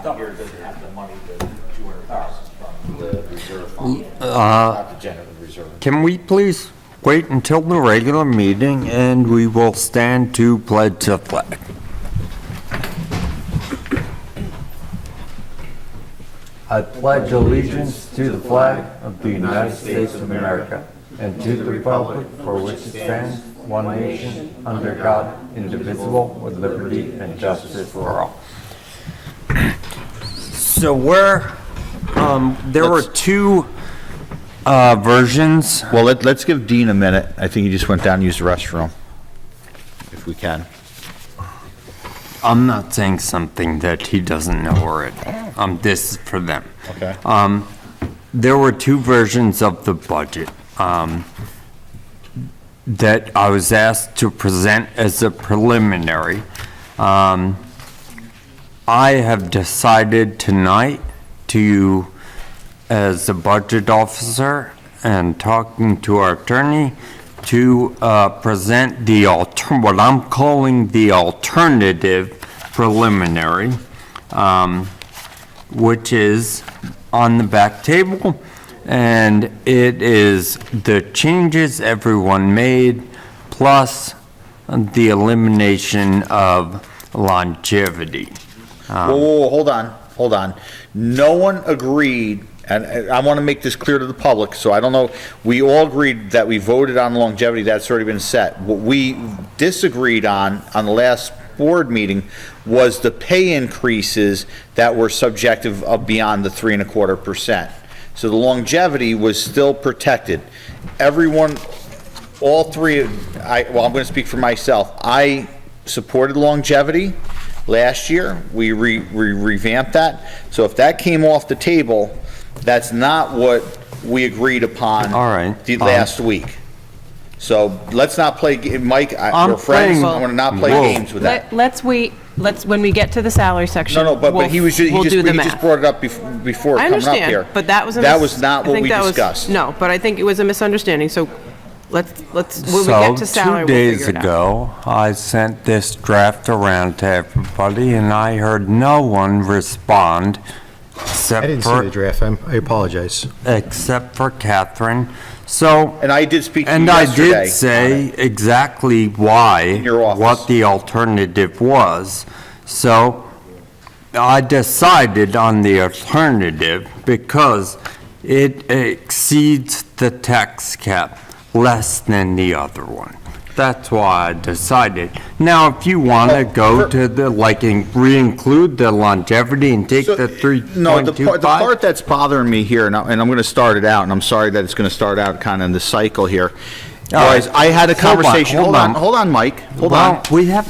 copy here doesn't have the money, the 200,000 from the reserve fund, not the general reserve. Can we please wait until the regular meeting and we will stand to pledge the flag? I pledge allegiance to the flag of the United States of America and to the republic for which it stands, one nation, under God, indivisible, with liberty and justice for all. So there were two versions. Well, let's give Dean a minute. I think he just went down and used the restroom, if we can. I'm not saying something that he doesn't know already. This is for them. Okay. There were two versions of the budget that I was asked to present as a preliminary. I have decided tonight to, as a budget officer and talking to our attorney, to present what I'm calling the alternative preliminary, which is on the back table, and it is the changes everyone made plus the elimination of longevity. Whoa, hold on. No one agreed, and I want to make this clear to the public, so I don't know, we all agreed that we voted on longevity, that's already been set. What we disagreed on the last board meeting was the pay increases that were subjective of beyond the 3.25%. So the longevity was still protected. Everyone, all three, I'm going to speak for myself. I supported longevity last year. We revamped that. So if that came off the table, that's not what we agreed upon. All right. Last week. So let's not play, Mike, we're friends. I want to not play games with that. Let's wait, when we get to the salary section. No, but he we'll do the just math. brought it up before I coming up here. understand, but that was not what we discussed. No, but I think it was a misunderstanding, so let's, when we So get to salary, 2 we'll days figure it out. ago, I sent this draft around to everybody, and I heard no one respond I except didn't see the draft. I apologize. for Catherine. So, And I did speak to you and I yesterday. did say exactly why, your office. what the alternative was. So I decided on the alternative because it exceeds the tax cap less than the other one. That's why I decided. Now, if you want to go to the, re-include the longevity and take So, the 3.25. No, the part that's bothering me here, and I'm going to start it out, and I'm sorry that it's going to start out kind of in the cycle here, was I had a conversation. Hold on, Mike. Hold on. We have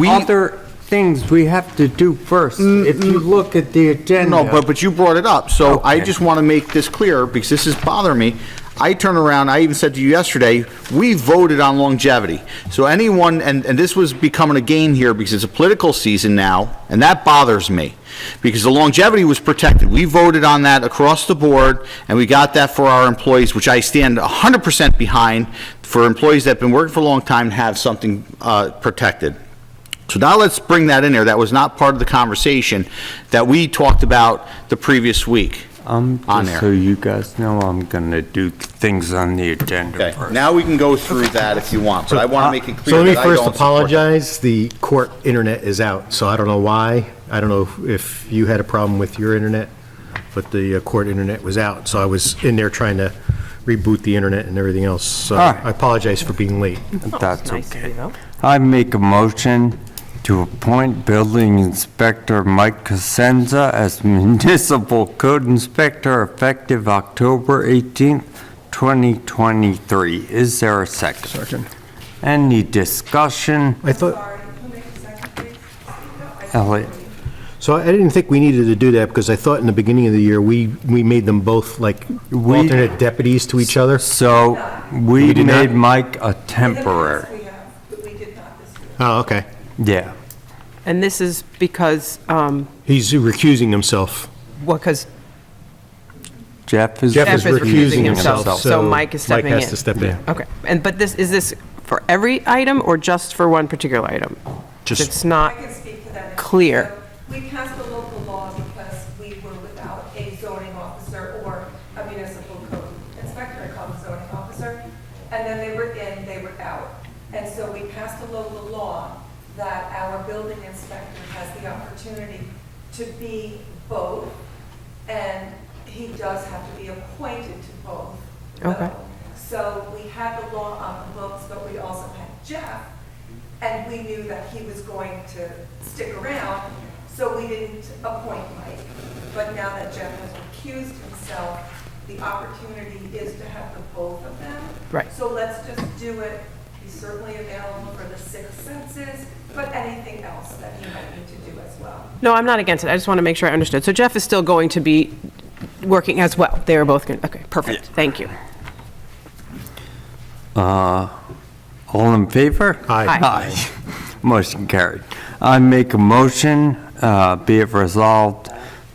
other things we have to do first. If you look at the agenda. No, but you brought it up, so I Okay. just want to make this clear, because this is bothering me. I turn around, I even said to you yesterday, we voted on longevity. So anyone, and this was becoming a game here because it's a political season now, and that bothers me, because the longevity was protected. We voted on that across the board, and we got that for our employees, which I stand 100% behind, for employees that have been working for a long time to have something protected. So now let's bring that in there. That was not part of the conversation that we talked about the previous week. on Just there. so you guys know, I'm gonna do things on the agenda Okay, first. now we can go through that if you want, but I want to make it So clear let me that I first don't support that. apologize. The court internet is out, so I don't know why. I don't know if you had a problem with your internet, but the court internet was out, so I was in there trying to reboot the internet and everything else. So All right. I apologize for being late. That's Nice of okay. you, though. I make a motion to appoint Building Inspector Mike Cosenza as Municipal Code Inspector effective October 18th, 2023. Is there a second? Second. Any discussion? I thought, Elliot? so I didn't think we needed to do that because I thought in the beginning of the year, we made them both like alternate deputies to each other. So we We did not? made Mike a temporary. We have, but we did not this week. Oh, okay. Yeah. And this is because, He's recusing himself. because Jeff is Jeff is recusing himself, so Mike is stepping in. Mike has to step in. Okay, but is this for every item or just for one particular item? Just- It's not I can speak to that. clear. We passed a local law because zoning officer or a municipal code inspector, I call them zoning officer. And then they were in, they were out. And so we passed a local law that our building inspector has the opportunity to be both, and he does have to be appointed to both. Okay. though. So we had the law on the books, but we also had Jeff, and we knew that he was going to stick around, so we didn't appoint Mike. But now that Jeff has recused himself, the opportunity is to have the both of them. Right. So let's just do it. He's certainly available for the sixth senses, but anything else that he might need to do as well. No, I'm not against it. I just want to make sure I understood. So Jeff is still going to be working as well. They are both going, okay, perfect. Thank you. All in favor? Aye. Aye. Motion carried. I make a motion, be it resolved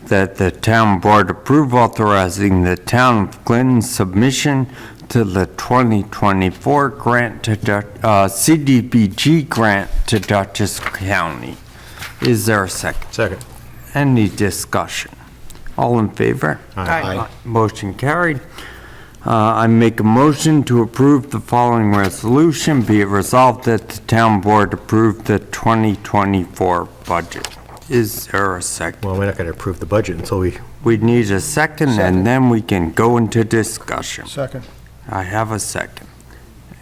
that the town board approve authorizing the town of Clinton's submission to the 2024 grant to CDBG grant to Dutchess County. Is there a second? Second. Any discussion? All in favor? Aye. Motion carried. I make a motion to approve the following resolution. Be it resolved that the town board approve the 2024 budget. Is there a second? Well, we're not going to approve the budget until we... We need a second, and then we can go into discussion. Second. I have a second.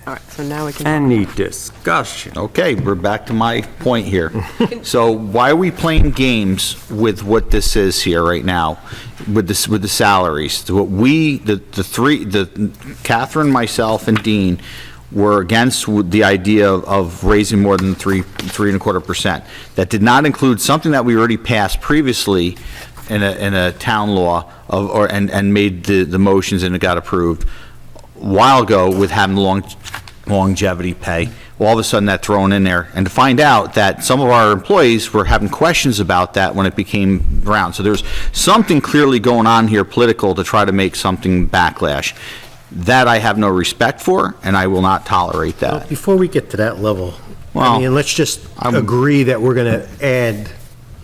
All right, so now we can, Any discussion? Okay, we're back to my point here. So why are we playing games with what this is here right now, with this, with the salaries? What we, Catherine, myself, and Dean were against the idea of raising more than 3.25%. That did not include something that we already passed previously in a town law and made the motions and it got approved a while ago with having longevity pay. All of a sudden that thrown in there, and to find out that some of our employees were having questions about that when it became around. So there's something clearly going on here political to try to make something backlash. That I have no respect for, and I will not tolerate that. Before we get to that level, Well, I mean, let's just agree that we're going to add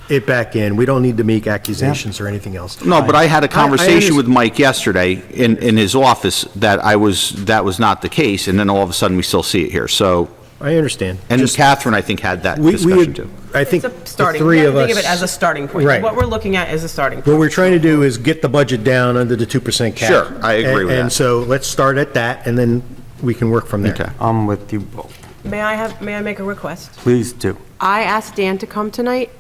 it back in. We don't need to make accusations or anything else. No, but I had a conversation understand. with Mike yesterday in his office that that was not the case, and then all of a sudden we still see it here. So, I understand. and Just- Catherine, I think, had that we discussion had- too. I think it's a the starting, three you have of to think of it us- as a starting point. Right. What we're looking at is a starting What point. we're trying to do is get the budget down under the 2% cap. Sure, I agree with And that. so let's start at that, and then we can work from there. Okay. I'm with you both. May I make a request? Please do. I asked Dan to come tonight,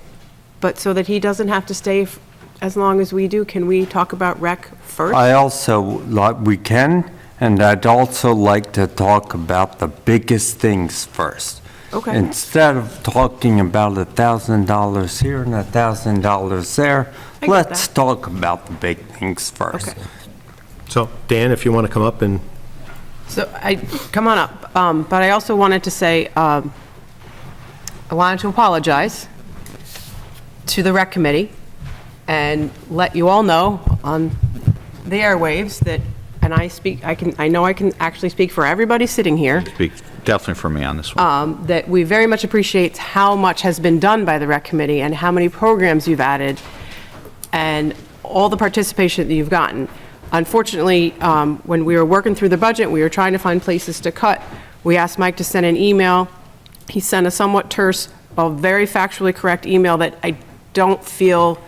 but so that he doesn't have to stay as long as we do, can we talk about rec first? I also, we can, and I'd also like to talk about the biggest things first. Okay. Instead of talking about $1,000 here and $1,000 there, I get let's that. talk about the big things first. Okay. So, Dan, if you want to come up and, So come on up. But I also wanted to say, I wanted to apologize to the rec committee and let you all know on the airwaves that, and I know I can actually speak for everybody sitting here, Speak definitely for me on this one. that we very much appreciate how much has been done by the rec committee and how many programs you've added and all the participation that you've gotten. Unfortunately, when we were working through the budget, we were trying to find places to cut. We asked Mike to send an email. He sent a somewhat terse, very factually correct email that I don't feel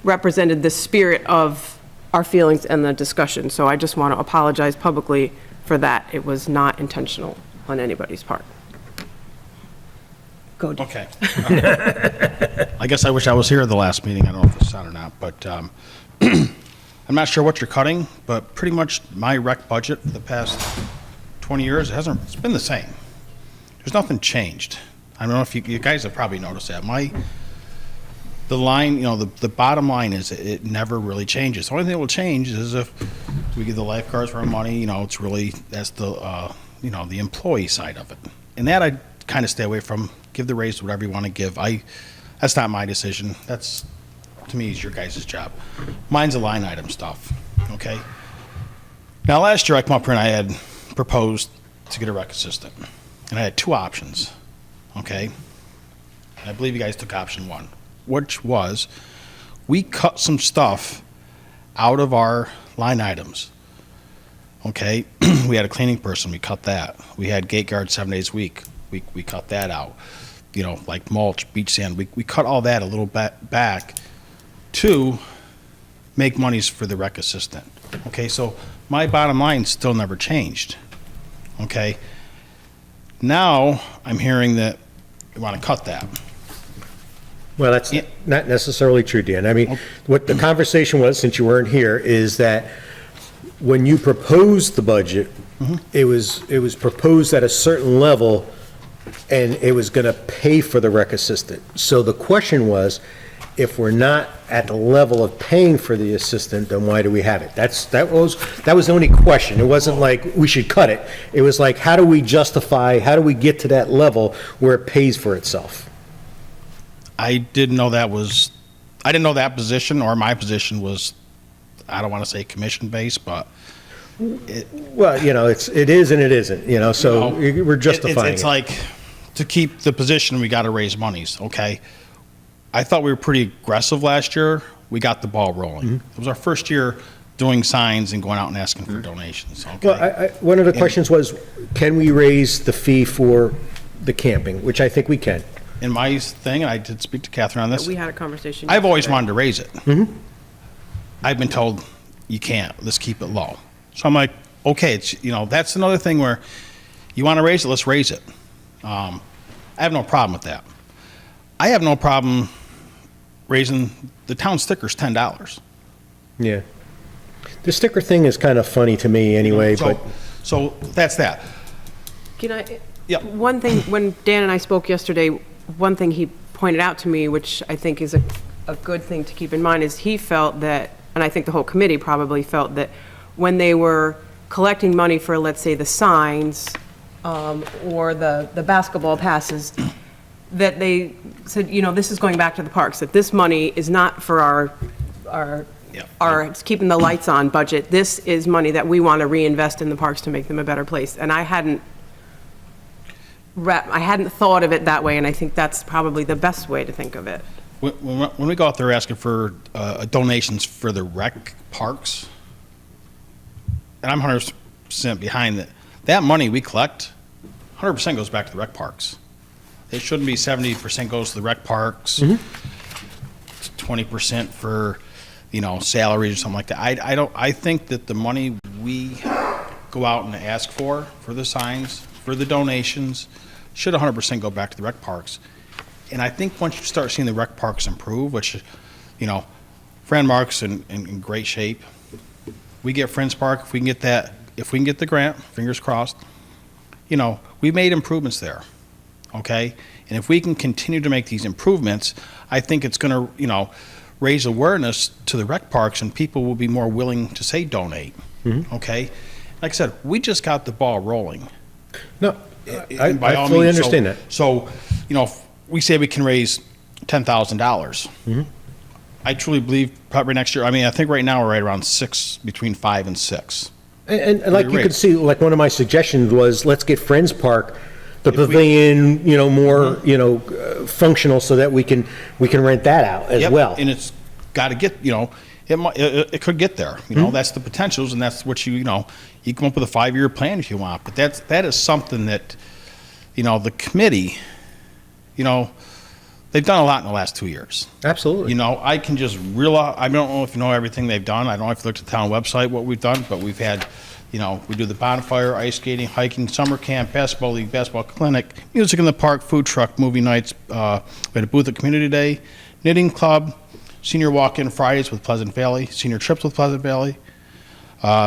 represented the spirit of our feelings and the discussion. So I just want to apologize publicly for that. It was not intentional on anybody's part. Go, Dave. Okay. I guess I wish I was here at the last meeting. I don't know if it's on or not, but I'm not sure what you're cutting, but pretty much my rec budget for the past 20 years, it's been the same. There's nothing changed. I don't know if you guys have probably noticed that. The line, the bottom line is it never really changes. The only thing that will change is if we give the lifeguards more money, that's the, the employee side of it. And that I kind of stay away from. Give the raise whatever you want to give. That's not my decision. That's, to me, is your guys' job. Mine's the line item stuff, okay? Now, last year I come up here and I had proposed to get a rec assistant. And I had two options, okay? I believe you guys took option one, which was we cut some stuff out of our line items. Okay, we had a cleaning person, we cut that. We had gate guard 7 days a week, we cut that out. You know, like mulch, beach sand, we cut all that a little bit back to make monies for the rec assistant. Okay, so my bottom line still never changed. Okay, now I'm hearing that we want to cut that. Well, that's Yeah. not necessarily true, Dan. I mean, what the conversation was, since you weren't here, is that when you proposed the budget, it was proposed at a certain level, and it was going to pay for the rec assistant. So the question was, if we're not at the level of paying for the assistant, then why do we have it? That was the only question. It wasn't like we should cut it. It was like, how do we justify, how do we get to that level where it pays for itself? I didn't know that position or my position was, I don't want to say commission-based, but Well, you know, it is and it isn't, you know, so No. we're justifying It's it. like, to keep the position, we got to raise monies, okay? I thought we were pretty aggressive last year. We got the ball rolling. It was our first year doing signs and going out and asking for donations, Well, okay? one of the questions was, can we raise the fee for the camping, which I think we can. In my thing, and I did speak to Catherine on this, We had a conversation. I've always yesterday. wanted to raise it. I've been told, you can't, let's keep it low. So I'm like, okay, it's, you know, that's another thing where you want to raise it, let's raise it. I have no problem with that. I have no problem raising the town sticker's $10. Yeah. The sticker thing is kind of funny to me anyway, but, So that's that. Can I? Yep. One thing, when Dan and I spoke yesterday, one thing he pointed out to me, which I think is a good thing to keep in mind, is he felt that, and I think the whole committee probably felt that when they were collecting money for, let's say, the signs, or the basketball passes, that they said, you know, this is going back to the parks, that this money is not for our it's keeping the lights on budget. This is money that we want to reinvest in the parks to make them a better place. And I hadn't thought of it that way, and I think that's probably the best way to think of it. When we go out there asking for donations for the rec parks, and I'm 100% behind that, that money we collect, 100% goes back to the rec parks. It shouldn't be 70% goes to the rec parks, 20% for, you know, salaries or something like that. I think that the money we go out and ask for the signs, for the donations, should 100% go back to the rec parks. And I think once you start seeing the rec parks improve, which, you know, Fran Mark's in great shape. We get Friends Park, if we can get the grant, fingers crossed, you know, we made improvements there, okay? And if we can continue to make these improvements, I think it's going to, you know, raise awareness to the rec parks, and people will be more willing to say donate, okay? Like I said, we just got the ball rolling. no, I By all fully means. understand that. So, you know, if we say we can raise $10,000. I truly believe probably next year, I mean, I think right now we're right around between 5 and 6. And like you Great. could see, like one of my suggestions was, let's get Friends Park, the If we- pavilion, you know, more, you know, functional so that we can rent that out as Yep, well. and it's got to get, you know, it could get there, you know, that's the potentials, and that's what you know, you come up with a 5-year plan if you want, but that is something that, you know, the committee, you know, they've done a lot in the last 2 years. Absolutely. You know, I can just realize, I don't know if you know everything they've done. I don't know if you looked at the town website, what we've done, but we've had, you know, we do the bonfire, ice skating, hiking, summer camp, basketball league, basketball clinic, music in the park, food truck, movie nights. We had a booth at Community Day, knitting club, senior walk-in Fridays with Pleasant Valley, senior trips with Pleasant Valley,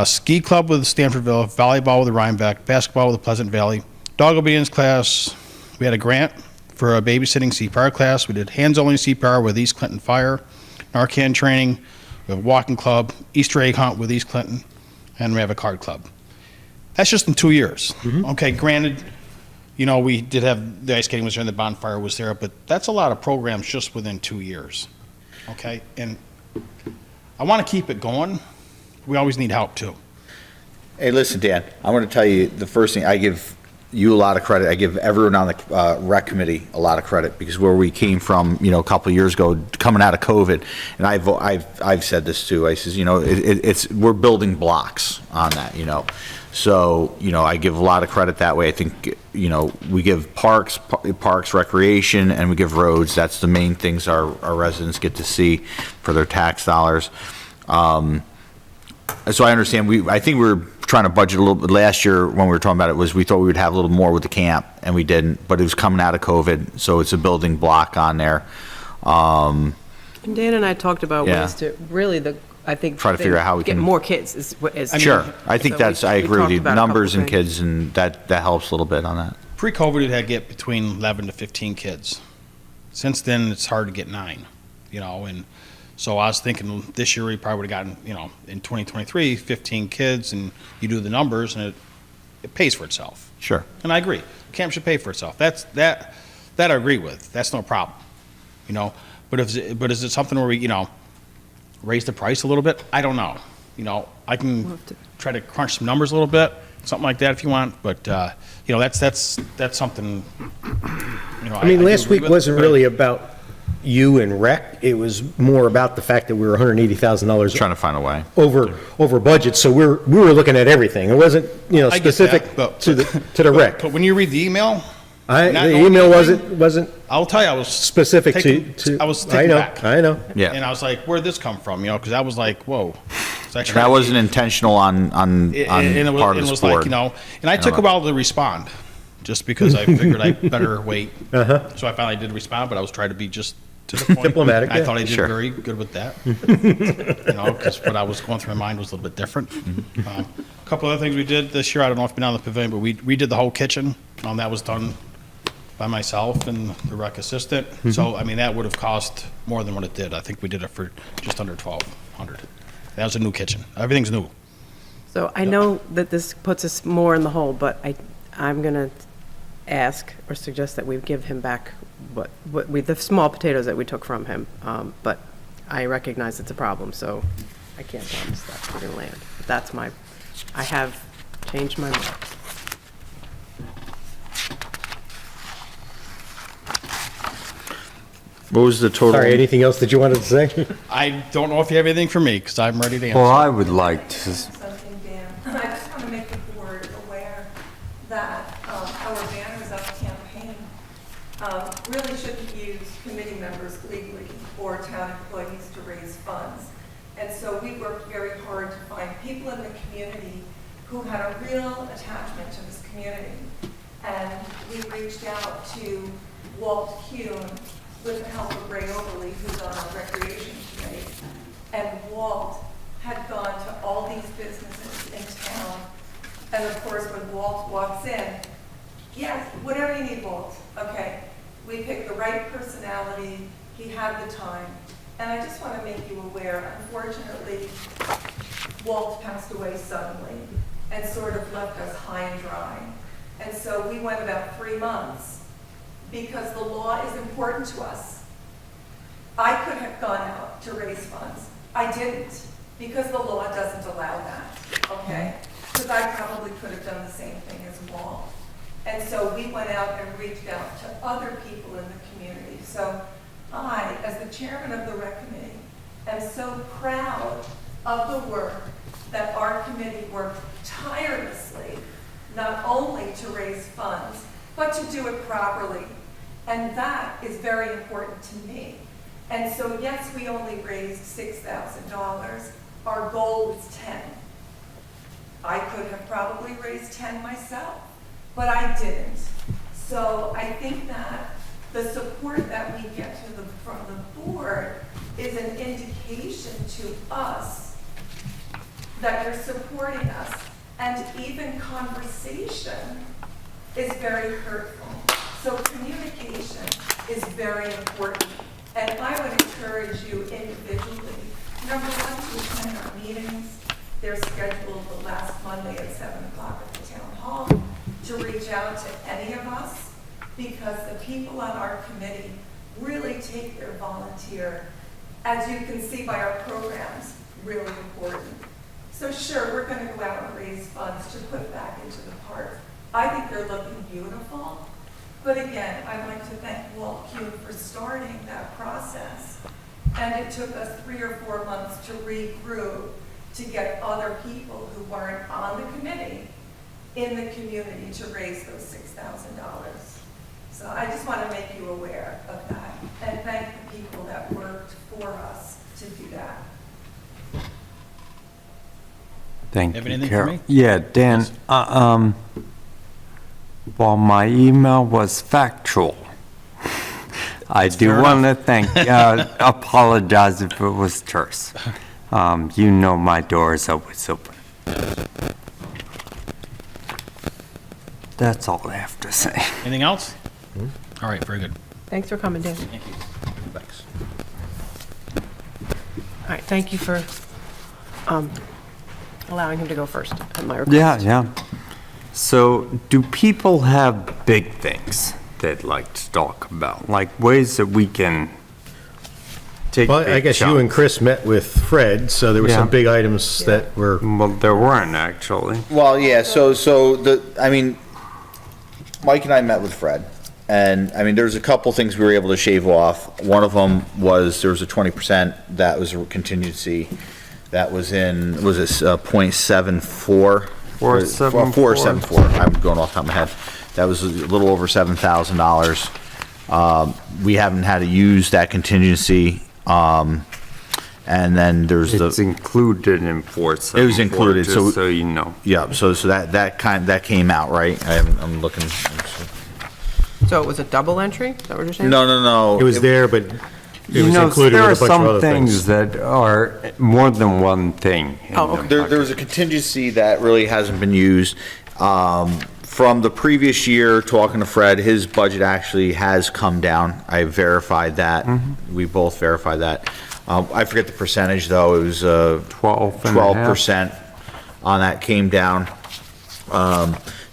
ski club with Stanfordville, volleyball with the Rhinebeck, basketball with the Pleasant Valley, dog obedience class. We had a grant for a babysitting CPR class. We did hands-only CPR with East Clinton Fire, Narcan training, we have a walking club, Easter egg hunt with East Clinton, and we have a card club. That's just in 2 years. Okay, granted, you know, we did have, the ice skating was there and the bonfire was there, but that's a lot of programs just within 2 years. Okay, and I want to keep it going. We always need help too. Hey, listen, Dan, I want to tell you, the first thing, I give you a lot of credit. I give everyone on the rec committee a lot of credit, because where we came from, a couple of years ago, coming out of COVID, and I've said this too. I says, we're building blocks on that, So, I give a lot of credit that way. I think, we give parks, recreation, and we give roads. That's the main things our residents get to see for their tax dollars. So I understand, I think we were trying to budget a little bit last year when we were talking about it, we thought we would have a little more with the camp, and we didn't, but it was coming out of COVID, so it's a building block on there. And Dan and I talked about Yeah. ways to really I think. Try to figure out how we get can- more kids is. Sure, I think I agree with you, talked about a couple numbers and things. kids, and that helps a little bit on that. Pre-COVID, it had to get between 11 to 15 kids. Since then, it's hard to get 9, and so I was thinking this year we probably would have gotten, in 2023, 15 kids, and you do the numbers, and it pays for itself. Sure. And I agree, camp should pay for itself. That I agree with. That's no problem, But is it something where we, raise the price a little bit? I don't know. I can try to crunch some numbers a little bit, something like that if you want. But that's something. I mean, last agree week with, wasn't but- really about you and rec. It was more about the fact that we were $180,000 Trying to find a way. over budget. So we were looking at everything. It wasn't, I get that, specific but- to the rec. But when you read the email, not The knowing email anything, wasn't I'll tell you, I was specific taken- I was taken back. I know. Yeah. And I was like, where'd this come from? Because I was like, whoa. So I tried That to- wasn't intentional on and it was, part and of it the was sport. like, and I took a while to respond, just because I figured I better wait. So I finally did respond, but I was trying to be just to the point. Diplomatic, I yeah. thought I did Sure. very good with that. Because what I was going through my mind was a little bit different. A couple other things we did this year, I don't know if you've been on the pavilion, but we did the whole kitchen. That was done by myself and the rec assistant. So, that would have cost more than what it did. I think we did it for just under $1,200. That was a new kitchen. Everything's new. So I know that this puts us more in the hole, but I'm going to ask or suggest that we give him back the small potatoes that we took from him. But I recognize it's a problem, so I can't promise that we're going to land. But I have changed my mind. What was the total? Sorry, anything else that you wanted to say? I don't know if you have anything for me, because I'm ready to answer. Well, I would like to, Something, Dan. I just want to make the board aware that our Banners Up campaign really shouldn't use committee members legally or town employees to raise funds. And so we worked very hard to find people in the community who had a real attachment to this community. And we reached out to Walt Kuhn with the help of Ray Overly, who's on our recreation committee. And Walt had gone to all these businesses in town. And of course, when Walt walks in, yes, whatever you need, Walt, okay. We picked the right personality, he had the time. And I just want to make you aware, unfortunately, Walt passed away suddenly and sort of left us high and dry. And so we went about 3 months because the law is important to us. I could have gone out to raise funds. I didn't, because the law doesn't allow that, okay? Because I probably could have done the same thing as Walt. And so we went out and reached out to other people in the community. So I, as the chairman of the rec committee, am so proud of the work that our committee worked tirelessly, not only to raise funds, but to do it properly. And that is very important to me. And so, yes, we only raised $6,000. Our goal is 10. I could have probably raised 10 myself, but I didn't. So I think that the support that we get from the board is an indication to us that you're supporting us. And even conversation is very hurtful. So communication is very important. And I would encourage you individually, number one, to attend our meetings. They're scheduled the last Monday at 7 o'clock at the town hall, to reach out to any of us, because the people on our committee really take their volunteer, as you can see by our programs, really important. So sure, we're going to go out and raise funds to put back into the park, I think they're looking beautiful. But again, I'd like to thank Walt Kuhn for starting that process. And it took us 3 or 4 months to regroup, to get other people who weren't on the committee in the community to raise those $6,000. So I just want to make you aware of that and thank the people that worked for us to do that. Thank Have you, anything for Carol. me? Yeah, Dan, while my email was factual, I do fair want to apologize if it was terse. You know my door is always open. That's all I have to say. Anything else? All right, very good. Thanks for coming, Dan. Thanks. All right, thank you for allowing him to go first at my request. Yeah, yeah. So, do people have big things they'd like to talk about? Like ways that we can take Well, I big guess you and chunks? Chris met with Fred, so there were some Yeah. big items that were, Well, there weren't actually. Well, yeah, Mike and I met with Fred, and, I mean, there's a couple things we were able to shave off. One of them was, there was a 20% that was a contingency, that was in, was it .74? 474. 474, I'm going off the top of my head. That was a little over $7,000. We haven't had to use that contingency, and then there's It's the, included in 474. It was included, so- Just so you know. yeah, so that came out, right? I'm looking. So it was a double entry? Is that what you're saying? No. it was there, but it You was know, included there are with a bunch of some other things things. that are more than one thing. in Oh, the okay. There was a contingency that really hasn't been used. From the previous year, talking to Fred, his budget actually has come down. I verified that. We both verified that. I forget the percentage, though. It was 12% on that came down.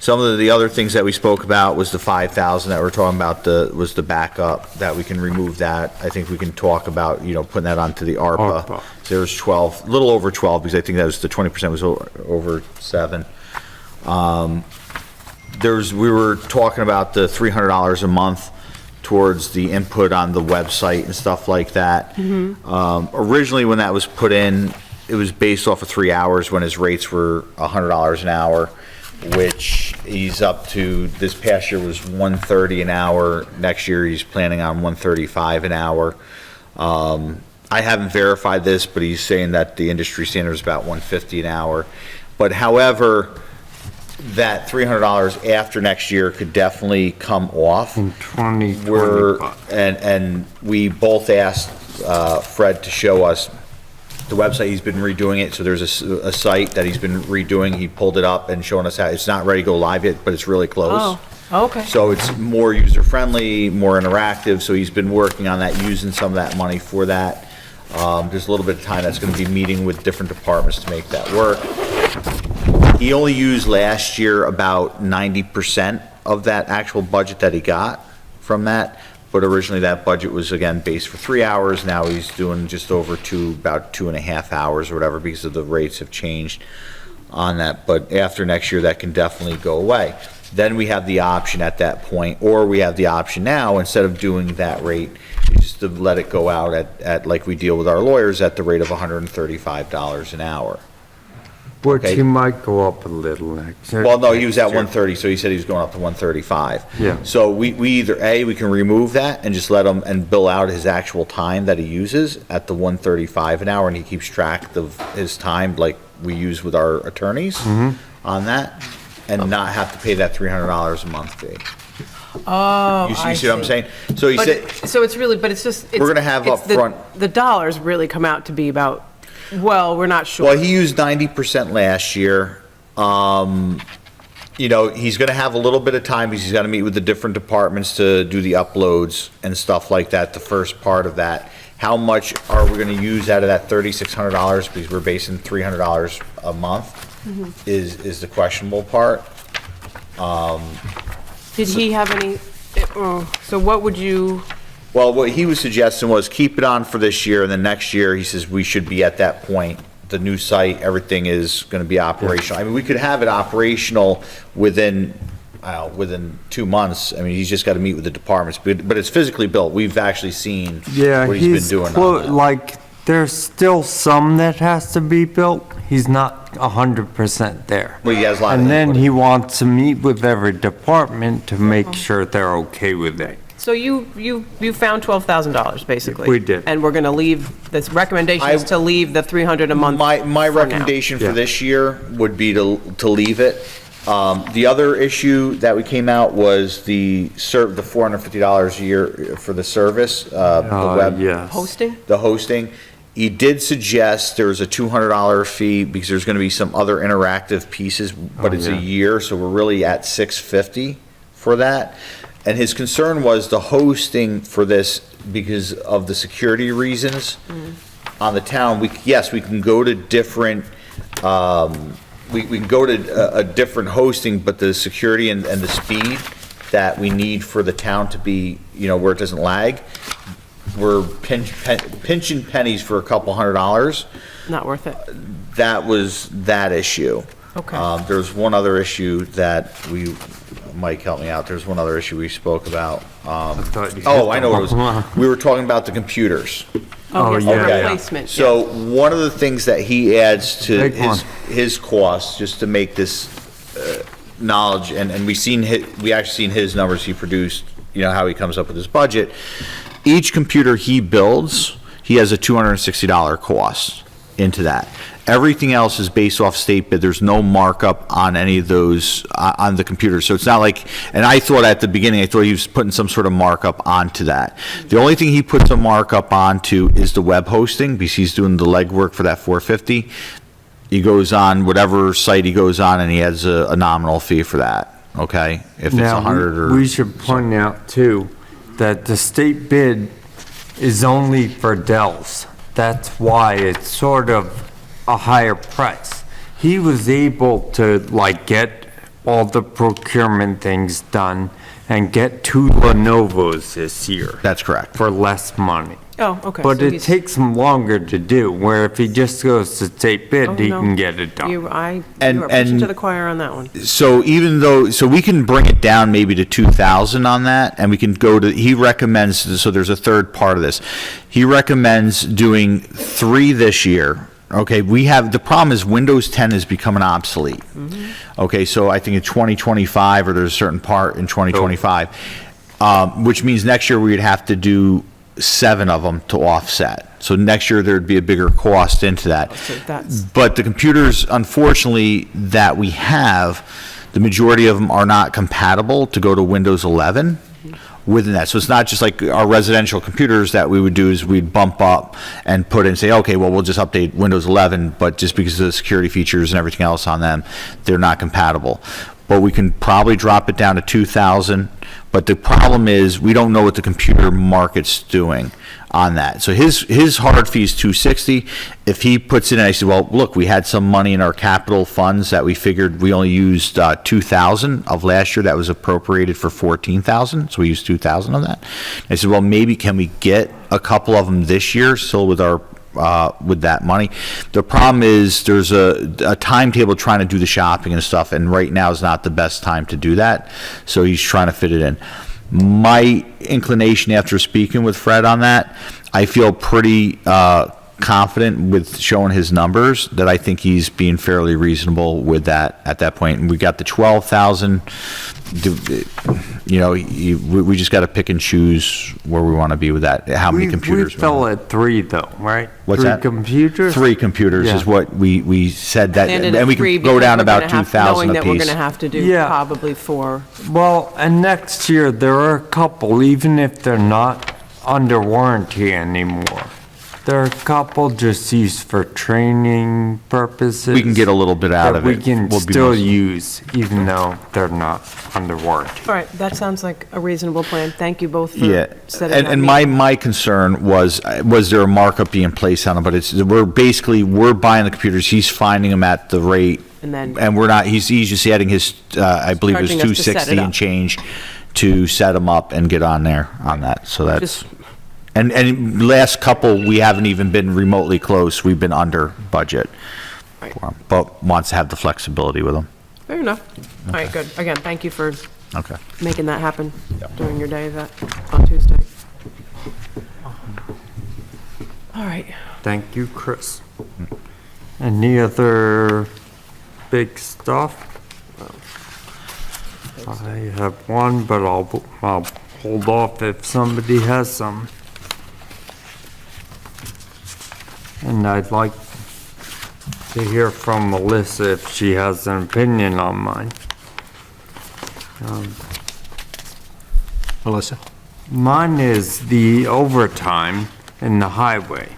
Some of the other things that we spoke about was the 5,000 that we're talking about, was the backup, that we can remove that. I think we can talk about, putting that onto the ARPA. ARPA. So there was 12, a little over 12, because I think that was, the 20% was over 7. We were talking about the $300 a month towards the input on the website and stuff like that. Originally, when that was put in, it was based off of 3 hours when his rates were $100 an hour, which he's up to, this past year was $130 an hour. Next year, he's planning on $135 an hour. I haven't verified this, but he's saying that the industry standard is about $150 an hour. But however, that $300 after next year could definitely come off. In We're, 2025. and we both asked Fred to show us the website. He's been redoing it, so there's a site that he's been redoing. He pulled it up and showing us how, it's not ready to go live yet, but it's really close. Oh, okay. So it's more user-friendly, more interactive, so he's been working on that, using some of that money for that. There's a little bit of time that's gonna be meeting with different departments to make that work. He only used last year about 90% of that actual budget that he got from that, but originally that budget was, again, based for 3 hours. Now he's doing just over about 2.5 hours or whatever, because of the rates have changed on that. But after next year, that can definitely go away. Then we have the option at that point, or we have the option now, instead of doing that rate, is to let it go out at, like we deal with our lawyers, at the rate of $135 an hour. Which Okay. he might go up a little next year. Well, no, he was at 130, so he said he was going up to 135. Yeah. So we either, we can remove that and just let him, and bill out his actual time that he uses at the 135 an hour, and he keeps track of his time like we use with our attorneys on that, and not have to pay that $300 a month fee. Oh, You I see what I'm see. saying? So he But, said, so it's really, but it's just. We're gonna have it's the- upfront- The dollars really come out to be about, well, we're not sure. well, he used 90% last year. He's gonna have a little bit of time, because he's gotta meet with the different departments to do the uploads and stuff like that, the first part of that. How much are we gonna use out of that $3,600, because we're basing $300 a month, is the questionable part. Did he have any, so what would you, Well, what he was suggesting was keep it on for this year, and then next year, he says we should be at that point. The new site, everything is gonna be operational. I mean, we could have it operational within within 2 months. I mean, he's just got to meet with the departments, but it's physically built. We've actually seen Yeah, what he's been he's, doing on that. like, there's still some that has to be built. He's not 100% there. Well, he has a lot of And then input. he wants to meet with every department to make sure they're okay with it. So you found $12,000, basically? We did. And we're going to leave, this recommendation is to leave the 300 a month My for now. recommendation for Yeah. this year would be to leave it. The other issue that we came out was the $450 a year for the service, the web. Yes. Hosting? The hosting. He did suggest there's a $200 fee because there's going to be some other interactive pieces, but it's a yeah. year, so we're really at $650 for that. And his concern was the hosting for this because of the security reasons on the town. Yes, we can go to different, we can go to a different hosting, but the security and the speed that we need for the town to be, where it doesn't lag, we're pinching pennies for a couple $100. Not worth it. That was that issue. Okay. There's one other issue that Mike, help me out. There's one other issue we spoke about. thought you Oh, had I know what it the was. We were talking about the computers. Oh, yes, the yeah, yeah. replacement. So one of the things that he adds to Big one. his costs, just to make this knowledge, and we actually seen his numbers he produced, how he comes up with his budget. Each computer he builds, he has a $260 cost into that. Everything else is based off state bid. There's no markup on any of those, on the computer. So it's not like, and I thought at the beginning, he was putting some sort of markup onto that. The only thing he puts a markup onto is the web hosting, because he's doing the legwork for that $450. He goes on whatever site he goes on, and he has a nominal fee for that, okay? If it's Now, 100 or. we should point out too, that the state bid is only for Dells. That's why it's sort of a higher price. He was able to get all the procurement things done and get 2 Lenovo's this year That's correct. for less money. Oh, okay. But so it he's- takes him longer to do, where if he just goes to state Oh, bid, he no. can get it done. You are And- preaching and- to the choir on that one. So so we can bring it down maybe to 2,000 on that, and we can he recommends, so there's a third part of this. He recommends doing 3 this year. Okay, the problem is Windows 10 is becoming obsolete. Okay, so I think in 2025, or there's a certain part in 2025, which means next year we'd have to do 7 of them to offset. So next year there'd be a bigger cost into that. So that's, But the computers, unfortunately, that we have, the majority of them are not compatible to go to Windows 11 within that. So it's not just like our residential computers that we would do is we'd bump up and put in, say, okay, well, we'll just update Windows 11, but just because of the security features and everything else on them, they're not compatible. But we can probably drop it down to 2,000. But the problem is, we don't know what the computer market's doing on that. So his hard fee is $260. If he puts it in, I said, well, look, we had some money in our capital funds that we figured we only used 2,000 of last year that was appropriated for 14,000. So we used 2,000 of that. I said, well, maybe can we get a couple of them this year still with our with that money. The problem is there's a timetable trying to do the shopping and stuff, and right now is not the best time to do that. So he's trying to fit it in. My inclination after speaking with Fred on that, I feel pretty confident with showing his numbers that I think he's being fairly reasonable with that at that point. And we got the 12,000. We just got to pick and choose where we want to be with that. How many computers? We fell at 3 though, right? What's that? 3 computers? 3 computers is Yeah. what we said that, ended and at we 3 can go because down we're about gonna have- 2,000 knowing that we're apiece. going to have to do Yeah. probably 4. Well, and next year, there are a couple, even if they're not under warranty anymore. There are a couple just used for training purposes. We can get a little bit out that of we it. can We'll be still most- use, even though they're not under warranty. All right, that sounds like a reasonable plan. Thank you both for Yeah, setting that and meeting. my concern was there a markup being placed on them? But we're buying the computers, he's finding them at the rate, And then- and we're not, he's just adding his, I believe it was Charging us to set it 260 and up. change to set them up and get on there on that, so that's, Just- and last couple, we haven't even been remotely close, we've been under budget. Right. for 'em, but wants to have the flexibility with them. Fair enough. All right, good. Again, thank you for Okay. making that happen during your day on Tuesday. All right. Thank you, Chris. Any other big stuff? I have one, but I'll hold off if somebody has some. And I'd like to hear from Melissa if she has an opinion on mine. Melissa? Mine is the overtime in the highway.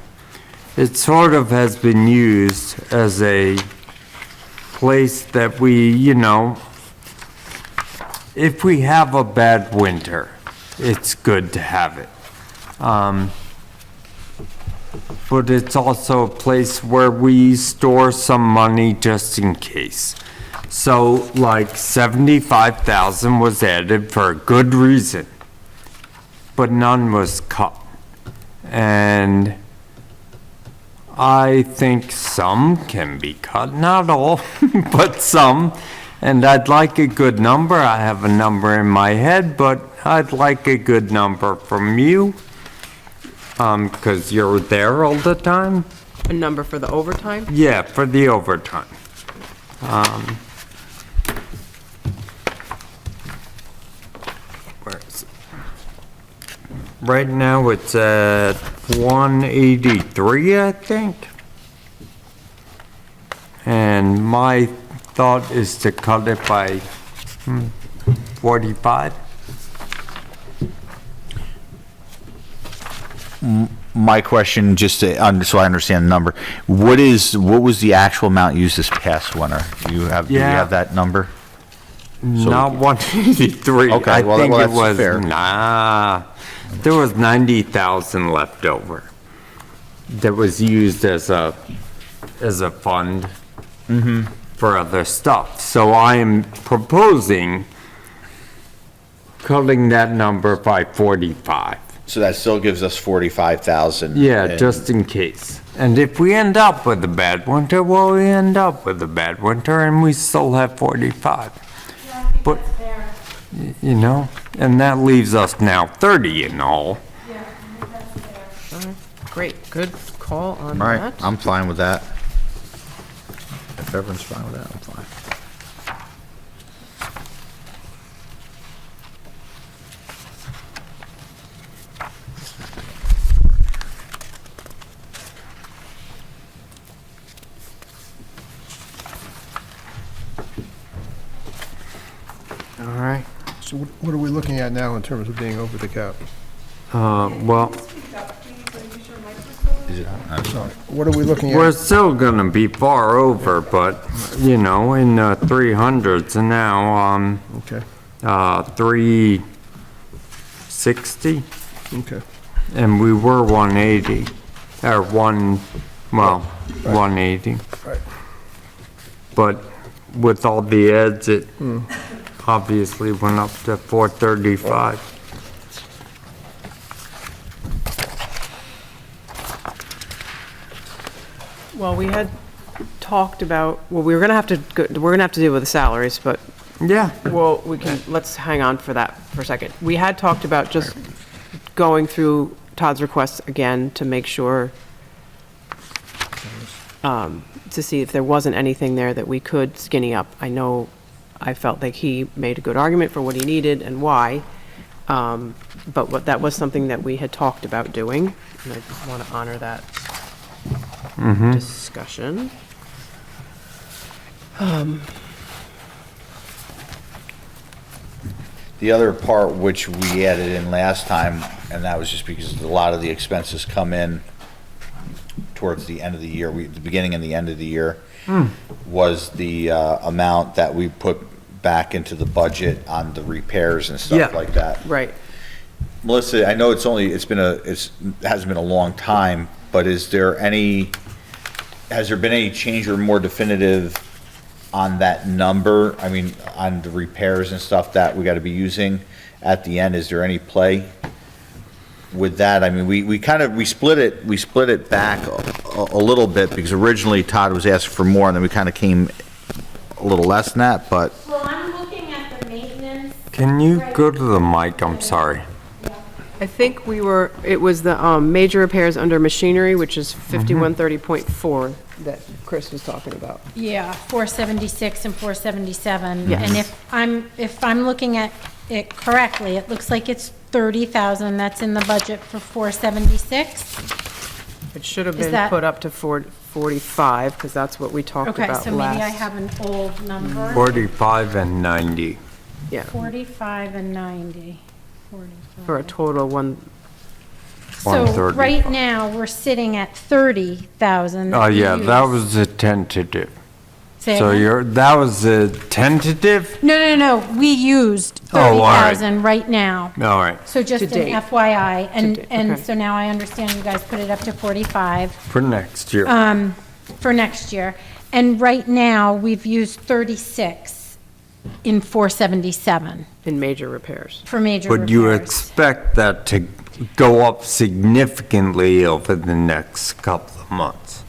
It sort of has been used as a place that we, if we have a bad winter, it's good to have it. But it's also a place where we store some money just in case. So like 75,000 was added for a good reason, but none was cut. And I think some can be cut, not all, but some. And I'd like a good number. I have a number in my head, but I'd like a good number from you, because you're there all the time. A number for the overtime? Yeah, for the overtime. Where is it? Right now, it's at 183, I think. And my thought is to cut it by 45. My question, just to, so I understand the number, what was the actual amount used this past winter? Do you have Yeah. that number? Not 183. Okay, I well, think it that's was, fair. there was 90,000 left over that was used as a fund for other stuff. So I am proposing cutting that number by 45. So that still gives us 45,000. Yeah, and- just in case. And if we end up with a bad winter, well, we end up with a bad winter and we still have 45. But, and that leaves us now 30 in all. Great, good call on All right, that. I'm fine with that. If everyone's fine with that, I'm fine. All right. So what are we looking at now in terms of being over the cap? Well, What are we looking we're at? still gonna be far over, but, in the 300s now, Okay, 360, okay. and we were 180, or 180. Right. But with all the ads, it obviously went up to 435. Well, we had talked about, well, we're gonna have to deal with the salaries, but, Yeah. well, let's hang on for that for a second. We had talked about just going through Todd's requests again to make sure, to see if there wasn't anything there that we could skinny up. I know I felt like he made a good argument for what he needed and why, but that was something that we had talked about doing, and I just want to honor that discussion. The other part which we added in last time, and that was just because a lot of the expenses come in towards the end of the year, the beginning and the end of the year, was the amount that we put back into the budget on the repairs and stuff Yeah. like that. Right. Melissa, I know it hasn't been a long time, but has there been any change or more definitive on that number? I mean, on the repairs and stuff that we gotta be using at the end, is there any play with that? I mean, we split it back a little bit, because originally Todd was asking for more, and then we kinda came a little less than that, but Well, I'm looking at the maintenance. Can you go to the mic? I'm sorry. I think it was the major repairs under machinery, which is 5130.4 that Chris was talking about. Yeah, 476 and 477. Yes. And if I'm looking at it correctly, it looks like it's 30,000 that's in the budget for 476. It should have Is been that- put up to 45, because that's what we talked Okay, about so maybe I last. have an old number. 45 and 90. Yeah, 45 and 90. 45. for a total one, So 130. right now, we're sitting at 30,000. Oh, that we yeah, that used. was a tentative. Say So again? that was a tentative? No, we used Oh, all right. 30,000 right now. All right, So just To an date. FYI, date, and okay. so now I understand you guys put it up to 45 for next year. for next year. And right now, we've used 36 in 477 in major repairs. for major Would you repairs. expect that to go up significantly over the next couple of months?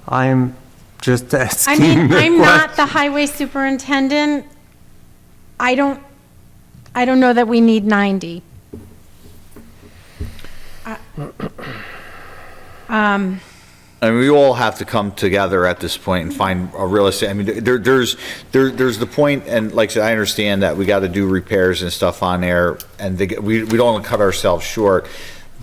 I'm just I asking mean, the I'm not question. the highway superintendent. I don't know that we need 90. I mean, we all have to come together at this point and find a realistic, I mean, there's the point, and like I said, I understand that we got to do repairs and stuff on there, and we don't want to cut ourselves short,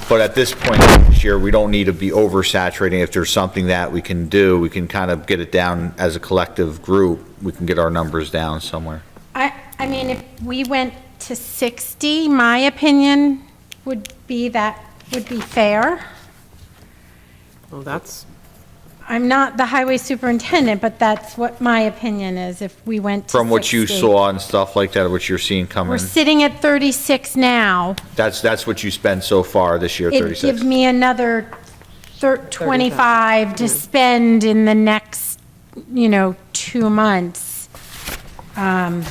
but at this point this year, we don't need to be oversaturating. If there's something that we can do, we can kind of get it down as a collective group, we can get our numbers down somewhere. I mean, if we went to 60, my opinion would be that would be fair. Well, that's, I'm not the highway superintendent, but that's what my opinion is, if we went to 60. From what you saw and stuff like that, what you're seeing coming, We're sitting at 36 now. that's what you spent so far this year, It'd 36. give me another 25 to spend in the next, 2 months. And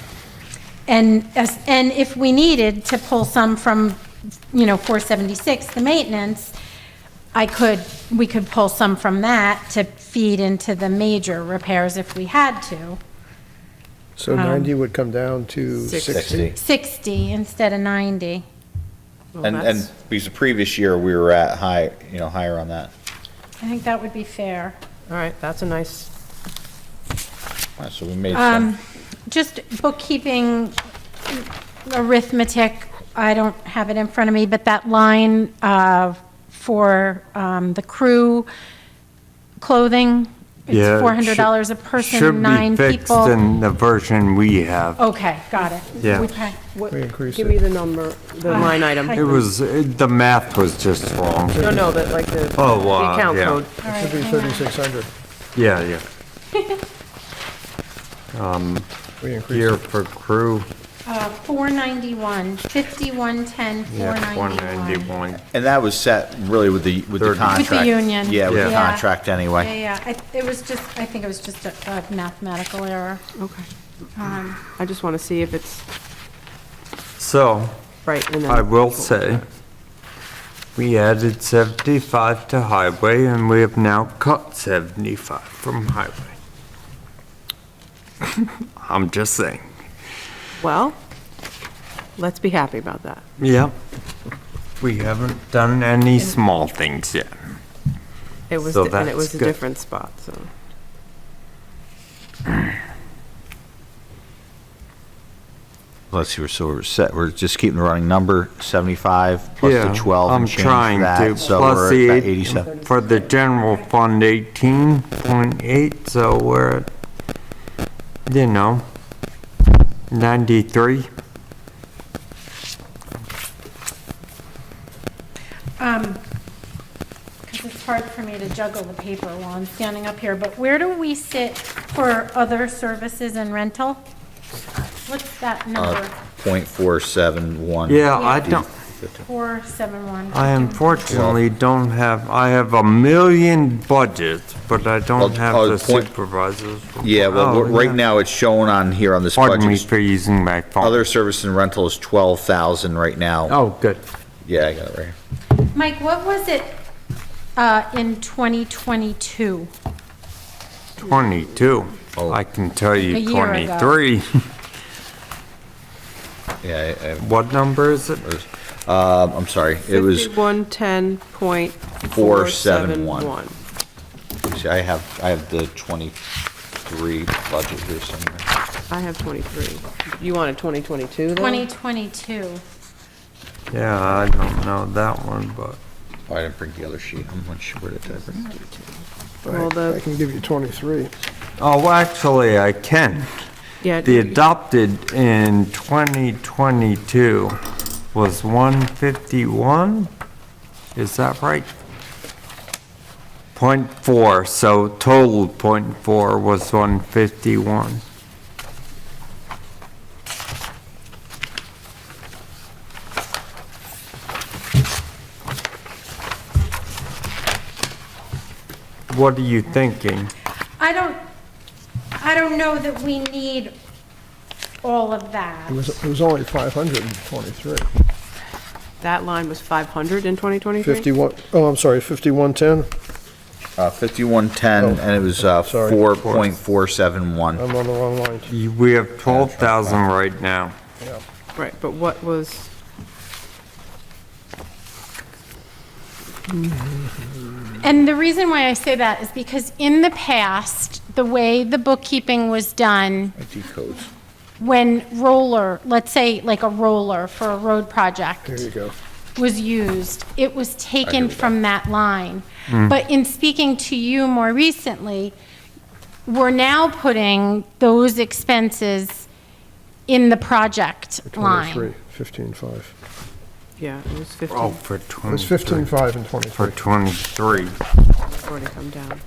if we needed to pull some from, 476, the maintenance, we could pull some from that to feed into the major repairs if we had to. So 90 would come down to 60? 60. 60 instead of 90. well, And that's, because the previous year, we were at higher on that. I think that would be fair. all right, that's a nice, So we made some. Just bookkeeping, arithmetic, I don't have it in front of me, but that line for the crew clothing, it's Yeah, it $400 a person, Should 9 be fixed people. in the version we have. Okay, got it. Yeah. Okay. what, We increased give it. me the number, the line item. It was, the math was just wrong. No, but like the Oh, wow, account yeah. code. All right, Should be hang on. 3,600. Yeah. We increased Here it. for crew, 491, 5110, yeah, 491. 191. And that was set really with the 30. contract. union. Yeah, with the Yeah. contract anyway. Yeah, I think it was just a mathematical error. Okay. I just want to see if it's So, right. And then I will say, we added 75 to highway, and we have now cut 75 from highway. I'm just saying. Well, let's be happy about that. Yep. We haven't done any small things yet. It was, So and it was that's a good. different spot, so. Let's see, so we're set, we're just keeping the running number, 75 plus Yeah, the 12 I'm and change trying for to, that, so plus we're the at eight- 87. For the general fund, 18.8, so we're at, 93. Because it's hard for me to juggle the paper while I'm standing up here, but where do we sit for other services and rental? What's that number? .471. Yeah, I don't, 471. I unfortunately don't have, I have a million budgets, but I don't Well, have oh, the point- supervisors. Yeah, well, Oh, right yeah. now, it's showing on here on this Pardon me budget. for using my phone. Other service and rental is 12,000 right now. Oh, good. Yeah, I got it right here. Mike, what was it in 2022? 22. I can tell A you year ago. 23. Yeah, What number is it? I'm sorry, it was, 5110.471. see, I have the 23 budget here somewhere. I have 23. You wanted 2022 though? 2022. Yeah, I don't know that one, but Oh, I didn't bring the other sheet. I'm not sure where did I bring it? Well, the- I can give you 23. oh, actually, I can. Yeah. The adopted in 2022 was 151? Is that right? .4, so total .4 was 151. What are you thinking? I don't know that we need all of that. It was only 523. That line was 500 in 2023? 51, oh, I'm sorry, 5110? 5110, and it was sorry. 4.471. I'm on the wrong line. We have 12,000 right now. Right, but what was, And the reason why I say that is because in the past, the way the bookkeeping was done, IT codes. when roller, let's say like a roller for a road project. There you go. Was used, it was taken from that line. But in speaking to you more recently, we're now putting those expenses in the project 23, line. 15.5. yeah, it was 15. Oh, for It was 23. 15.5 and For 23. 23. It's already come down.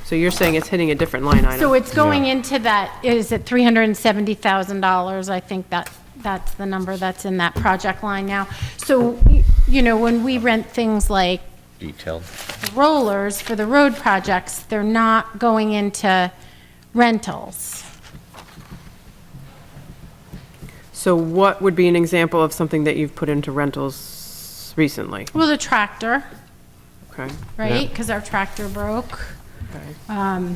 So you're saying it's hitting a different line item? So it's going into that, is it $370,000? I think that's the number that's in that project line now. So, you know, when we rent things like Detailed. rollers for the road projects, they're not going into rentals. So what would be an example of something that you've put into rentals recently? Well, the tractor, Okay. right? Because our tractor broke. Okay.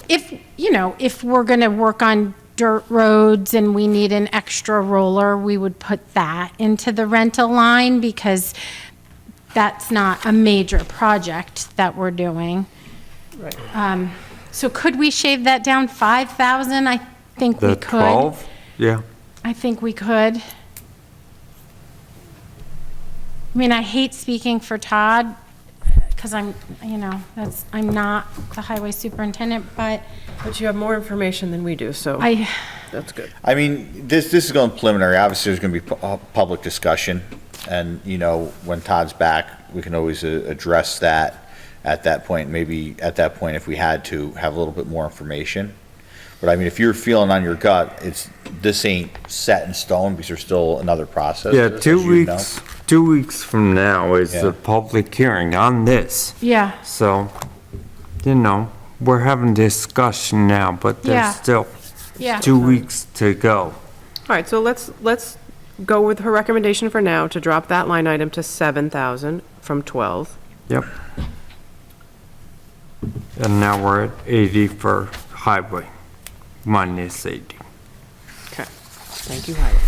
If, you know, if we're going to work on dirt roads and we need an extra roller, we would put that into the rental line because that's not a major project that we're doing. Right. So could we shave that down 5,000? I think we The could. 12? Yeah. I think we could. I mean, I hate speaking for Todd because I'm, you know, I'm not the highway superintendent, but But you have more information than we do, so that's good. I mean, this is going preliminary. Obviously, there's going to be public discussion. And, you know, when Todd's back, we can always address that at that point. Maybe at that point, if we had to, have a little bit more information. But I mean, if you're feeling on your gut, this ain't set in stone because there's still another process. Yeah, as 2 you know. weeks, 2 weeks from now is Yeah. the public hearing on this. yeah. So, you know, we're having discussion now, but Yeah. there's still Yeah. 2 weeks to go. All right, so let's go with her recommendation for now to drop that line item to 7,000 from 12. Yep. And now we're at 80 for highway, minus 80. Okay. Thank you, Highway.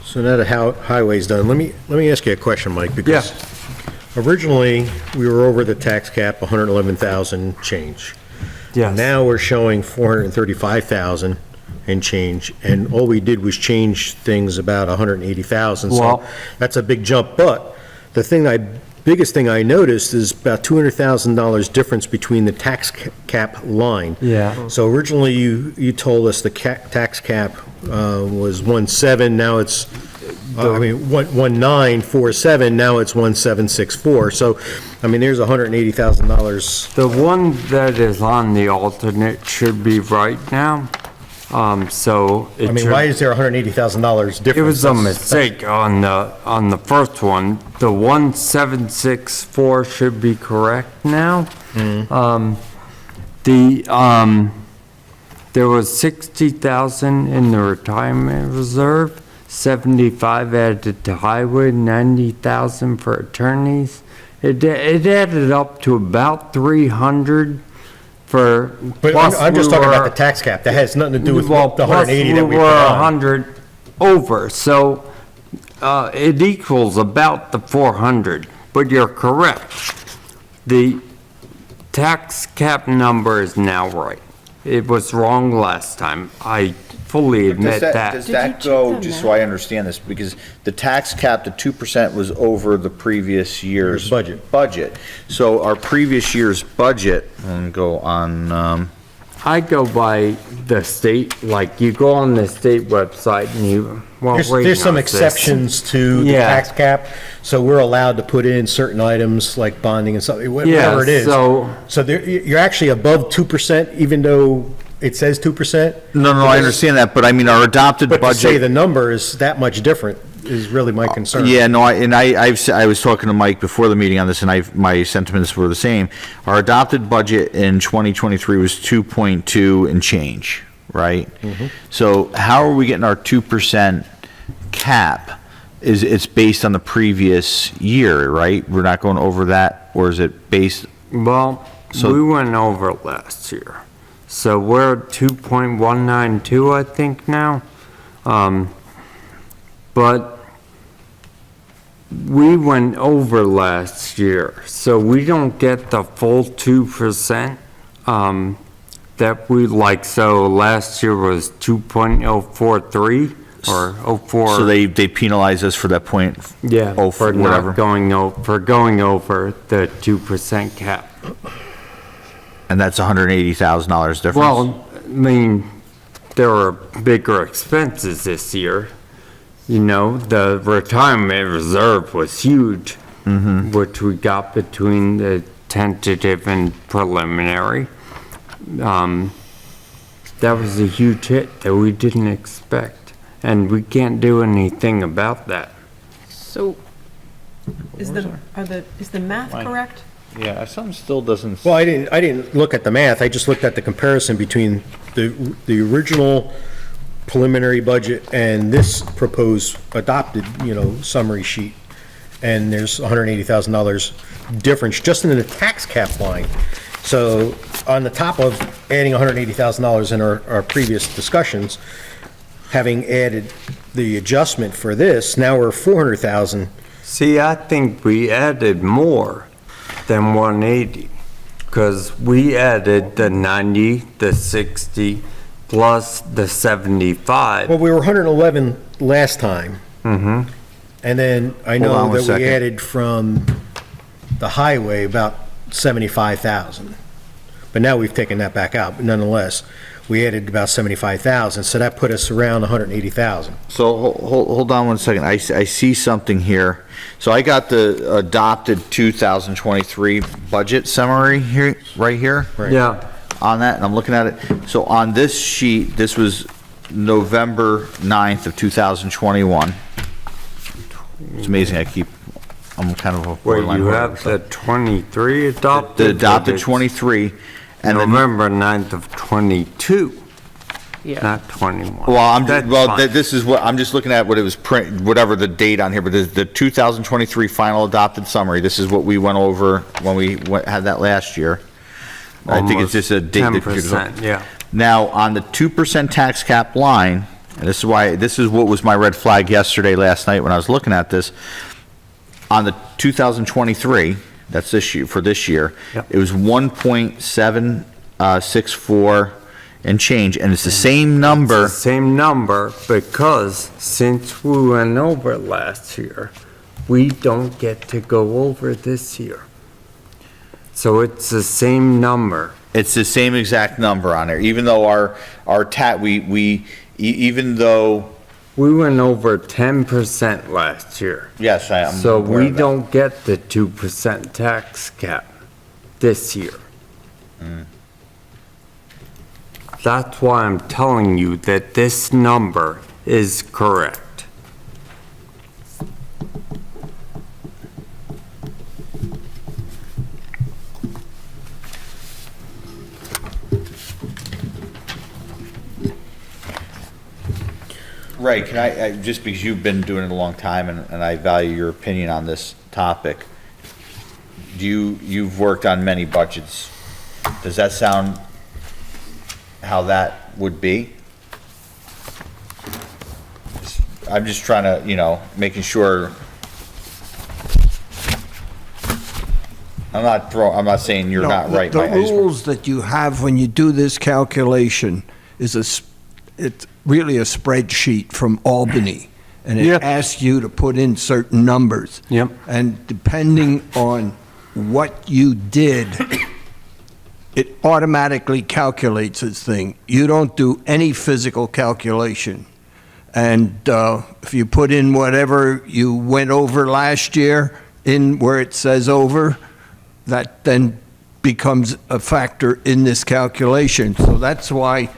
So now the highway's done, let me ask you a question, Mike, because originally, we were over the tax cap, 111,000 change. Yes. Now we're showing 435,000 and change, and all we did was change things about 180,000, so Well- that's a big jump, but biggest thing I noticed is about $200,000 difference between the tax cap line. Yeah. So originally, you told us the tax cap was 1.7, now it's, 1.947, now it's 1.764. So, I mean, there's $180,000. The one that is on the alternate should be right now, so it I mean, should- why is there $180,000 difference? It was a That's- mistake on the first one. The 1.764 should be correct now. There was 60,000 in the retirement reserve, 75 added to highway, 90,000 for attorneys, It added up to about 300 for. But plus I'm just we talking about were- the tax cap. That has nothing to do with Well, the 180 plus that we were put on. 100 over, so it equals about the 400. But you're correct. The tax cap number is now right. It was wrong last time. I fully admit Does that. does Did you that check go, the just math? so I understand this, because the tax cap, the 2% was over the previous year's. Year's budget. Budget. So our previous year's budget, and go on, I go by the state, like you go on the state website and you, well, Ray There's some knows this. exceptions to the Yeah. tax cap, so we're allowed to put in certain items like bonding and something, Yeah, whatever it is. so- So you're actually above 2%, even though it says 2%. no, I understand that, but I mean, our adopted But to say the budget. number is that much different is really my concern. Yeah, no, I was talking to Mike before the meeting on this, and my sentiments were the same. Our adopted budget in 2023 was 2.2 and change, right? So how are we getting our 2% cap? It's based on the previous year, right? We're not going over that, or is it based, Well, So- we went over last year. So we're at 2.192, I think now. But we went over last year, so we don't get the full 2%, that we like. So last year was 2.043 or 04. so they penalize us for that point? Yeah, Oh, for whatever. not going over, for going over the 2% cap. And that's $180,000 difference? Well, I mean, there are bigger expenses this year. You know, the retirement reserve was huge, which we got between the tentative and preliminary. That was a huge hit that we didn't expect, and we can't do anything about that. So is the math correct? Yeah, something still doesn't. Well, I didn't look at the math, I just looked at the comparison between the original preliminary budget and this proposed adopted, summary sheet. And there's $180,000 difference just in the tax cap line. So on the top of adding $180,000 in our previous discussions, having added the adjustment for this, now we're 400,000. See, I think we added more than 180, because we added the 90, the 60, plus the 75. Well, we were 111 last time. Mm-hmm. And then I Hold on know one that we second. added from the highway about 75,000. But now we've taken that back out, but nonetheless, we added about 75,000, so that put us around 180,000. So hold on one second. I see something here. So I got the adopted 2023 budget summary here, right here. Yeah, On that, and I'm looking at it. So on this sheet, this was November 9th of 2021. It's amazing, I'm kind of a where borderline. you voter, have so- the 23 adopted. The adopted but it's 23, and then, November 9th of 22, Yeah. not 21. well, That's fine. this is what, I'm just looking at what it was print, whatever the date on here, but the 2023 final adopted summary, this is what we went over when we had that last year. I think it's just a date. that- 10%, yeah. Now, on the 2% tax cap line, and this is what was my red flag yesterday, last night when I was looking at this, on the 2023, that's this year, for this year, Yep. it was 1.764 and change, and it's the same number. The same number, because since we went over last year, we don't get to go over this year. So it's the same number. It's the same exact number on there, even though our even though, We went over 10% last year. yes, I am. So aware we of that. don't get the 2% tax cap this year. That's why I'm telling you that this number is correct. Ray, can just because you've been doing it a long time and I value your opinion on this topic, you've worked on many budgets. Does that sound how that would be? I'm just trying to, making sure. I'm not saying you're not right. The I just- rules that you have when you do this calculation is it's really a spreadsheet from Albany. And it Yep. asks you to put in certain numbers. Yep. And depending on what you did, it automatically calculates this thing. You don't do any physical calculation. And if you put in whatever you went over last year in where it says over, that then becomes a factor in this calculation. So that's why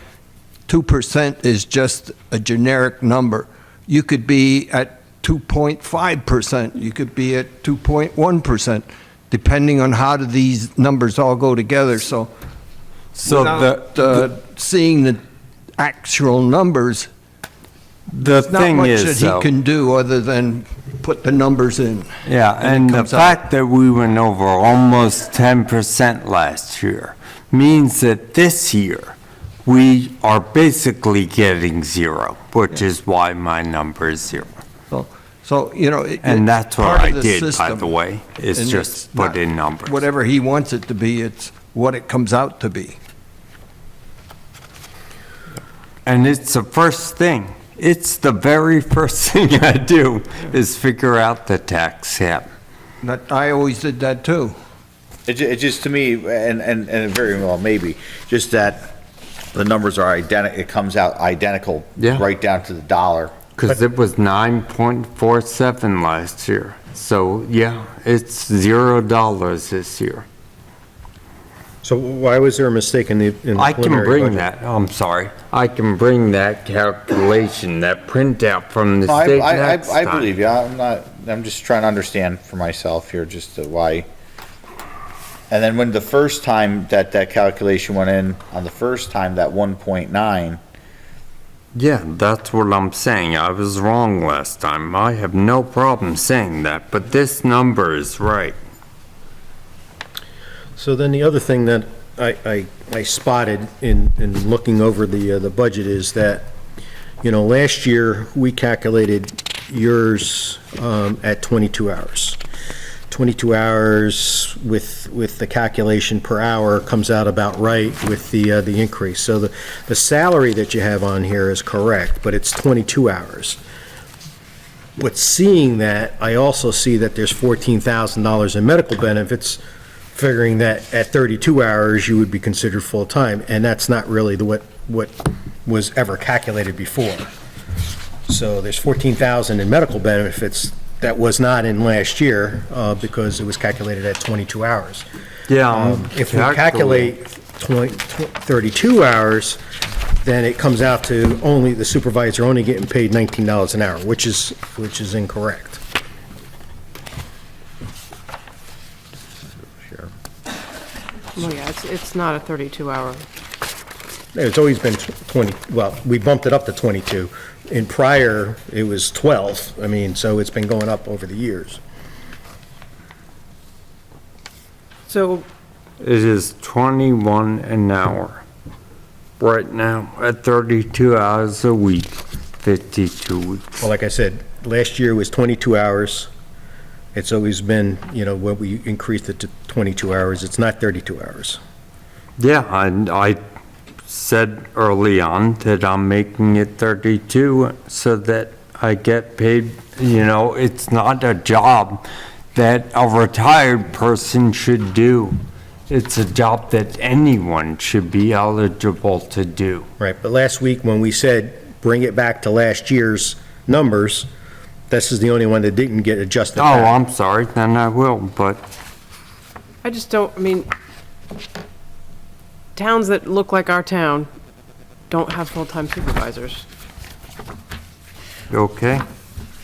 2% is just a generic number. You could be at 2.5%, you could be at 2.1%, depending on how do these numbers all go together. So without seeing the actual numbers, the not thing much is, that though, he can do other than put the numbers in. yeah, and it the comes out. fact that we went over almost 10% last year means that this year, we are basically getting zero, which is why my number is zero. So, And that's what part I of the did, by system, the way, is and just it's put not in numbers. Whatever he wants it to be, it's what it comes out to be. And it's the first thing. It's the very first thing I do is figure out the tax cap. I always did that too. It just, to me, and very well, maybe, just that the numbers are identical, it comes out identical, Yeah. right down to the dollar. Because it was 9.47 last year. So, yeah, it's $0 this year. So why was there a mistake in the I can preliminary bring budget? that, I'm sorry, I can bring that calculation, that printout from the No, state I next time. believe you, I'm just trying to understand for myself here, just why. And then when the first time that calculation went in, on the first time, that 1.9, Yeah, that's what I'm saying. I was wrong last time. I have no problem saying that, but this number is right. So then the other thing that I spotted in looking over the budget is that, last year, we calculated yours at 22 hours. 22 hours with the calculation per hour comes out about right with the increase. So the salary that you have on here is correct, but it's 22 hours. But seeing that, I also see that there's $14,000 in medical benefits, figuring that at 32 hours, you would be considered full-time, and that's not really what was ever calculated before. So there's $14,000 in medical benefits that was not in last year because it was calculated at 22 hours. Yeah, If we calculate 32 hours, then it comes out to the supervisor only getting paid $19 an hour, which is incorrect. Well, yeah, it's not a 32-hour. It's always been 20, well, we bumped it up to 22. In prior, it was 12. So it's been going up over the years. So, it is 21 an hour right now at 32 hours a week, 52 weeks. Well, like I said, last year was 22 hours. It's always been, when we increased it to 22 hours, it's not 32 hours. Yeah, I said early on that I'm making it 32 so that I get paid, it's not a job that a retired person should do. It's a job that anyone should be eligible to do. Right, but last week when we said, bring it back to last year's numbers, this is the only one that didn't get adjusted Oh, back. I'm sorry, then I will, but I just don't, towns that look like our town don't have full-time supervisors. okay.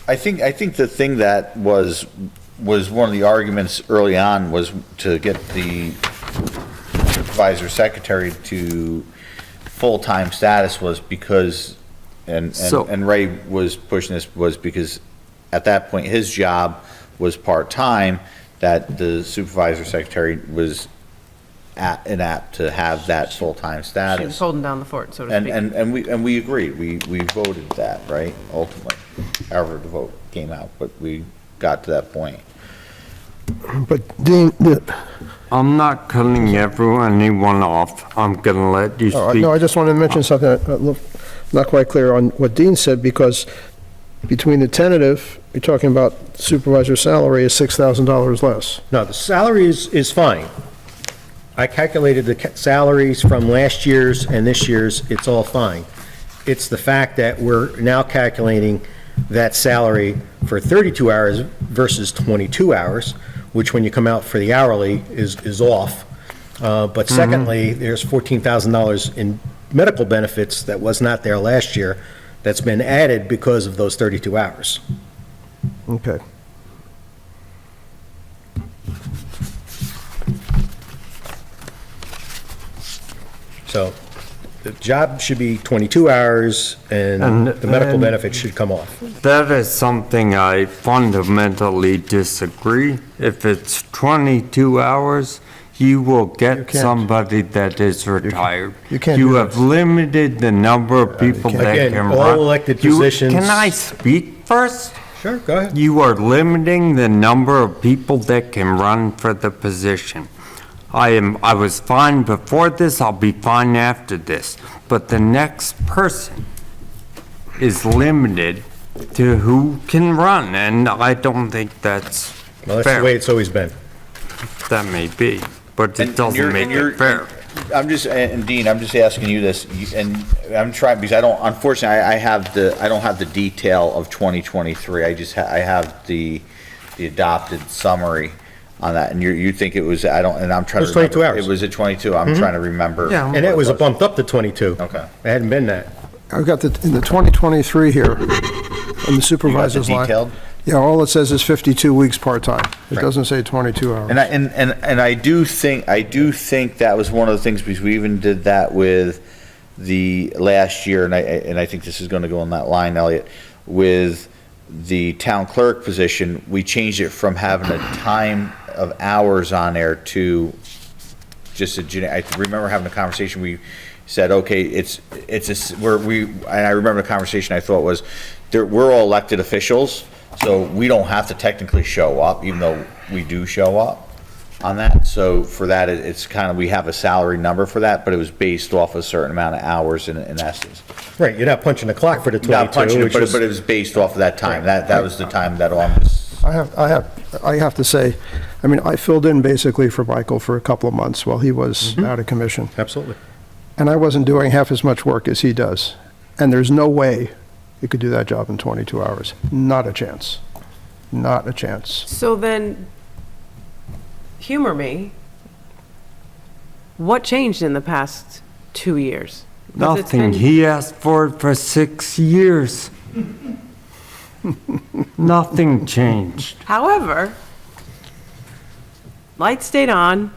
I think the thing that was one of the arguments early on was to get the supervisor secretary to full-time status was because, and Ray was pushing this, was because at that point, his job was part-time, that the supervisor secretary was inapt to have that full-time She was status. holding down the fort, so to And, speak. and we agreed, we voted that, right, ultimately, however the vote came out, but we got to that point. But Dean, I'm not cutting anyone off. I'm gonna let you oh, speak. no, I just wanted to mention something, not quite clear on what Dean said, because between the tentative, you're talking about supervisor salary is $6,000 less. No, the salary is fine. I calculated the salaries from last year's and this year's, it's all fine. It's the fact that we're now calculating that salary for 32 hours versus 22 hours, which when you come out for the hourly is off. But secondly, there's $14,000 in medical benefits that was not there last year that's been added because of those 32 hours. Okay. So the job should be 22 hours and the medical benefits should come off. That is something I fundamentally disagree. If it's 22 hours, you will get can't. somebody that is retired. you can't You do have this. limited the number of people can't. that Again, can all run. elected You- positions- Can I speak first? Sure, go ahead. You are limiting the number of people that can run for the position. I was fine before this, I'll be fine after this, but the next person is limited to who can run, and I don't think that's Well, that's the way fair. it's always been. That may be, but And it doesn't you're- make and you're- it fair. I'm just, and Dean, I'm just asking you this, and I'm trying, because I don't, unfortunately, I don't have the detail of 2023, I have the adopted summary on that, and you think it was, and I'm trying to. It was 22 remember. hours. It was at 22, I'm trying to remember. Yeah. And it was bumped up to 22. Okay. It hadn't been that. I've got in the 2023 here, in the You got supervisor's the line. detailed? Yeah, all it says is 52 weeks part-time. It Right. doesn't say 22 hours. And I do think that was one of the things, because we even did that with the last year, and I think this is gonna go on that line, Elliot, with the town clerk position, we changed it from having a time of hours on there to just I remember having a conversation, we said, okay, and I remember the conversation I thought was, we're all elected officials, so we don't have to technically show up, even though we do show up on that. So for that, it's kind of, we have a salary number for that, but it was based off a certain amount of hours in essence. Right, you're not punching the clock for the 22, Not punching it, which but is- it was based off of that time. That was the time that I'm just, I have to say, I mean, I filled in basically for Michael for a couple of months while he was out of commission. Absolutely. And I wasn't doing half as much work as he does. And there's no way he could do that job in 22 hours. Not a chance. Not a chance. So then, humor me. What changed in the past 2 years? Because it's Nothing. been- He asked for it for 6 years. Nothing changed. However, lights stayed on,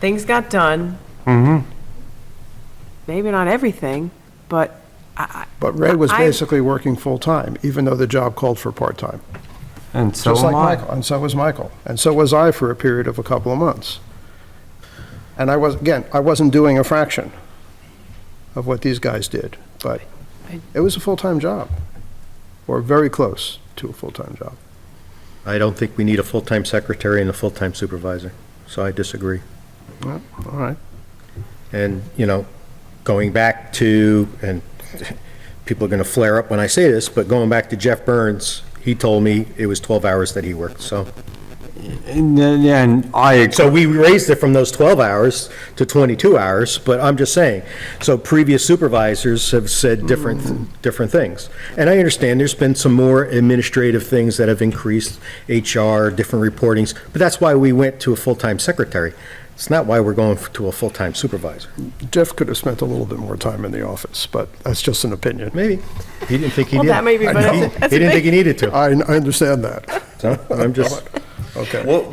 things got done. Maybe not everything, but But Ray was I- basically working full-time, even though the job called for part-time. And so Just like am I. Michael, and so was Michael. And so was I for a period of a couple of months. And I wasn't doing a fraction of what these guys did, but it was a full-time job, or very close to a full-time job. I don't think we need a full-time secretary and a full-time supervisor, so I disagree. Well, all right. And, going back to, and people are going to flare up when I say this, but going back to Jeff Burns, he told me it was 12 hours that he worked, so. And I, So we raised it from those 12 hours to 22 hours, but I'm just saying, so previous supervisors have said different things. And I understand there's been some more administrative things that have increased, HR, different reportings, but that's why we went to a full-time secretary. It's not why we're going to a full-time supervisor. Jeff could have spent a little bit more time in the office, but that's just an opinion. Maybe. He didn't think he Well, did. that may be, but I know. that's a He didn't think he needed to. I understand that. So I'm just, Okay. well,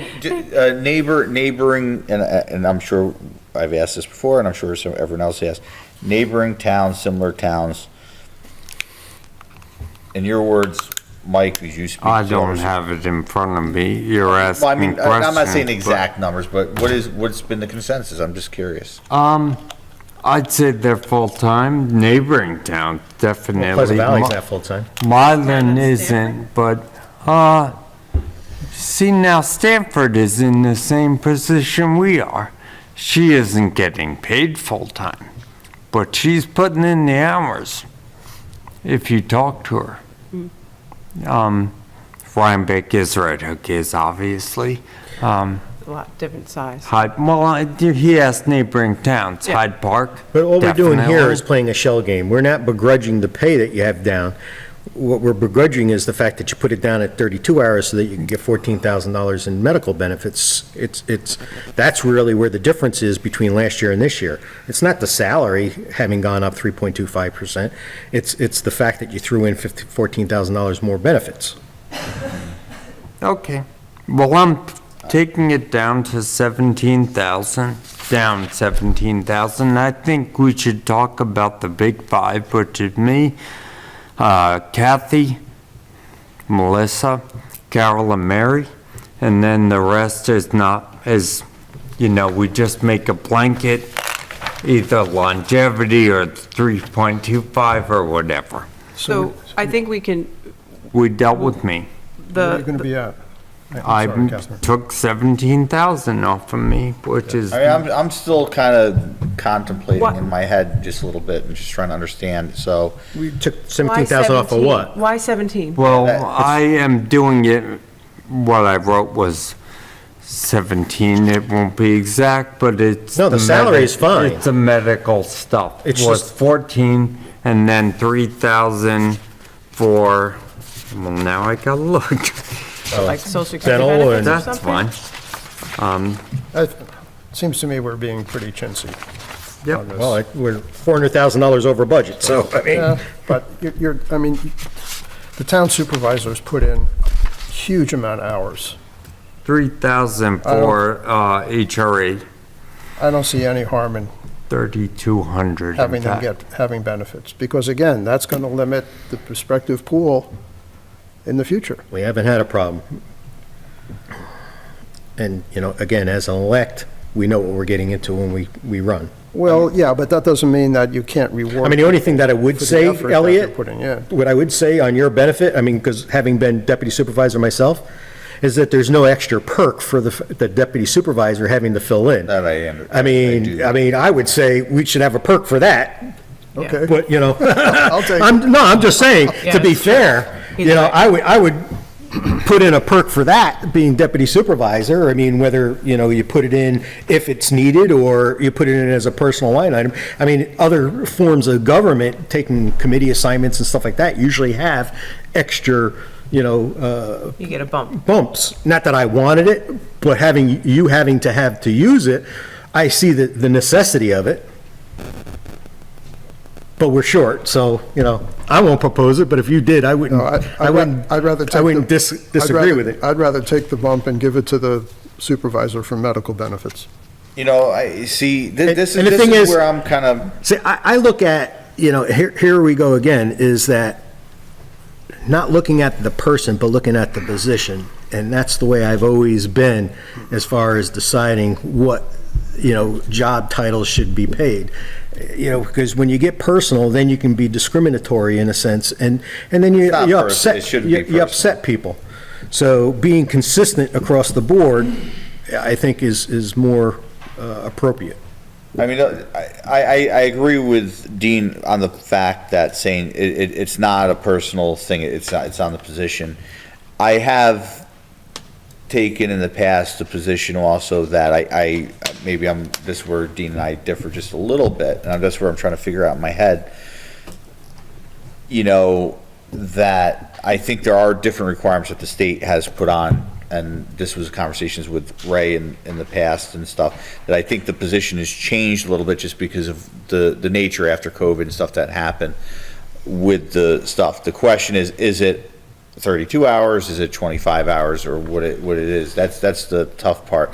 neighboring, and I'm sure I've asked this before, and I'm sure everyone else has, neighboring towns, similar towns, in your words, Mike, because you speak. I to don't others. have it in front of me. You're asking Well, I mean, questions. I'm not saying but- exact numbers, but what's been the consensus? I'm just curious. I'd say they're full-time. Neighboring towns, definitely. Pleasant Valley's not full-time. Mylan isn't, but, see, now Stanford is in the same position we are. She isn't getting paid full-time, but she's putting in the hours, if you talk to her. Rhinebeck is Red Hook is, obviously. A lot different size. He asked neighboring towns, Yeah. Hyde Park. But all we're doing here definitely. is playing a shell game. We're not begrudging the pay that you have down. What we're begrudging is the fact that you put it down at 32 hours so that you can get $14,000 in medical benefits. That's really where the difference is between last year and this year. It's not the salary having gone up 3.25%. It's the fact that you threw in $14,000 more benefits. Okay. Well, I'm taking it down to 17,000, down 17,000. I think we should talk about the big five, which is me, Kathy, Melissa, Carol, and Mary. And then the rest is not, we just make a blanket, either longevity or 3.25 or whatever. So I think we can, We dealt with me. Where are you going to the, be at? I I'm sorry, Catherine. took 17,000 off of me, which is, I mean, I'm still kind of contemplating What- in my head just a little bit and just trying to understand, so. We took why 17,000 off of 17? what? Why 17? well, I am doing it, what I wrote was 17, it won't be exact, but it's. No, the salary is fine. It's the medical stuff. It's It was just- 14, and then 3,000 for, well, now I gotta look. Like social security Dental benefits or That's something? fine. It seems to me we're being pretty chintzy Yep. on this. Well, we're $400,000 over budget, so, I mean. Yeah, but I mean, the town supervisors put in a huge amount of hours. 3,000 for HRA, I don't see any harm in 3,200 in having them fact. having benefits, because again, that's going to limit the prospective pool in the future. We haven't had a problem. And, again, as an elect, we know what we're getting into when we run. Well, yeah, but that doesn't mean that you can't reward. I mean, the only thing that I would for the say, effort that they're Elliot, putting in. what I would say on your benefit, I mean, because having been deputy supervisor myself, is that there's no extra perk for the deputy supervisor having to fill in. That I am. I mean, I would say we should have a perk for that, Okay. but, I'll take it. I'm just saying, Yeah, to be that's true. fair, Either way. I would put in a perk for that, being deputy supervisor. I mean, whether, you put it in if it's needed, or you put it in as a personal line item. I mean, other forms of government, taking committee assignments and stuff like that, usually have extra, You get a bump. bumps. Not that I wanted it, but having to use it, I see the necessity of it. But we're short, so, I won't propose it, but if you did, I wouldn't, No, I wouldn't, I'd rather take I wouldn't the- disagree with it. I'd rather take the bump and give it to the supervisor for medical benefits. I see, this and the is thing is- where I'm kind of, See, I look at, here we go again, is that not looking at the person, but looking at the position. And that's the way I've always been as far as deciding what, job titles should be paid. Because when you get personal, then you can be discriminatory in a sense, and then you It's not you personal. upset, It shouldn't you be you personal. upset people. So being consistent across the board, I think is more appropriate. I mean, I agree with Dean on the fact that saying it's not a personal thing, it's on the position. I have taken in the past the position also that this is where Dean and I differ just a little bit, and that's where I'm trying to figure out in my head, that I think there are different requirements that the state has put on, and this was conversations with Ray in the past and stuff, that I think the position has changed a little bit just because of the nature after COVID and stuff that happened with the stuff. The question is it 32 hours, is it 25 hours, or what it is? That's the tough part.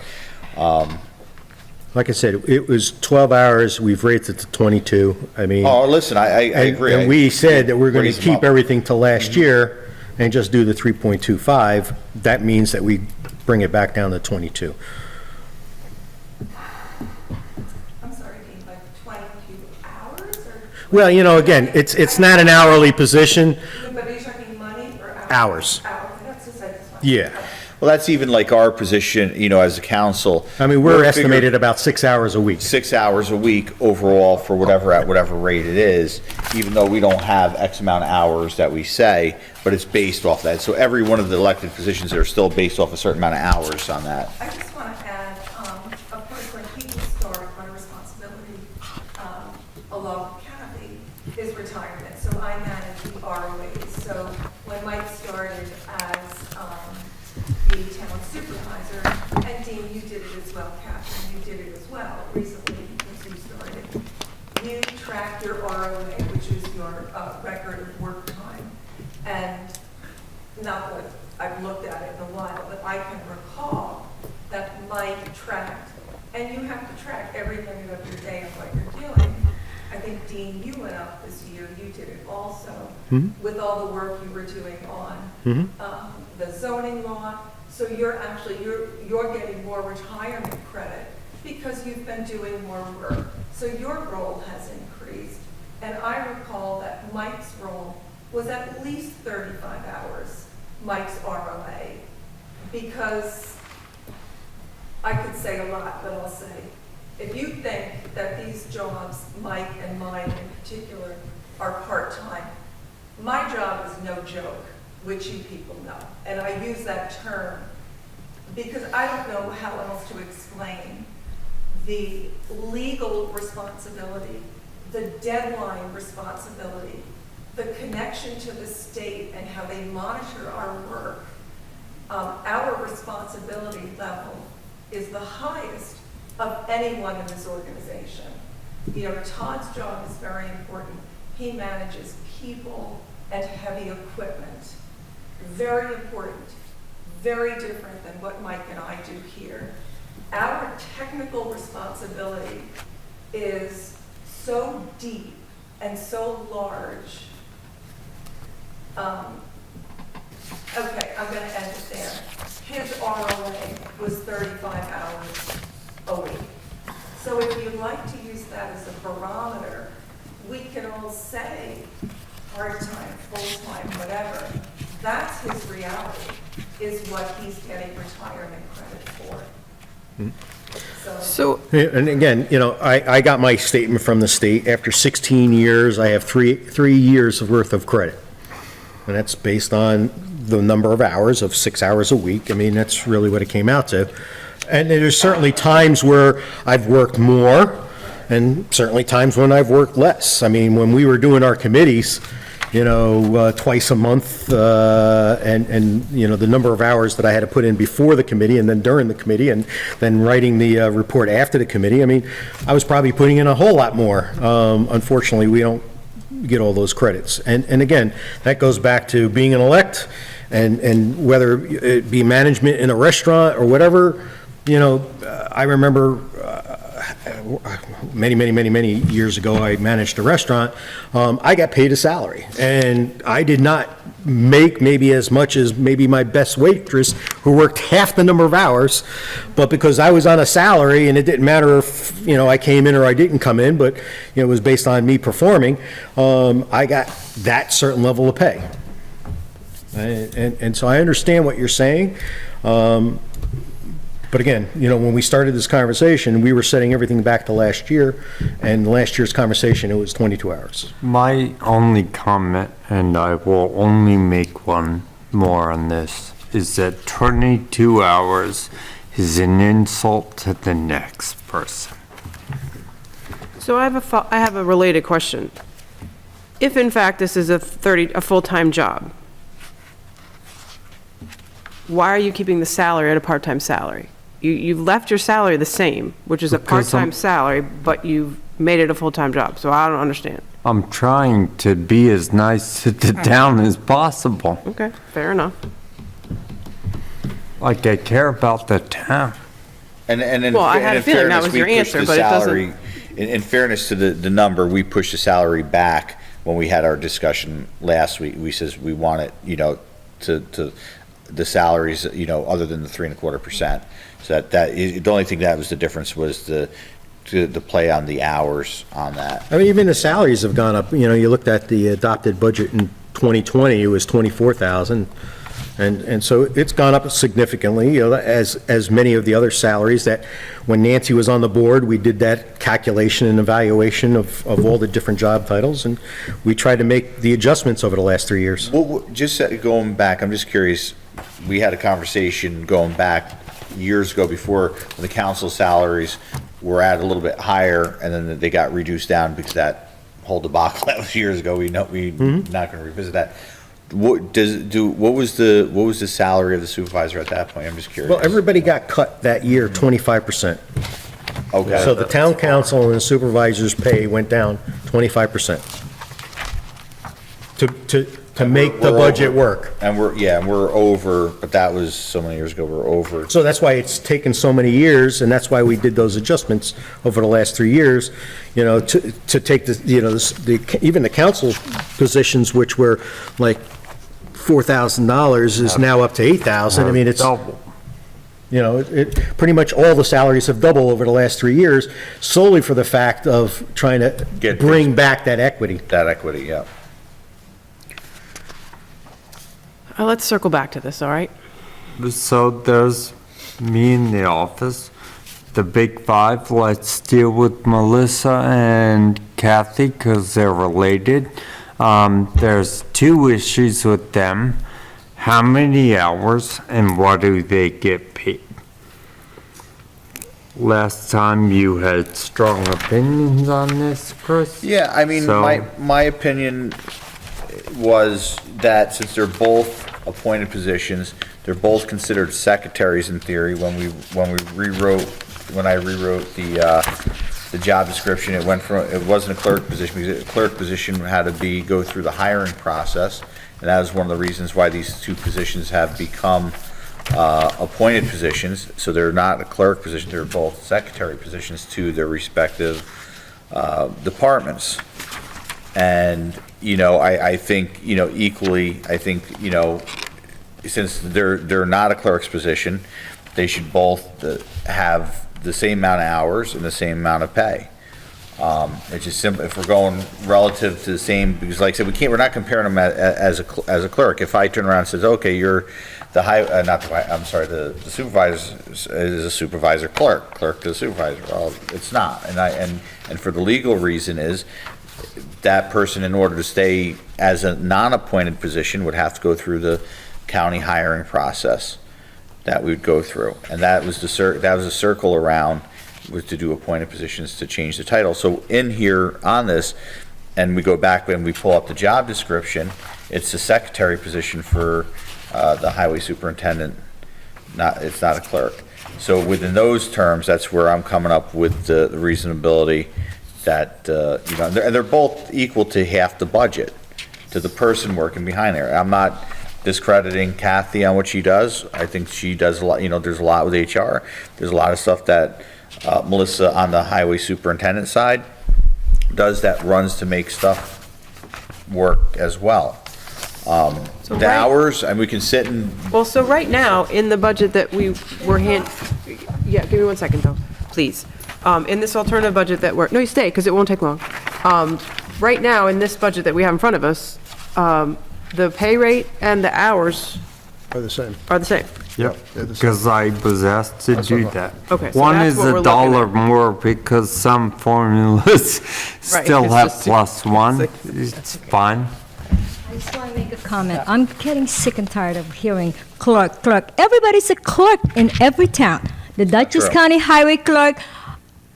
Like I said, it was 12 hours, we've raised it to 22. I mean. Oh, listen, I agree. And we said that we're going Raise to them keep up. everything to last year, and just do the 3.25, that means that we bring it back down to 22. I'm sorry, Dean, like 22 hours or? Well, again, it's not an hourly position. But are you talking money or hours? Hours. Hours, that's just, I just want. Yeah. Well, that's even like our position, as a council. I mean, we're figuring estimated about 6 hours a week. 6 hours a week overall for whatever, at whatever rate it is, even though we don't have X amount of hours that we say, but it's based off that. So every one of the elected positions are still based off a certain amount of hours on that. I just want to add, of course, when people start, my responsibility, along with Kathy, is retirement. So I manage the ROAs. So when Mike started as the town supervisor, and Dean, you did it as well, Catherine, you did it as well recently because you started. You tracked your ROA, which is your record of work time. And not that I've looked at it in a while, but I can recall that Mike tracked, and you have to track every minute of your day of what you're doing. I think, Dean, you went up this year, you did it also, with all the work you were doing on the zoning law. So you're actually, you're getting more retirement credit because you've been doing more work. So your role has increased. And I recall that Mike's role was at least 35 hours, Mike's ROA, because I could say a lot, but I'll say, if you think that these jobs, Mike and mine in particular, are part-time, my job is no joke, which you people know. And I use that term because I don't know how else to explain the legal responsibility, the deadline responsibility, the connection to the state and how they monitor our work. Our responsibility level is the highest of anyone in this organization. Todd's job is very important. He manages people and heavy equipment. Very important, very different than what Mike and I do here. Our technical responsibility is so deep and so large. Okay, I'm going to end it there. His ROA was 35 hours a week. So if you'd like to use that as a barometer, we can all say part-time, full-time, whatever. That's his reality, is what he's getting retirement credit for. So, And again, I got my statement from the state. After 16 years, I have three years of worth of credit. And that's based on the number of hours of 6 hours a week. I mean, that's really what it came out to. And there's certainly times where I've worked more and certainly times when I've worked less. I mean, when we were doing our committees, twice a month, and the number of hours that I had to put in before the committee and then during the committee and then writing the report after the committee, I mean, I was probably putting in a whole lot more. Unfortunately, we don't get all those credits. And again, that goes back to being an elect and whether it be management in a restaurant or whatever, I remember many years ago, I managed a restaurant. I got paid a salary, and I did not make maybe as much as maybe my best waitress who worked half the number of hours, but because I was on a salary and it didn't matter if, I came in or I didn't come in, but, it was based on me performing, I got that certain level of pay. And so I understand what you're saying. But again, when we started this conversation, we were setting everything back to last year, and last year's conversation, it was 22 hours. My only comment, and I will only make one more on this, is that 22 hours is an insult to the next person. so I have a related question. If in fact this is a full-time job, why are you keeping the salary at a part-time salary? You've left your salary the same, which is a Because part-time salary, but you've made it a full-time job, so I don't understand. I'm trying to be as nice to the town as possible. Okay, fair enough. Like I care about the town. And in Well, I had a in feeling that fairness, was we your pushed answer, the but it doesn't- salary- In fairness to the number, we pushed the salary back when we had our discussion last week. We says we want it, to the salaries, other than the 3.25%. So the only thing that was the difference was the play on the hours on that. I mean, even the salaries have gone up. You looked at the adopted budget in 2020, it was 24,000. And so it's gone up significantly, as many of the other salaries that, when Nancy was on the board, we did that calculation and evaluation of all the different job titles, and we tried to make the adjustments over the last 3 years. Well, just going back, I'm just curious, we had a conversation going back years ago before when the council salaries were at a little bit higher, and then they got reduced down because that whole debacle that was years ago. We're not going to revisit that. What was the salary of the supervisor at that point? I'm just curious. Well, everybody got cut that year 25%. Okay. So the town council and the supervisor's pay went down 25% to make the We're budget over. work. And we're over, but that was so many years ago, we're over. So that's why it's taken so many years, and that's why we did those adjustments over the last 3 years, to take even the council positions, which were like $4,000, is now up to $8,000. I mean, it's, Double. pretty much all the salaries have doubled over the last 3 years, solely for the fact of trying to bring back that equity. That equity, yeah. Let's circle back to this, all right? So there's me in the office, the big five. Let's deal with Melissa and Kathy because they're related. There's two issues with them. How many hours and what do they get paid? Last time you had strong opinions on this, Chris? Yeah, I mean, So- my opinion was that since they're both appointed positions, they're both considered secretaries in theory. When I rewrote the job description, it wasn't a clerk position, because a clerk position had to go through the hiring process, and that was one of the reasons why these two positions have become appointed positions. So they're not a clerk position, they're both secretary positions to their respective departments. And, I think, equally, I think, since they're not a clerk's position, they should both have the same amount of hours and the same amount of pay. It's just simple, if we're going relative to the same, because like I said, we're not comparing them as a clerk. If I turn around and says, okay, you're the supervisor is a supervisor clerk to the supervisor. Well, it's not. And for the legal reason is, that person, in order to stay as a non-appointed position, would have to go through the county hiring process that we would go through. And that was a circle around, was to do appointed positions to change the title. So in here on this, and we go back and we pull up the job description, it's the secretary position for the highway superintendent, it's not a clerk. So within those terms, that's where I'm coming up with the reasonability that, and they're both equal to half the budget to the person working behind there. I'm not discrediting Kathy on what she does. I think she does a lot, there's a lot with HR. There's a lot of stuff that Melissa on the highway superintendent side does that runs to make stuff work as well. The hours, and we can sit and, Well, so right now, in the budget that we were give me 1 second, though, please. In this alternative budget no, you stay, because it won't take long. Right now, in this budget that we have in front of us, the pay rate and the hours Are the same. are the same. Yep, because I was asked to do what- that. Okay, so One that's is what we're a looking dollar at. more because some formulas still it's have just +1. It's fine. I just want to make a comment. I'm getting sick and tired of hearing clerk. Everybody's a clerk in every town. The Dutchess True. County Highway clerk.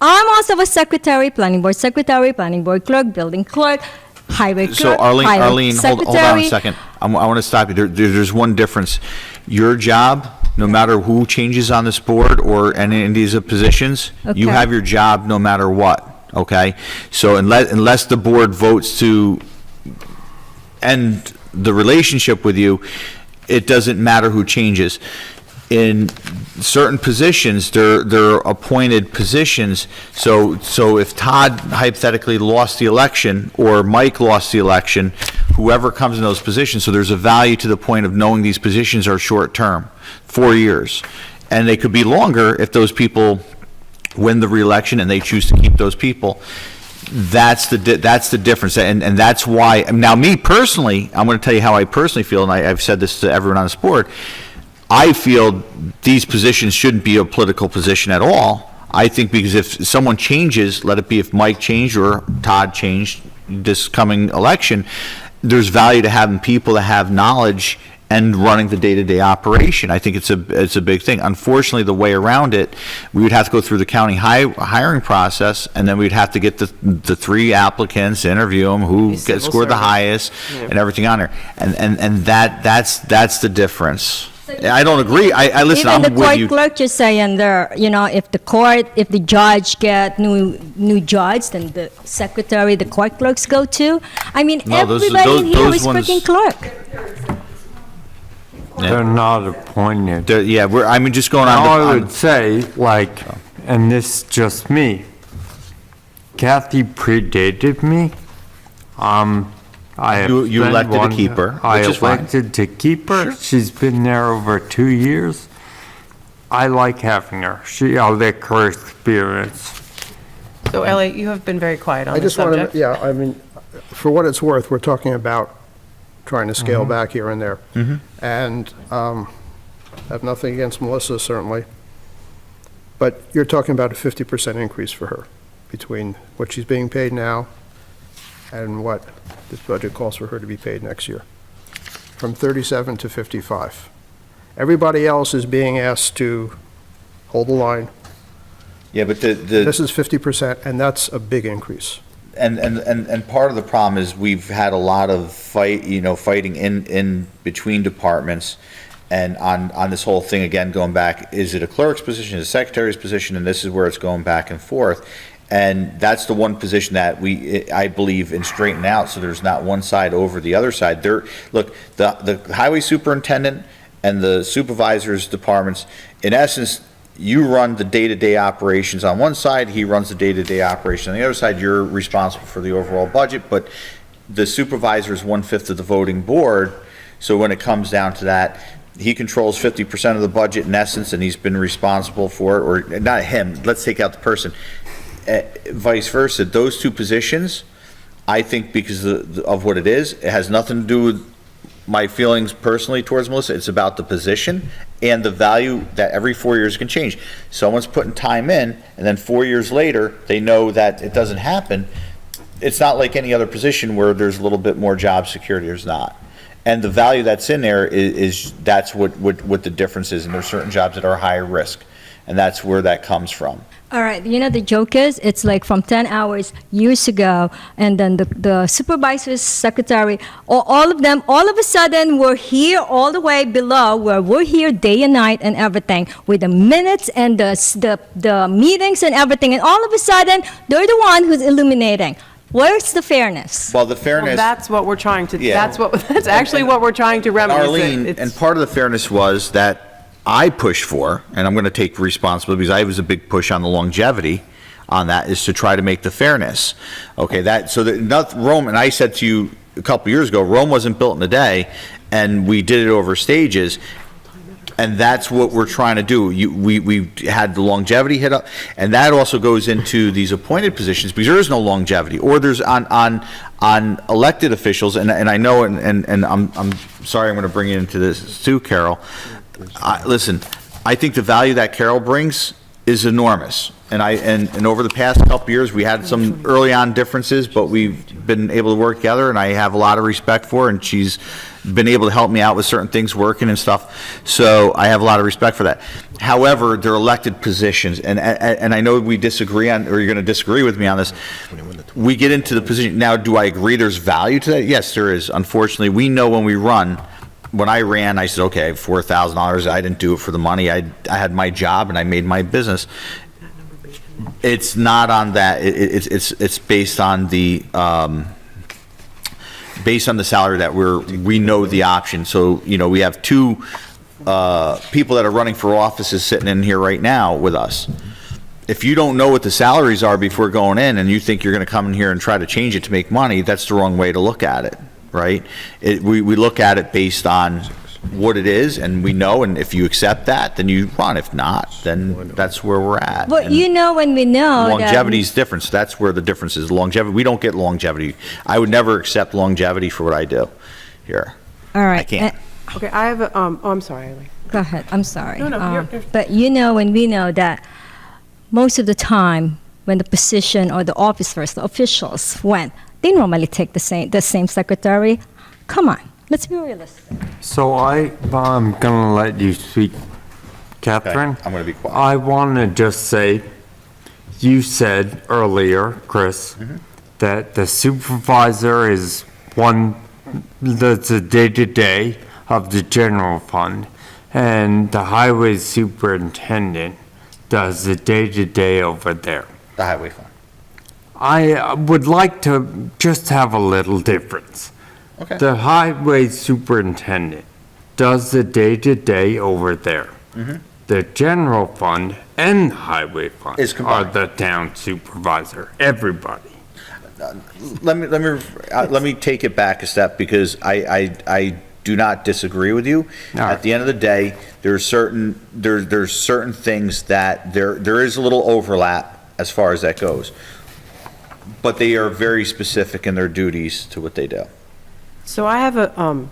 I'm also a secretary, planning board clerk, building clerk, highway clerk. so Arlene, hold on a secretary. second. I want to stop you. There's one difference. Your job, no matter who changes on this board or any of these positions, you Okay. have your job no matter what, okay? So unless the board votes to end the relationship with you, it doesn't matter who changes. In certain positions, they're appointed positions, so if Todd hypothetically lost the election, or Mike lost the election, whoever comes in those positions. So there's a value to the point of knowing these positions are short-term, 4 years. And they could be longer if those people win the reelection and they choose to keep those people. That's the difference, and that's why, now me personally, I'm going to tell you how I personally feel, and I've said this to everyone on this board. I feel these positions shouldn't be a political position at all. I think because if someone changes, let it be if Mike changed or Todd changed this coming election, there's value to having people that have knowledge and running the day-to-day operation. I think it's a big thing. Unfortunately, the way around it, we would have to go through the county hiring process, and then we'd have to get the 3 applicants, interview them, who scored the highest, and everything on there. And that's the difference. I don't agree. I listen. Even I'm the with court you. clerk just saying there, if the judge get new judge, then the secretary, the court clerks go too. I mean, No, those- everybody in here those is ones- freaking clerk. They're not appointed. Yeah, I'm just going on. Now, I would say, and this is just me, Kathy predated me. I have You been elected to one- keep her, I which is fine. elected to keep her. She's been there over 2 years. I like having her. I like her experience. So Elliot, you have been very quiet on I this just want to, subject. yeah, I mean, for what it's worth, we're talking about trying to scale back here and there. And have nothing against Melissa, certainly. But you're talking about a 50% increase for her between what she's being paid now and what this budget calls for her to be paid next year, from 37 to 55. Everybody else is being asked to hold the line. Yeah, but This is 50%, and that's a big increase. And part of the problem is we've had a lot of fighting in between departments, and on this whole thing, again, going back, is it a clerk's position, is it a secretary's position, and this is where it's going back and forth. And that's the one position that I believe in straighten out, so there's not one side over the other side. Look, the highway superintendent and the supervisors departments, in essence, you run the day-to-day operations on one side, he runs the day-to-day operation on the other side. You're responsible for the overall budget, but the supervisor is 1/5 of the voting board. So when it comes down to that, he controls 50% of the budget in essence, and he's been responsible for it, or not him, let's take out the person. Vice versa, those two positions, I think because of what it is, it has nothing to do with my feelings personally towards Melissa. It's about the position and the value that every 4 years can change. Someone's putting time in, and then 4 years later, they know that it doesn't happen. It's not like any other position where there's a little bit more job security. There's not. And the value that's in there is that's what the difference is. And there's certain jobs that are higher risk, and that's where that comes from. All right, the joke is, it's like from 10 hours years ago, and then the supervisors, secretary, all of them, all of a sudden, were here all the way below, where we're here day and night and everything, with the minutes and the meetings and everything, and all of a sudden, they're the one who's illuminating. Where's the fairness? Well, the Well, fairness. that's what we're trying to, Yeah. that's actually what we're trying to remedy. is that Arlene, it's- and part of the fairness was that I pushed for, and I'm going to take responsibility because I was a big push on the longevity on that, is to try to make the fairness. Okay, Rome, and I said to you a couple years ago, Rome wasn't built in a day, and we did it over stages. And that's what we're trying to do. We had the longevity hit up, and that also goes into these appointed positions because there is no longevity, or there's on elected officials, and I know, and I'm sorry, I'm going to bring you into this too, Carol. Listen, I think the value that Carol brings is enormous. And over the past couple of years, we had some early on differences, but we've been able to work together, and I have a lot of respect for her, and she's been able to help me out with certain things working and stuff. So I have a lot of respect for that. However, they're elected positions, and I know we disagree on, or you're going to disagree with me on this. We get into the position, now do I agree there's value to that? Yes, there is. Unfortunately, we know when I ran, I said, okay, I have $4,000. I didn't do it for the money. I had my job and I made my business. It's not on that. It's based on the salary that we know the option. So, we have two people that are running for offices sitting in here right now with us. If you don't know what the salaries are before going in, and you think you're going to come in here and try to change it to make money, that's the wrong way to look at it. right? We look at it based on what it is, and we know, and if you accept that, then you run. If not, then that's where we're at. But And you know, when we know that. longevity's different, so that's where the difference is. Longevity, we don't get longevity. I would never accept longevity for what I do here. All right. I can't. Okay, I have a, I'm sorry, Eileen. Go ahead, I'm sorry. No, you're- But you know, when we know that most of the time, when the position or the officers, the officials went, they normally take the same secretary. Come on, let's be realistic. So I'm gonna let you speak, Catherine. I'm gonna be quiet. I want to just say, you said earlier, Chris, that the supervisor is that's the day-to-day of the general fund, and the highway superintendent does the day-to-day over there. The highway fund. I would like to just have a little difference. Okay. The highway superintendent does the day-to-day over there. The general fund and the highway fund Is are combined. the town supervisor, everybody. Let me take it back a step, because I do not disagree with you. All right. At the end of the day, there's certain things that there is a little overlap as far as that goes. But they are very specific in their duties to what they do. So I have a,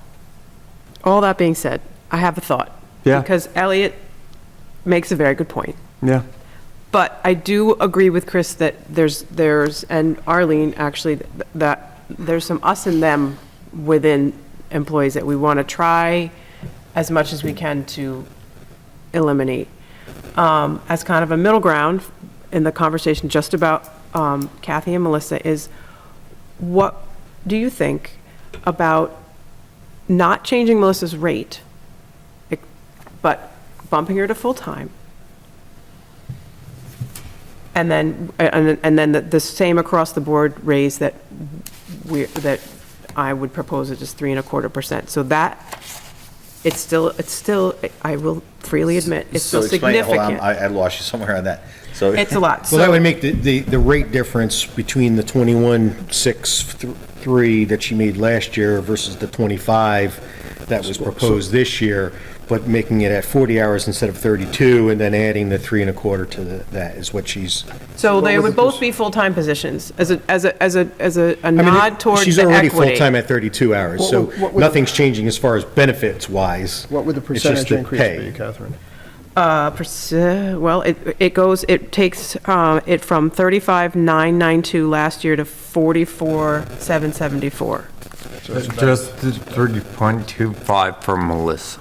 all that being said, I have a thought. Yeah. Because Elliot makes a very good point. Yeah. But I do agree with Chris that there's, and Arlene, actually, that there's some us and them within employees that we want to try as much as we can to eliminate. As kind of a middle ground in the conversation just about Kathy and Melissa is, what do you think about not changing Melissa's rate, but bumping her to full-time? And then the same across the board raise that I would propose it as 3.25%. So that, it's still, I will freely admit, it's still So explain- hold on, significant. I lost you somewhere on that. So It's a lot. Well, that So- would make the rate difference between the 21,603 that she made last year versus the 25 that was proposed this year, but making it at 40 hours instead of 32, and then adding the 3.25 to that is what she's. So they would both be full-time positions as a I mean, nod towards the She's already equity. full-time at 32 hours, so What would- nothing's changing as far as benefits-wise. What would the It's just percentage the increase pay. be, Catherine? Well, it takes it from 35,992 last year to 44,774. Just the 30.25 for Melissa.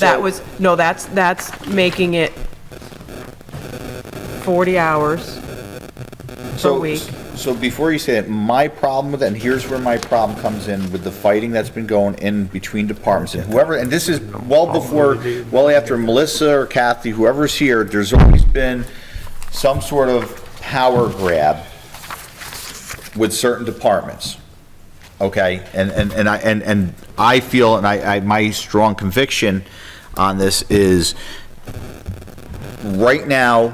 That was, no, that's making it 40 hours per week. So before you say it, my problem with it, and here's where my problem comes in with the fighting that's been going in between departments, and whoever, and this is well after Melissa or Kathy, whoever's here, there's always been some sort of power grab with certain departments. Okay, and I feel, and I my strong conviction on this is right now,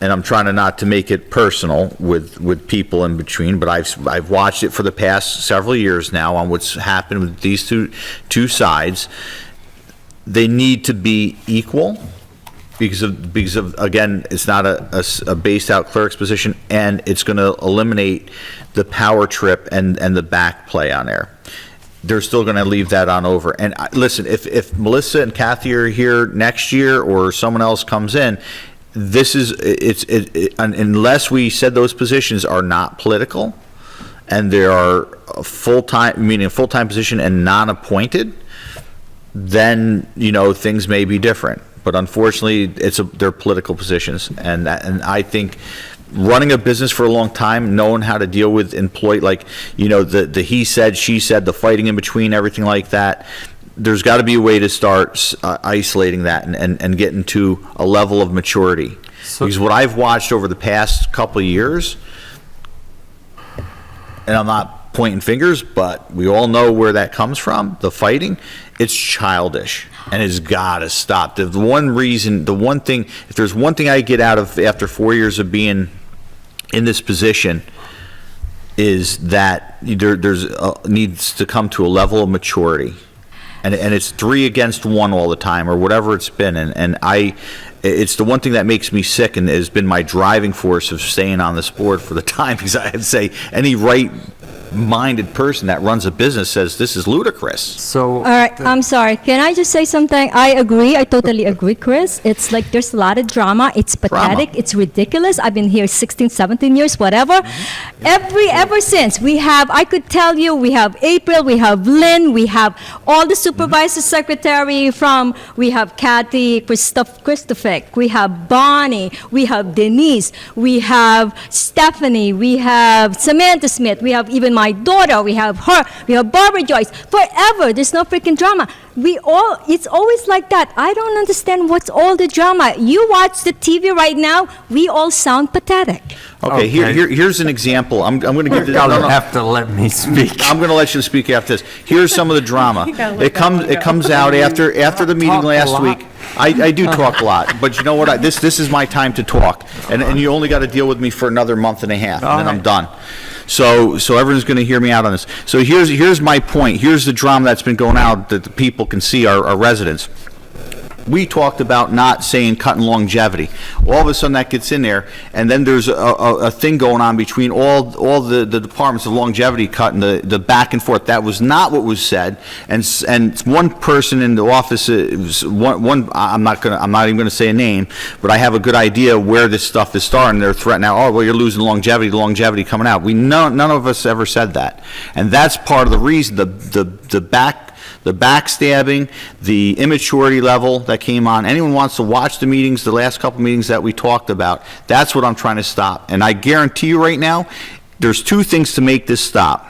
and I'm trying not to make it personal with people in between, but I've watched it for the past several years now on what's happened with these two sides. They need to be equal because of again, it's not a based out clerk's position, and it's going to eliminate the power trip and the back play on there. They're still going to leave that on over. And listen, if Melissa and Kathy are here next year or someone else comes in, this is, unless we said those positions are not political and they are full-time, meaning a full-time position and non-appointed, then, things may be different. But unfortunately, they're political positions. And I think running a business for a long time, knowing how to deal with employee, the he said, she said, the fighting in between, everything like that, there's got to be a way to start isolating that and getting to a level of maturity. Because what I've watched over the past couple of years, and I'm not pointing fingers, but we all know where that comes from, the fighting, it's childish, and it's got to stop. If there's one thing I get out of after 4 years of being in this position, is that there's needs to come to a level of maturity. And it's 3 against 1 all the time, or whatever it's been. And it's the one thing that makes me sick and has been my driving force of staying on this board for the time, because I'd say any right-minded person that runs a business says this is ludicrous. So. All right, I'm sorry. Can I just say something? I agree. I totally agree, Chris. It's like there's a lot of drama. It's pathetic. It's ridiculous. I've been here 16, 17 years, whatever. Ever since I could tell you, we have April, we have Lynn, we have all the supervisor secretary we have Kathy, Christopher, we have Bonnie, we have Denise, we have Stephanie, we have Samantha Smith, we have even my daughter, we have her, we have Barbara Joyce. Forever, there's no freaking drama. It's always like that. I don't understand what's all the drama. You watch the TV right now, we all sound pathetic. Okay, here's an example. I'm going to give this. You'll have to let me speak. I'm going to let you speak after this. Here's some of the drama. It comes out after the meeting last week. I do talk a lot, but you know what? This is my time to talk, and you only got to deal with me for another month and a half, and then I'm done. So everyone's going to hear me out on this. So here's my point. Here's the drama that's been going out that the people can see, our residents. We talked about not saying cutting longevity. All of a sudden that gets in there, and then there's a thing going on between all the departments of longevity cut and the back and forth. That was not what was said. And one person in the office, I'm not even going to say a name, but I have a good idea where this stuff is starting. They're threatening, you're losing longevity, the longevity coming out. None of us ever said that. And that's part of the reason, the backstabbing, the immaturity level that came on. Anyone wants to watch the meetings, the last couple meetings that we talked about, that's what I'm trying to stop. And I guarantee you right now, there's 2 things to make this stop.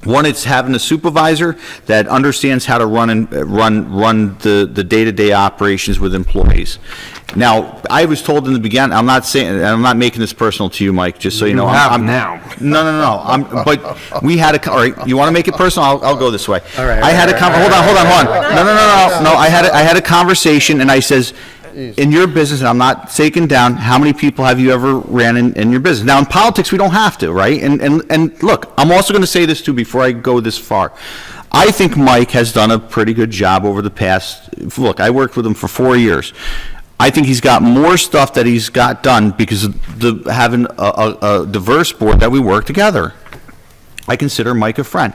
One, it's having a supervisor that understands how to run the day-to-day operations with employees. Now, I was told in the beginning, I'm not making this personal to you, Mike, just so you know. Now. No. But we had all right, you want to make it personal? I'll go this way. All right. Hold on. No. I had a conversation, and I says, in your business, and I'm not taking down, how many people have you ever ran in your business? Now, in politics, we don't have to, right? And look, I'm also going to say this too before I go this far. I think Mike has done a pretty good job over the past, look, I worked with him for 4 years. I think he's got more stuff that he's got done because of having a diverse board that we work together. I consider Mike a friend.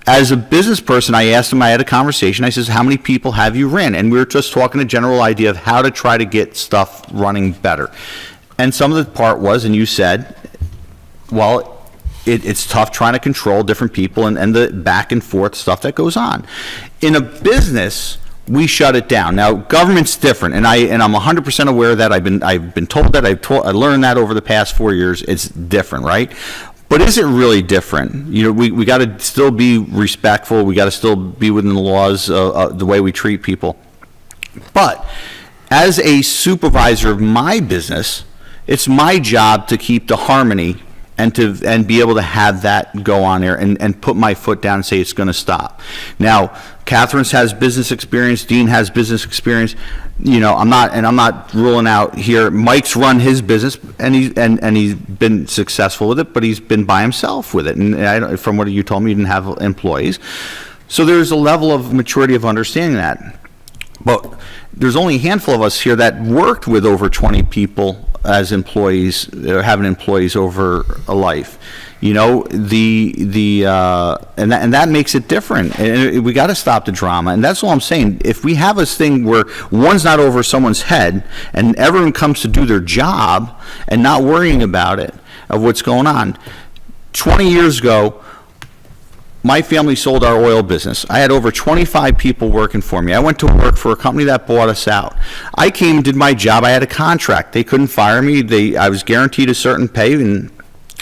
As a business person, I asked him, I had a conversation, I says, how many people have you ran? And we were just talking a general idea of how to try to get stuff running better. And some of the part was, and you said, well, it's tough trying to control different people and the back and forth stuff that goes on. In a business, we shut it down. Now, government's different, and I'm 100% aware of that. I've been told that. I learned that over the past 4 years. It's different, right? But is it really different? You know, we got to still be respectful. We got to still be within the laws, the way we treat people. But as a supervisor of my business, it's my job to keep the harmony and be able to have that go on there and put my foot down and say it's going to stop. Now, Catherine's has business experience. Dean has business experience. You know, I'm not ruling out here. Mike's run his business and he's been successful with it, but he's been by himself with it. And from what you told me, he didn't have employees. So there's a level of maturity of understanding that. But there's only a handful of us here that worked with over 20 people as employees, having employees over a life. You know, and that makes it different. And we got to stop the drama. And that's all I'm saying. If we have this thing where one's not over someone's head and everyone comes to do their job and not worrying about it, of what's going on. 20 years ago, my family sold our oil business. I had over 25 people working for me. I went to work for a company that bought us out. I came and did my job. I had a contract. They couldn't fire me. I was guaranteed a certain pay and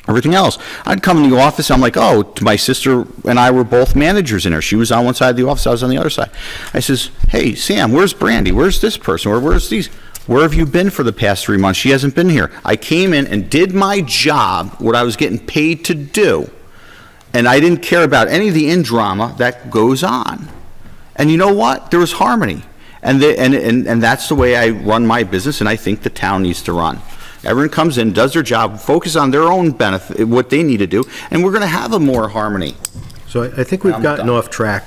everything else. I'd come in the office. I'm like, my sister and I were both managers in there. She was on one side of the office. I was on the other side. I says, hey, Sam, where's Brandy? Where's this person? Or where's these? Where have you been for the past 3 months? She hasn't been here. I came in and did my job, what I was getting paid to do. And I didn't care about any of the in-drama that goes on. And you know what? There was harmony. And that's the way I run my business, and I think the town needs to run. Everyone comes in, does their job, focus on their own benefit, what they need to do, and we're gonna have a more harmony. So I think we've I'm gotten done. off track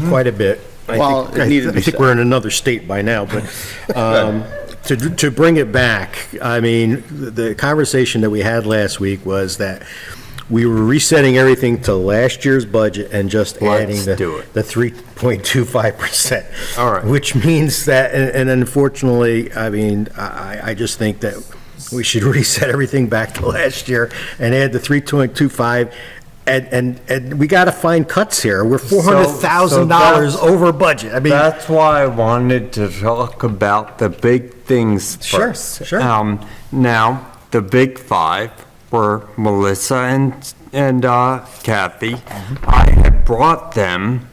quite a bit. Well, it needed to be I think said. we're in another state by now, but to bring it back, I mean, the conversation that we had last week was that we were resetting everything to last year's budget and just adding Let's do it. the 3.25%. All right. Which means that, and unfortunately, I mean, I just think that we should reset everything back to last year and add the 3.25. And we got to find cuts here. We're $400,000 that's- over budget. I mean, That's why I wanted to talk about the big things Sure, first. sure. Now, the big five were Melissa and Kathy. I had brought them,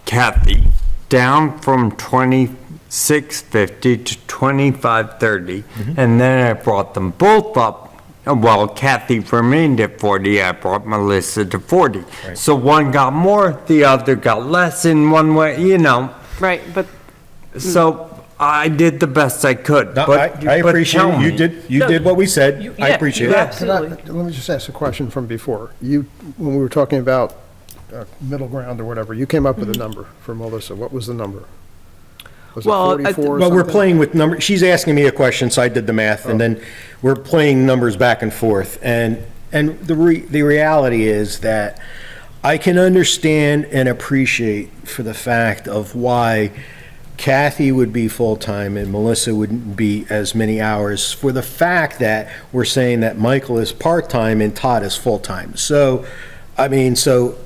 Kathy, down from 2650 to 2530, and then I brought them both up. Well, Kathy remained at 40, I brought Melissa to 40. So one got more, the other got less in one way, you know. Right, but So I did the best I could. no, but I but appreciate tell you me. did what we said. I yeah, appreciate you it. absolutely. Let me just ask a question from before. When we were talking about middle ground or whatever, you came up with a number for Melissa. What was the number? Was it Well, 44 or Well, we're something? playing with numbers. She's asking me a question, so I did the math, and then we're playing numbers back and forth. And the reality is that I can understand and appreciate for the fact of why Kathy would be full-time and Melissa wouldn't be as many hours, for the fact that we're saying that Michael is part-time and Todd is full-time. So, I mean, So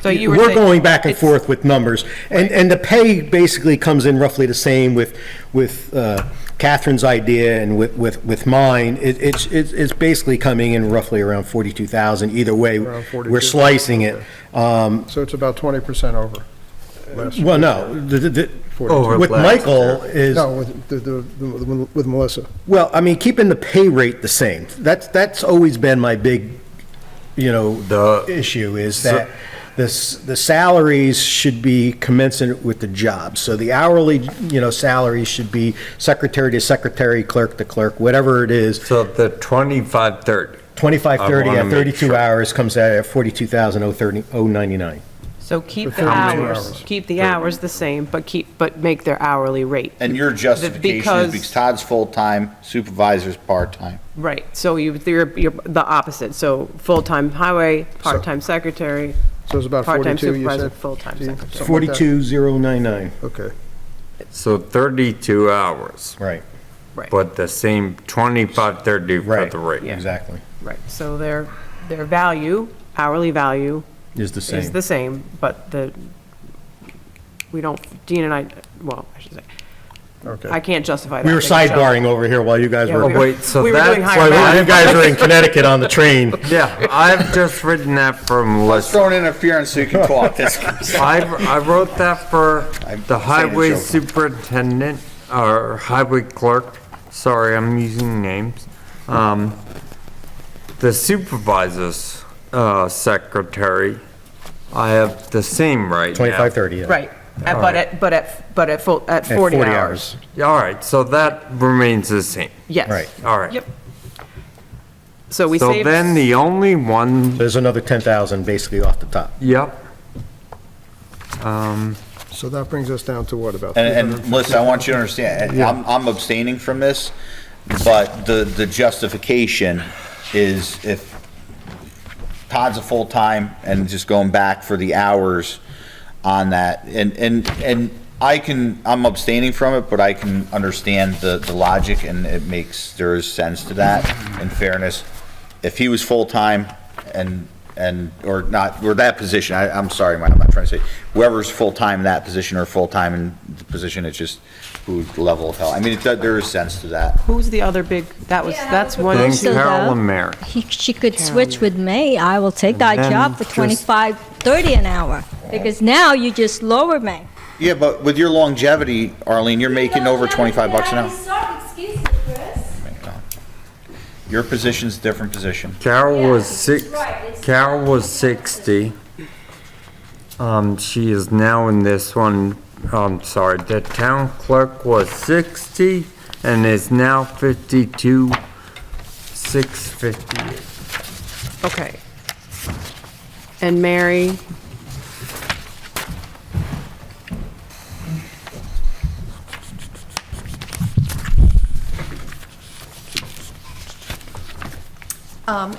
you were we're saying going back and it's- forth with numbers, and the pay basically comes in roughly the same with Catherine's idea and with mine. It's basically coming in roughly around 42,000 either way. Around 42. We're slicing it. So it's about 20% over. last year. Well, no, Over with last Michael is, No, with Melissa. well, I mean, keeping the pay rate the same. That's always been my big, The- issue is that the salaries should be commensurate with the job. So the hourly, salaries should be secretary to secretary, clerk to clerk, whatever it is. So the 2530. 2530 I wanna at make 32 sure. hours comes out at 42,099. So keep For the 32 hours, hours. keep the hours the same, but make their hourly rate. And your justification is Because- because Todd's full-time, supervisor's part-time. Right, so you're the opposite, so full-time highway, part-time secretary, So it's about part-time 42, you supervisor, said? full-time Something like secretary. that? 42,099, Okay. So 32 hours, right, Right, but the same 2530 for right. the rate. Exactly, right, so their value, hourly value is the is same. the same, but Dean and I, well, I should say, Okay. I can't justify that. We were They can show- sidebarring over here while you guys Yeah, were. we were- Wait, so we were doing that's higher why math. You guys were in Connecticut on the train. Yeah, I've just written that for Melissa. Throwing interference so you can talk. I wrote that for I'm the saying highway a joke. superintendent, or highway clerk, sorry, I'm using names. The supervisor's, secretary, I have the same right now. 2530, yeah. Right, but at 40 hours. All right, so that remains the same, Yes. Right. all right. Yep. So we So saved. then the only one, There's another 10,000 basically off the top. yep. So that brings us down to what, about And 350? Melissa, I want you to understand, I'm abstaining from this, but the justification is if Todd's a full-time and just going back for the hours on that, and I'm abstaining from it, but I can understand the logic, and there is sense to that, in fairness. If he was full-time or not, or that position, I'm sorry, I'm not trying to say, whoever's full-time in that position or full-time in the position, it's just who's the level of help. I mean, there is sense to that. Who's the other big, that's one, Then So Carol though, and Mary. She could switch with me. I will take that then job for just- 25.30 an hour, because now you just lower me. Yeah, but with your longevity, Arlene, you're making over 25 bucks an hour. Your position's a different position. Carol was 60. She is now in this one, sorry, the town clerk was 60, and is now 52,658. Okay. And Mary?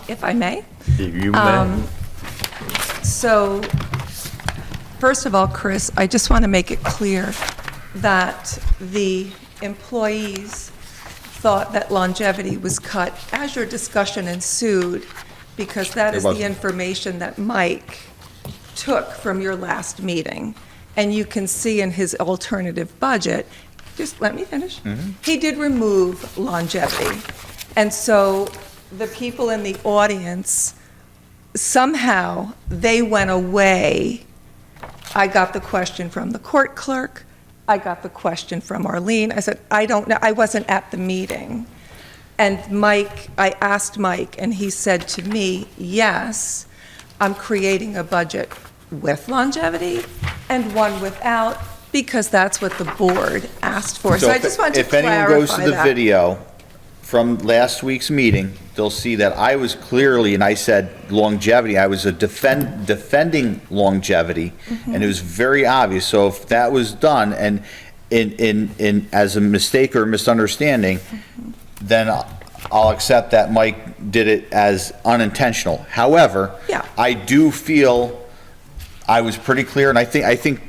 If I may. You may. So, first of all, Chris, I just want to make it clear that the employees thought that longevity was cut as your discussion ensued, because that is the information that Mike took from your last meeting. And you can see in his alternative budget, just let me finish. He did remove longevity. And so the people in the audience, somehow, they went away. I got the question from the court clerk. I got the question from Arlene. I said, I don't know, I wasn't at the meeting. And Mike, I asked Mike, and he said to me, yes, I'm creating a budget with longevity and one without, because that's what the board asked for. So I just wanted to clarify that. If anyone goes to the video from last week's meeting, they'll see that I was clearly, and I said longevity, I was defending longevity, and it was very obvious. So if that was done, and in as a mistake or misunderstanding, then I'll accept that Mike did it as unintentional. However, Yeah. I do feel I was pretty clear, and I think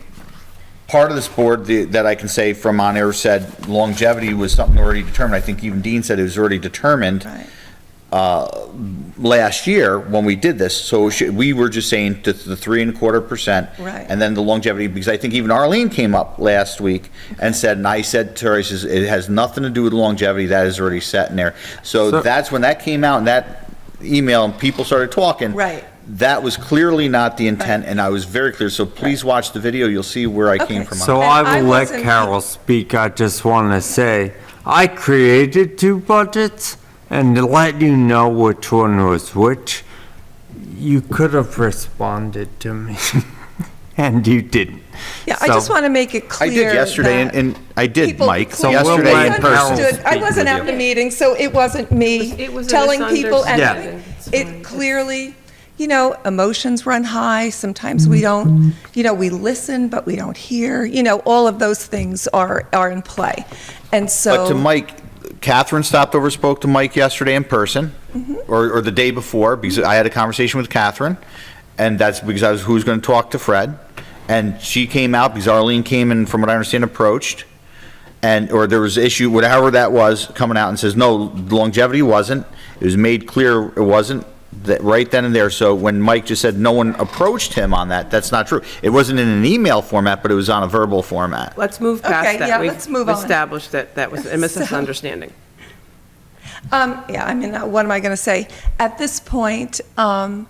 part of this board that I can say from on air said longevity was something already determined. I think even Dean said it was already determined Right. last year when we did this. So we were just saying to the 3.25%. Right. And then the longevity, because I think even Arlene came up last week and said, and I said to her, I says, it has nothing to do with longevity, that is already set in there. So that's when that came out in that email and people started talking. Right. That was clearly not the intent, and I was very clear. So please watch the video, you'll see where I came Okay. from. So And I I will let wasn't- Carol speak. I just want to say, I created two budgets, and to let you know which one was which, you could have responded to me, and you didn't. Yeah, I just want to make it I clear. did yesterday, that and I did, people Mike, clearly yesterday in person. misunderstood. I wasn't at the meeting, so it wasn't me It was a telling people misunderstanding. anything. It's fine. It clearly, you know, emotions run high. Sometimes we don't, you know, we listen, but we don't hear. You know, all of those things are in play. And so. But to Mike, Catherine stopped over, spoke to Mike yesterday in person, or the day before, because I had a conversation with Catherine, and that's because I was who was going to talk to Fred, and she came out because Arlene came and, from what I understand, approached, or there was issue, whatever that was, coming out and says, no, longevity wasn't. It was made clear it wasn't, that right then and there. So when Mike just said no one approached him on that, that's not true. It wasn't in an email format, but it was on a verbal format. Let's move past Okay, that. yeah, We've let's move on. established that that was a misunderstanding. Yeah, I mean, what am I going to say? At this point, the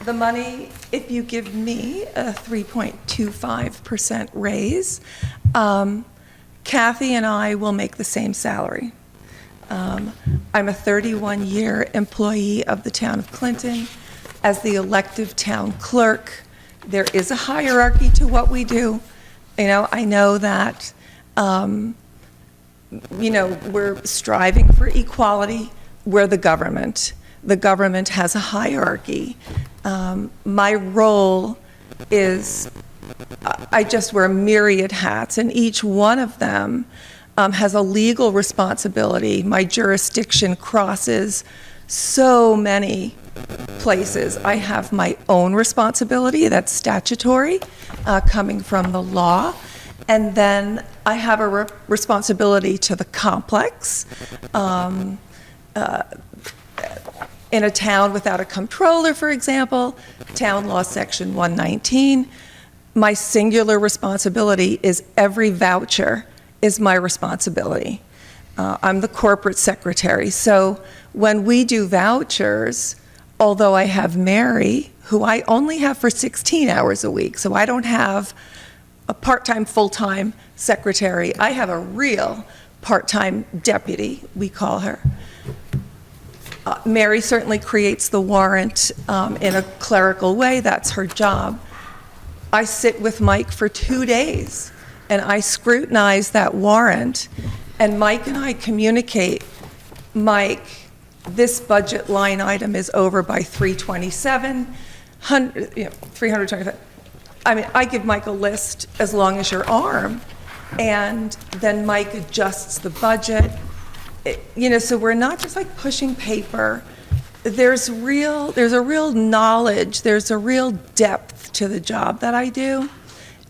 money, if you give me a 3.25% raise, Kathy and I will make the same salary. I'm a 31-year employee of the town of Clinton. As the elective town clerk, there is a hierarchy to what we do. You know, I know that, you know, we're striving for equality. We're the government. The government has a hierarchy. My role is, I just wear myriad hats, and each one of them has a legal responsibility. My jurisdiction crosses so many places. I have my own responsibility, that's statutory, coming from the law. And then I have a responsibility to the complex. In a town without a comptroller, for example, Town Law Section 119, my singular responsibility is every voucher is my responsibility. I'm the corporate secretary. So when we do vouchers, although I have Mary, who I only have for 16 hours a week, so I don't have a part-time, full-time secretary. I have a real part-time deputy, we call her. Mary certainly creates the warrant in a clerical way. That's her job. I sit with Mike for 2 days, and I scrutinize that warrant, and Mike and I communicate, Mike, this budget line item is over by 325. I mean, I give Mike a list as long as your arm, and then Mike adjusts the budget. So we're not just like pushing paper. There's a real knowledge, there's a real depth to the job that I do.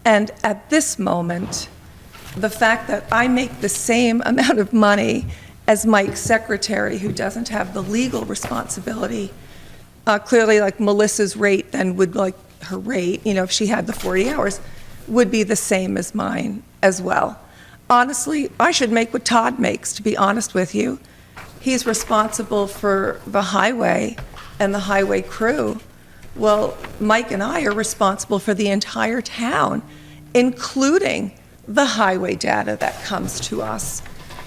And at this moment, the fact that I make the same amount of money as Mike's secretary, who doesn't have the legal responsibility, clearly like Melissa's rate then would, like her rate, if she had the 40 hours, would be the same as mine as well. Honestly, I should make what Todd makes, to be honest with you. He's responsible for the highway and the highway crew. Well, Mike and I are responsible for the entire town, including the highway data that comes to us.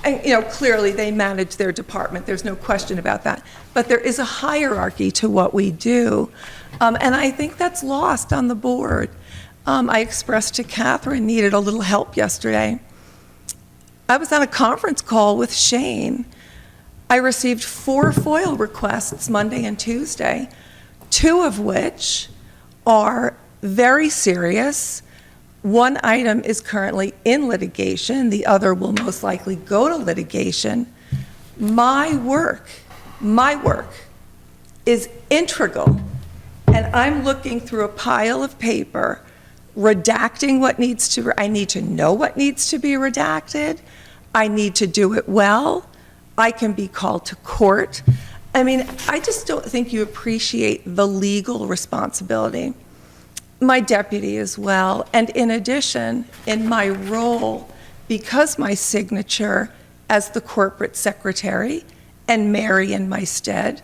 And, clearly they manage their department, there's no question about that. But there is a hierarchy to what we do. And I think that's lost on the board. I expressed to Catherine needed a little help yesterday. I was on a conference call with Shane. I received 4 FOIL requests Monday and Tuesday, 2 of which are very serious. One item is currently in litigation. The other will most likely go to litigation. My work is integral. And I'm looking through a pile of paper, redacting I need to know what needs to be redacted. I need to do it well. I can be called to court. I mean, I just don't think you appreciate the legal responsibility. My deputy as well. And in addition, in my role, because my signature as the corporate secretary and Mary in my stead,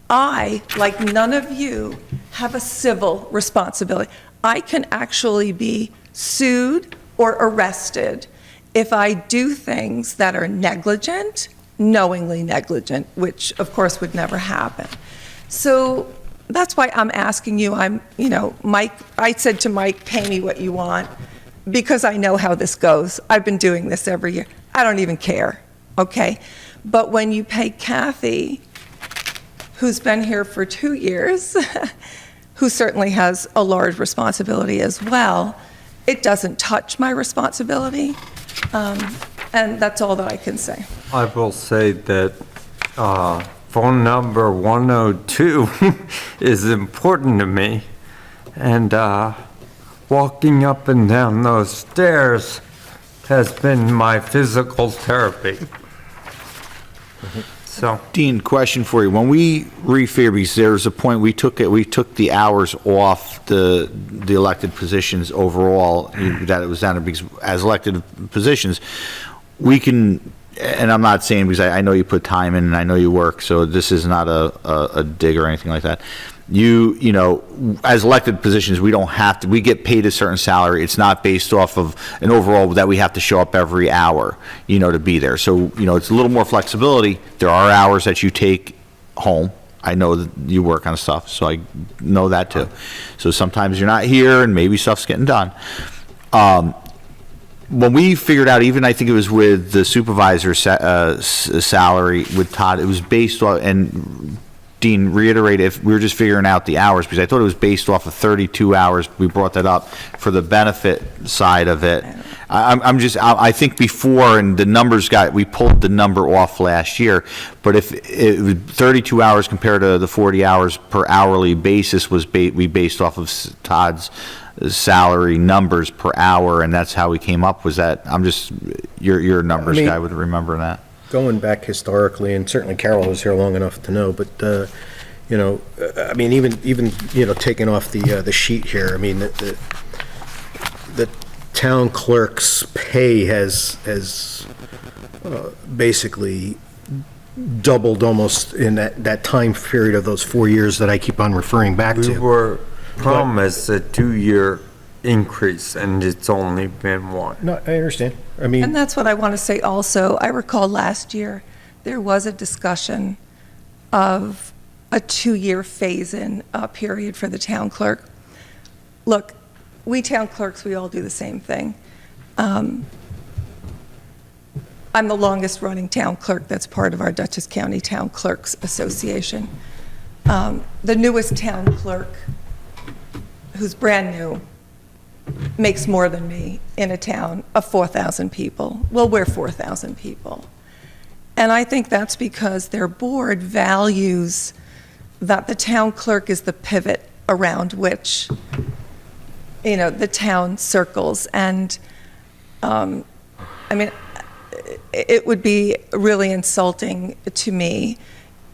I, like none of you, have a civil responsibility. I can actually be sued or arrested if I do things that are negligent, knowingly negligent, which of course would never happen. So that's why I'm asking you, Mike, I said to Mike, pay me what you want, because I know how this goes. I've been doing this every year. I don't even care, okay? But when you pay Kathy, who's been here for 2 years, who certainly has a large responsibility as well, it doesn't touch my responsibility, and that's all that I can say. I will say that phone number 102 is important to me, and walking up and down those stairs has been my physical therapy. So, Dean, question for you. When we refigured, because there was a point we took the hours off the elected positions overall, that it was down to, because as elected positions, we can, and I'm not saying, because I know you put time in and I know you work, so this is not a dig or anything like that. You know, as elected positions, we don't have to, we get paid a certain salary. It's not based off of an overall that we have to show up every hour, to be there. So, it's a little more flexibility. There are hours that you take home. I know that you work on stuff, so I know that too. So sometimes you're not here and maybe stuff's getting done. When we figured out, even I think it was with the supervisor's salary with Todd, it was based on, and Dean reiterated, if we were just figuring out the hours, because I thought it was based off of 32 hours. We brought that up for the benefit side of it. I think before, and the numbers we pulled the number off last year, but if it was 32 hours compared to the 40 hours per hourly basis we based off of Todd's salary numbers per hour, and that's how we came up. Was that, you're a numbers guy, would remember that. Going back historically, and certainly Carol was here long enough to know, but, even taking off the sheet here, the town clerk's pay has basically doubled almost in that time period of those 4 years that I keep on referring back to. we were promised a 2-year increase, and it's only been 1. No, I understand. And that's what I want to say also. I recall last year, there was a discussion of a 2-year phase-in period for the town clerk. Look, we town clerks, we all do the same thing. I'm the longest-running town clerk that's part of our Dutchess County Town Clerks Association. The newest town clerk, who's brand new, makes more than me in a town of 4,000 people. Well, we're 4,000 people. And I think that's because their board values that the town clerk is the pivot around which, the town circles. And, it would be really insulting to me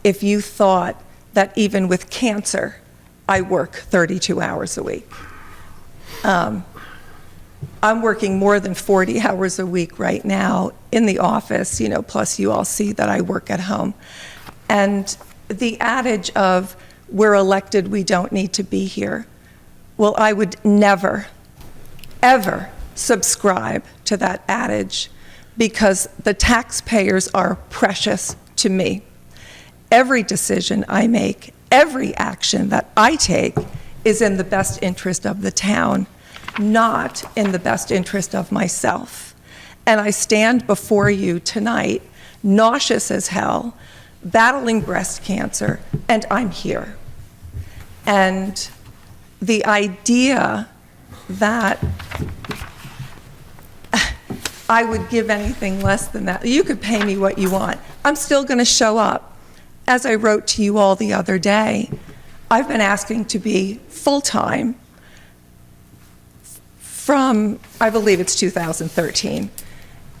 if you thought that even with cancer, I work 32 hours a week. I'm working more than 40 hours a week right now in the office, plus you all see that I work at home. And the adage of, we're elected, we don't need to be here, well, I would never, ever subscribe to that adage, because the taxpayers are precious to me. Every decision I make, every action that I take is in the best interest of the town, not in the best interest of myself. And I stand before you tonight, nauseous as hell, battling breast cancer, and I'm here. And the idea that I would give anything less than that, you could pay me what you want, I'm still going to show up. As I wrote to you all the other day, I've been asking to be full-time from, I believe it's 2013.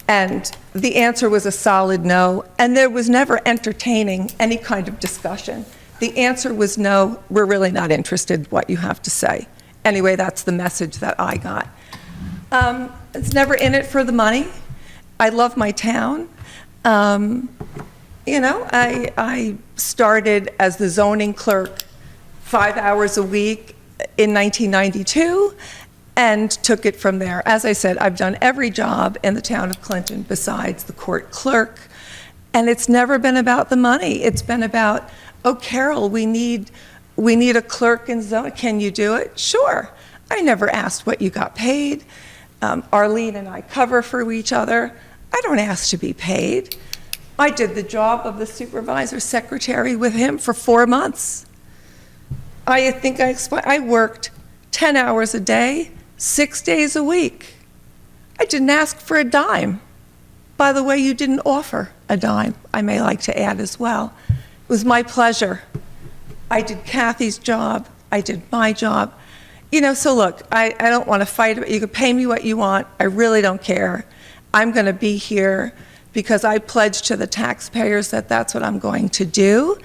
And the answer was a solid no, and there was never entertaining any kind of discussion. The answer was no, we're really not interested in what you have to say. Anyway, that's the message that I got. It's never in it for the money. I love my town. I started as the zoning clerk 5 hours a week in 1992 and took it from there. As I said, I've done every job in the town of Clinton besides the court clerk, and it's never been about the money. It's been about, oh, Carol, we need a clerk in zone. Can you do it? Sure. I never asked what you got paid. Arlene and I cover for each other. I don't ask to be paid. I did the job of the supervisor secretary with him for 4 months. I think I explained, I worked 10 hours a day, 6 days a week. I didn't ask for a dime. By the way, you didn't offer a dime, I may like to add as well. It was my pleasure. I did Kathy's job, I did my job. So look, I don't want to fight it. You can pay me what you want. I really don't care. I'm going to be here because I pledged to the taxpayers that that's what I'm going to do.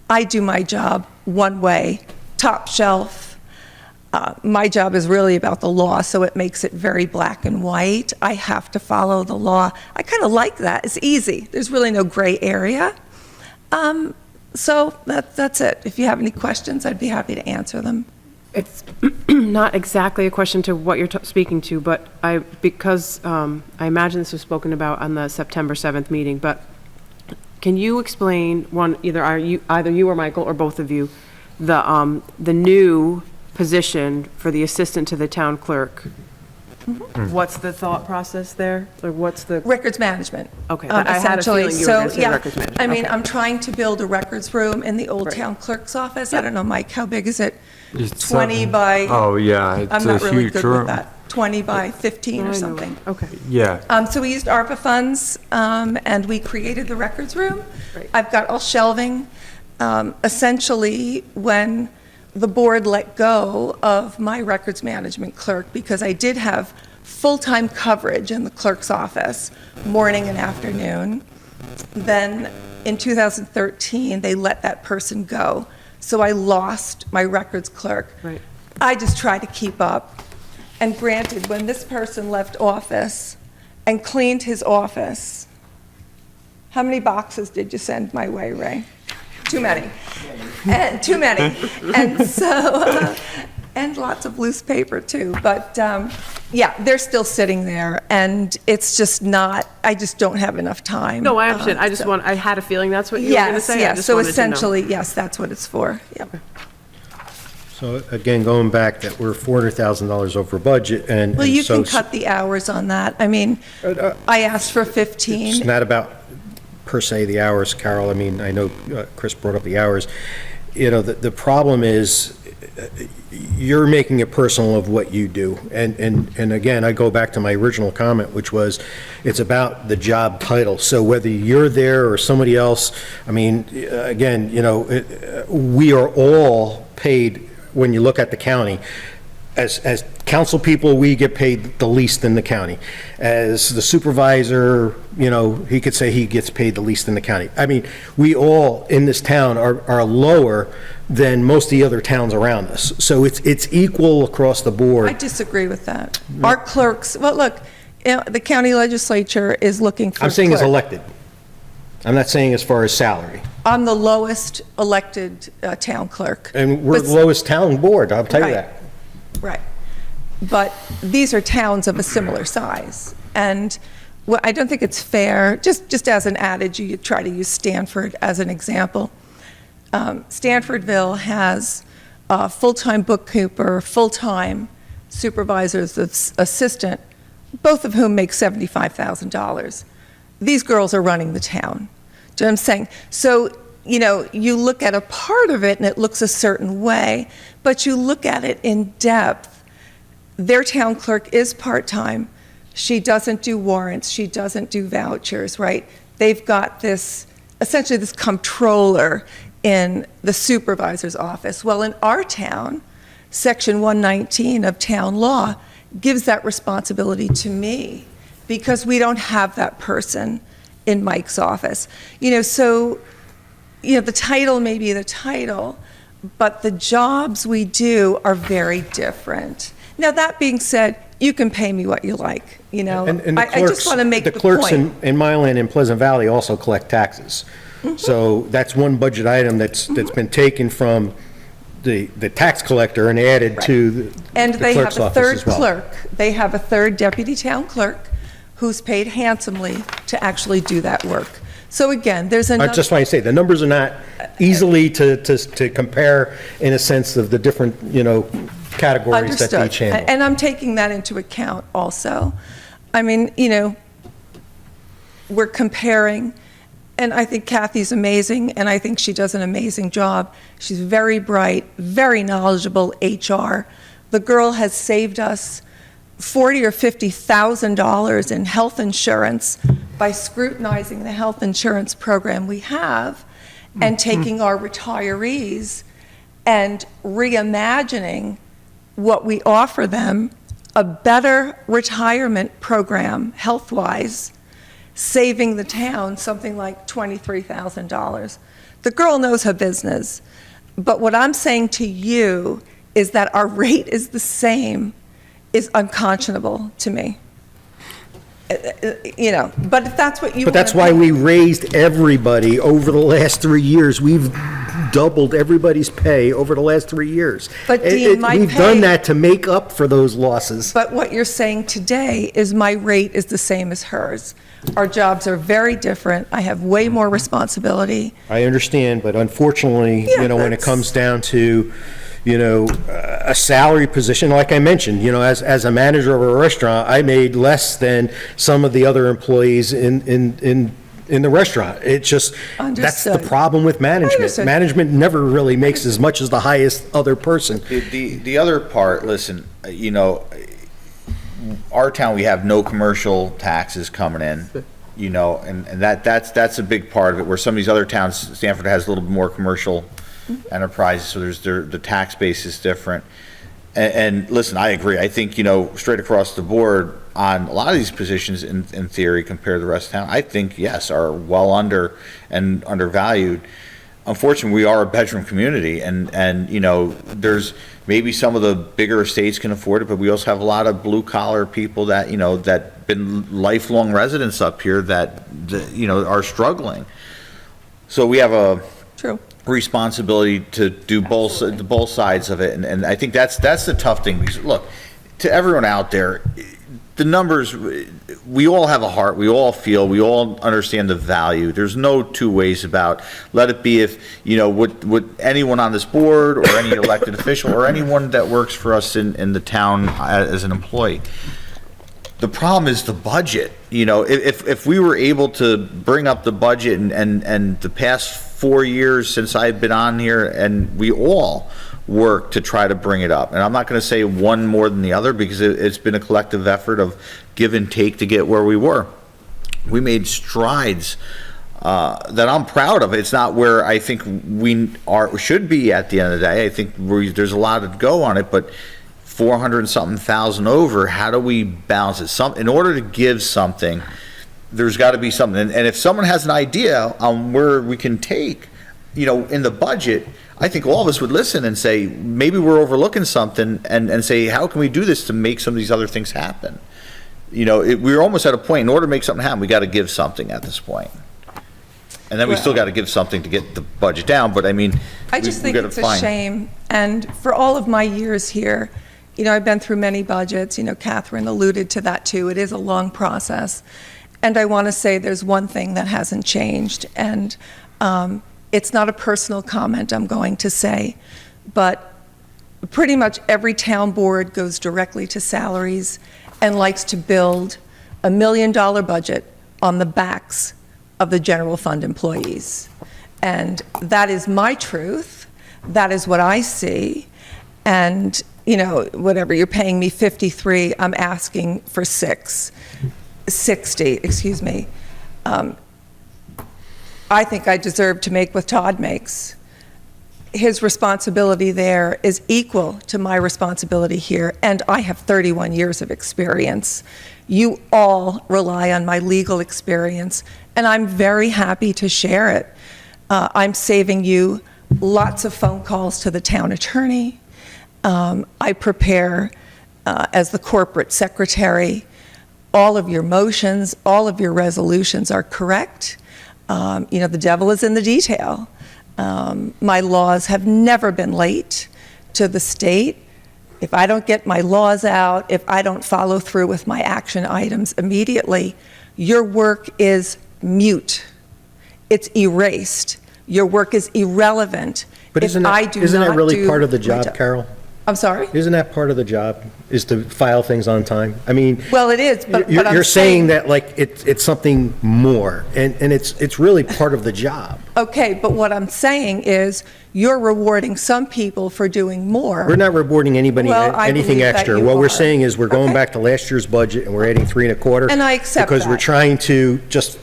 I do my job one way, top shelf. My job is really about the law, so it makes it very black and white. I have to follow the law. I kind of like that. It's easy. There's really no gray area. So that's it. If you have any questions, I'd be happy to answer them. It's not exactly a question to what you're speaking to, but because I imagine this was spoken about on the September 7th meeting, but can you explain, either you or Michael or both of you, the new position for the assistant to the town clerk? Mm-hmm. What's the thought process there? Or what's the... Records management. Okay, I had a feeling you were going to say records management. I mean, okay. I'm trying to build a records room in the old town clerk's office. I don't know, Mike, how big is it? It's 20 by... Oh, yeah, it's I'm a not really huge good room. with that. 20 by 15 or something. Okay. Yeah. So we used ARPA funds, and we created the records room. Right. I've got all shelving. Essentially, when the board let go of my records management clerk, because I did have full-time coverage in the clerk's office, morning and afternoon, then in 2013, they let that person go. So I lost my records clerk. Right. I just try to keep up. And granted, when this person left office and cleaned his office, how many boxes did you send my way, Ray? Too many. And too many. And so, and lots of loose paper too. But yeah, they're still sitting there, and it's just not, I just don't have enough time. No, I understand. I had a feeling that's what you were going to say. I Yes, just so wanted to know. essentially, yes, that's what it's for. Yep. So again, going back, that we're $400,000 over budget, and. Well, and you so can cut the hours on that. I mean, I asked for 15. It's not about, per se, the hours, Carol. I mean, I know Chris brought up the hours. You know, the problem is, you're making it personal of what you do. And again, I go back to my original comment, which was, it's about the job title. So whether you're there or somebody else, I mean, again, you know, we are all paid, when you look at the county, as council people, we get paid the least in the county. As the supervisor, you know, he could say he gets paid the least in the county. I mean, we all in this town are lower than most of the other towns around us. So it's equal across the I board. disagree with that. Our clerks, well, look, the county legislature is looking for I'm saying as clerk. elected. I'm not saying as far as salary. I'm the lowest elected town clerk. And we're But- the lowest town board, I'll tell you Right. that. Right. But these are towns of a similar size. And I don't think it's fair, just as an adage, you try to use Stanford as an example. Stanfordville has a full-time bookkeeper, full-time supervisor's assistant, both of whom make $75,000. These girls are running the town. Do you know what I'm saying? So, you know, you look at a part of it and it looks a certain way, but you look at it in depth. Their town clerk is part-time. She doesn't do warrants. She doesn't do vouchers, right? They've got this, essentially this comptroller in the supervisor's office. Well, in our town, Section 119 of town law gives that responsibility to me because we don't have that person in Mike's office. You know, so, you know, the title may be the title, but the jobs we do are very different. Now, that being said, you can pay me what you like, you know? And the I just want to make the clerks point. in Mylan and Pleasant Valley also collect taxes. Mm-hmm. So that's one budget item that's been taken from the tax collector and added to the And they clerk's have a office third as well. clerk. They have a third deputy town clerk who's paid handsomely to actually do that work. So again, there's I another. just want to say, the numbers are not easily to compare in a sense of the different, you know, categories that they Understood. each handle. And I'm taking that into account also. I mean, you know, we're comparing, and I think Kathy's amazing, and I think she does an amazing job. She's very bright, very knowledgeable HR. The girl has saved us $40,000 or $50,000 in health insurance by scrutinizing the health insurance program we have and taking our retirees and reimagining what we offer them, a better retirement program, health-wise, saving the town something like $23,000. The girl knows her business, but what I'm saying to you is that our rate is the same is unconscionable to me. You know, but if that's what you But that's wanna why do- we raised everybody over the last 3 years. We've doubled everybody's pay over the last 3 years. But Dean, my We've pay- done that to make up for those losses. But what you're saying today is my rate is the same as hers. Our jobs are very different. I have way more responsibility. I understand, but unfortunately, Yeah, you know, when it that's- comes down to, you know, a salary position, like I mentioned, you know, as a manager of a restaurant, I made less than some of the other employees in the restaurant. It just, that's the Understood. problem with management. Understood. Management never really makes as much as the highest other person. The other part, listen, you know, our town, we have no commercial taxes coming in, you know, and that's a big part of it, where some of these other towns, Stanford has a little bit more commercial enterprises, so the tax base is different. And listen, I agree. I think, you know, straight across the board on a lot of these positions in theory compared to the rest of town, I think, yes, are well under and undervalued. Unfortunately, we are a bedroom community, and you know, there's maybe some of the bigger estates can afford it, but we also have a lot of blue collar people that, you know, that been lifelong residents up here that, you know, are struggling. So we have a True. responsibility to do both sides of it, and I think that's the tough thing, because look, to everyone out there, the numbers, we all have a heart, we all feel, we all understand the value. There's no two ways about, let it be if, would anyone on this board or any elected official or anyone that works for us in the town as an employee. The problem is the budget. If we were able to bring up the budget and the past 4 years since I've been on here, and we all work to try to bring it up. And I'm not going to say one more than the other because it's been a collective effort of give and take to get where we were. We made strides that I'm proud of. It's not where I think should be at the end of the day. I think there's a lot to go on it, but 400 and something thousand over, how do we balance it? In order to give something, there's got to be something. And if someone has an idea on where we can take, in the budget, I think all of us would listen and say, maybe we're overlooking something and say, how can we do this to make some of these other things happen? We're almost at a point, in order to make something happen, we got to give something at this point. And then we still got to give something to get the budget down, but I mean, I just think it's a shame. And for all of my years here, I've been through many budgets. Catherine alluded to that too. It is a long process. And I want to say there's one thing that hasn't changed. And it's not a personal comment I'm going to say, but pretty much every town board goes directly to salaries and likes to build a $1 million budget on the backs of the general fund employees. And that is my truth. That is what I see. And, whatever, you're paying me 53, I'm asking for 60, excuse me. I think I deserve to make what Todd makes. His responsibility there is equal to my responsibility here, and I have 31 years of experience. You all rely on my legal experience, and I'm very happy to share it. I'm saving you lots of phone calls to the town attorney. I prepare, as the corporate secretary, all of your motions, all of your resolutions are correct. The devil is in the detail. My laws have never been late to the state. If I don't get my laws out, if I don't follow through with my action items immediately, your work is mute. It's erased. Your work is irrelevant. But isn't that really part of the job, Carol? I'm sorry? Isn't that part of the job, is to file things on time? I mean... Well, it is, but you're saying that like it's something more, and it's really part of the job. Okay, but what I'm saying is you're rewarding some people for doing more. We're not rewarding anybody I anything believe that extra. you What we're are. saying is we're going back to last year's budget and we're adding 3.25. And I accept Because we're that. trying to just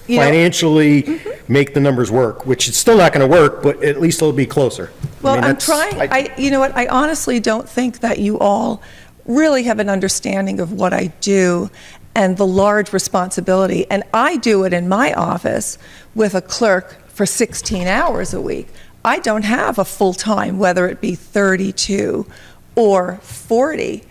financially make the numbers work, which it's still not going to work, but at least it'll be closer. Well, I mean, I'm that's- trying, you know what, I honestly don't think that you all really have an understanding of what I do and the large responsibility. And I do it in my office with a clerk for 16 hours a week. I don't have a full-time, whether it be 32 or 40.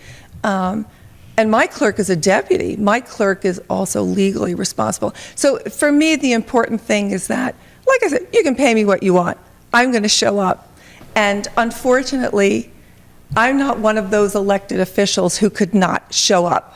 And my clerk is a deputy. My clerk is also legally responsible. So for me, the important thing is that, like I said, you can pay me what you want. I'm going to show up. And unfortunately, I'm not one of those elected officials who could not show up.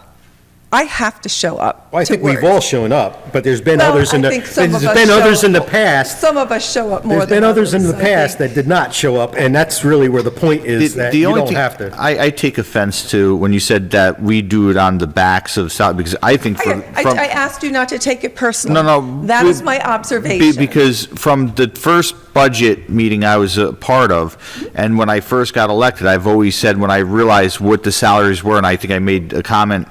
I have to show up. Well, I to think we've work. all shown up, but there's been Well, others in I the, think some there's of us been show others in the up- past. Some of us show up more There's than been others in others, the I think. past that did not show up, and that's really where the point is, that you only don't thing have to. I take offense to when you said that we do it on the backs of South, because I think from... I asked you not to take it personally. No. That is my observation. Because from the first budget meeting I was a part of, and when I first got elected, I've always said, when I realized what the salaries were, and I think I made a comment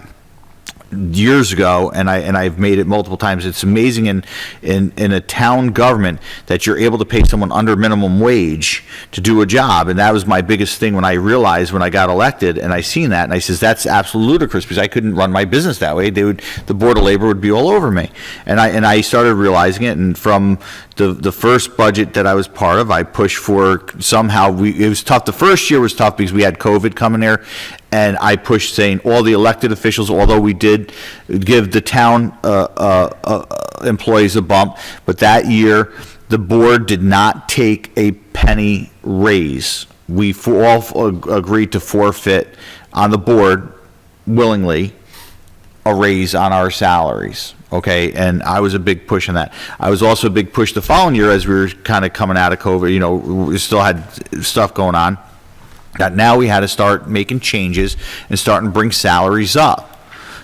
years ago, and I've made it multiple times, it's amazing in a town government that you're able to pay someone under minimum wage to do a job. And that was my biggest thing when I realized, when I got elected, and I seen that, and I says, that's absolutely ludicrous, because I couldn't run my business that way. The Board of Labor would be all over me. And I started realizing it, and from the first budget that I was part of, I pushed for somehow, it was tough. The first year was tough because we had COVID coming there, and I pushed saying all the elected officials, although we did give the town employees a bump, but that year, the board did not take a penny raise. We all agreed to forfeit on the board willingly a raise on our salaries, okay? And I was a big push on that. I was also a big push the following year as we were kind of coming out of COVID, you know, we still had stuff going on, that now we had to start making changes and starting to bring salaries up.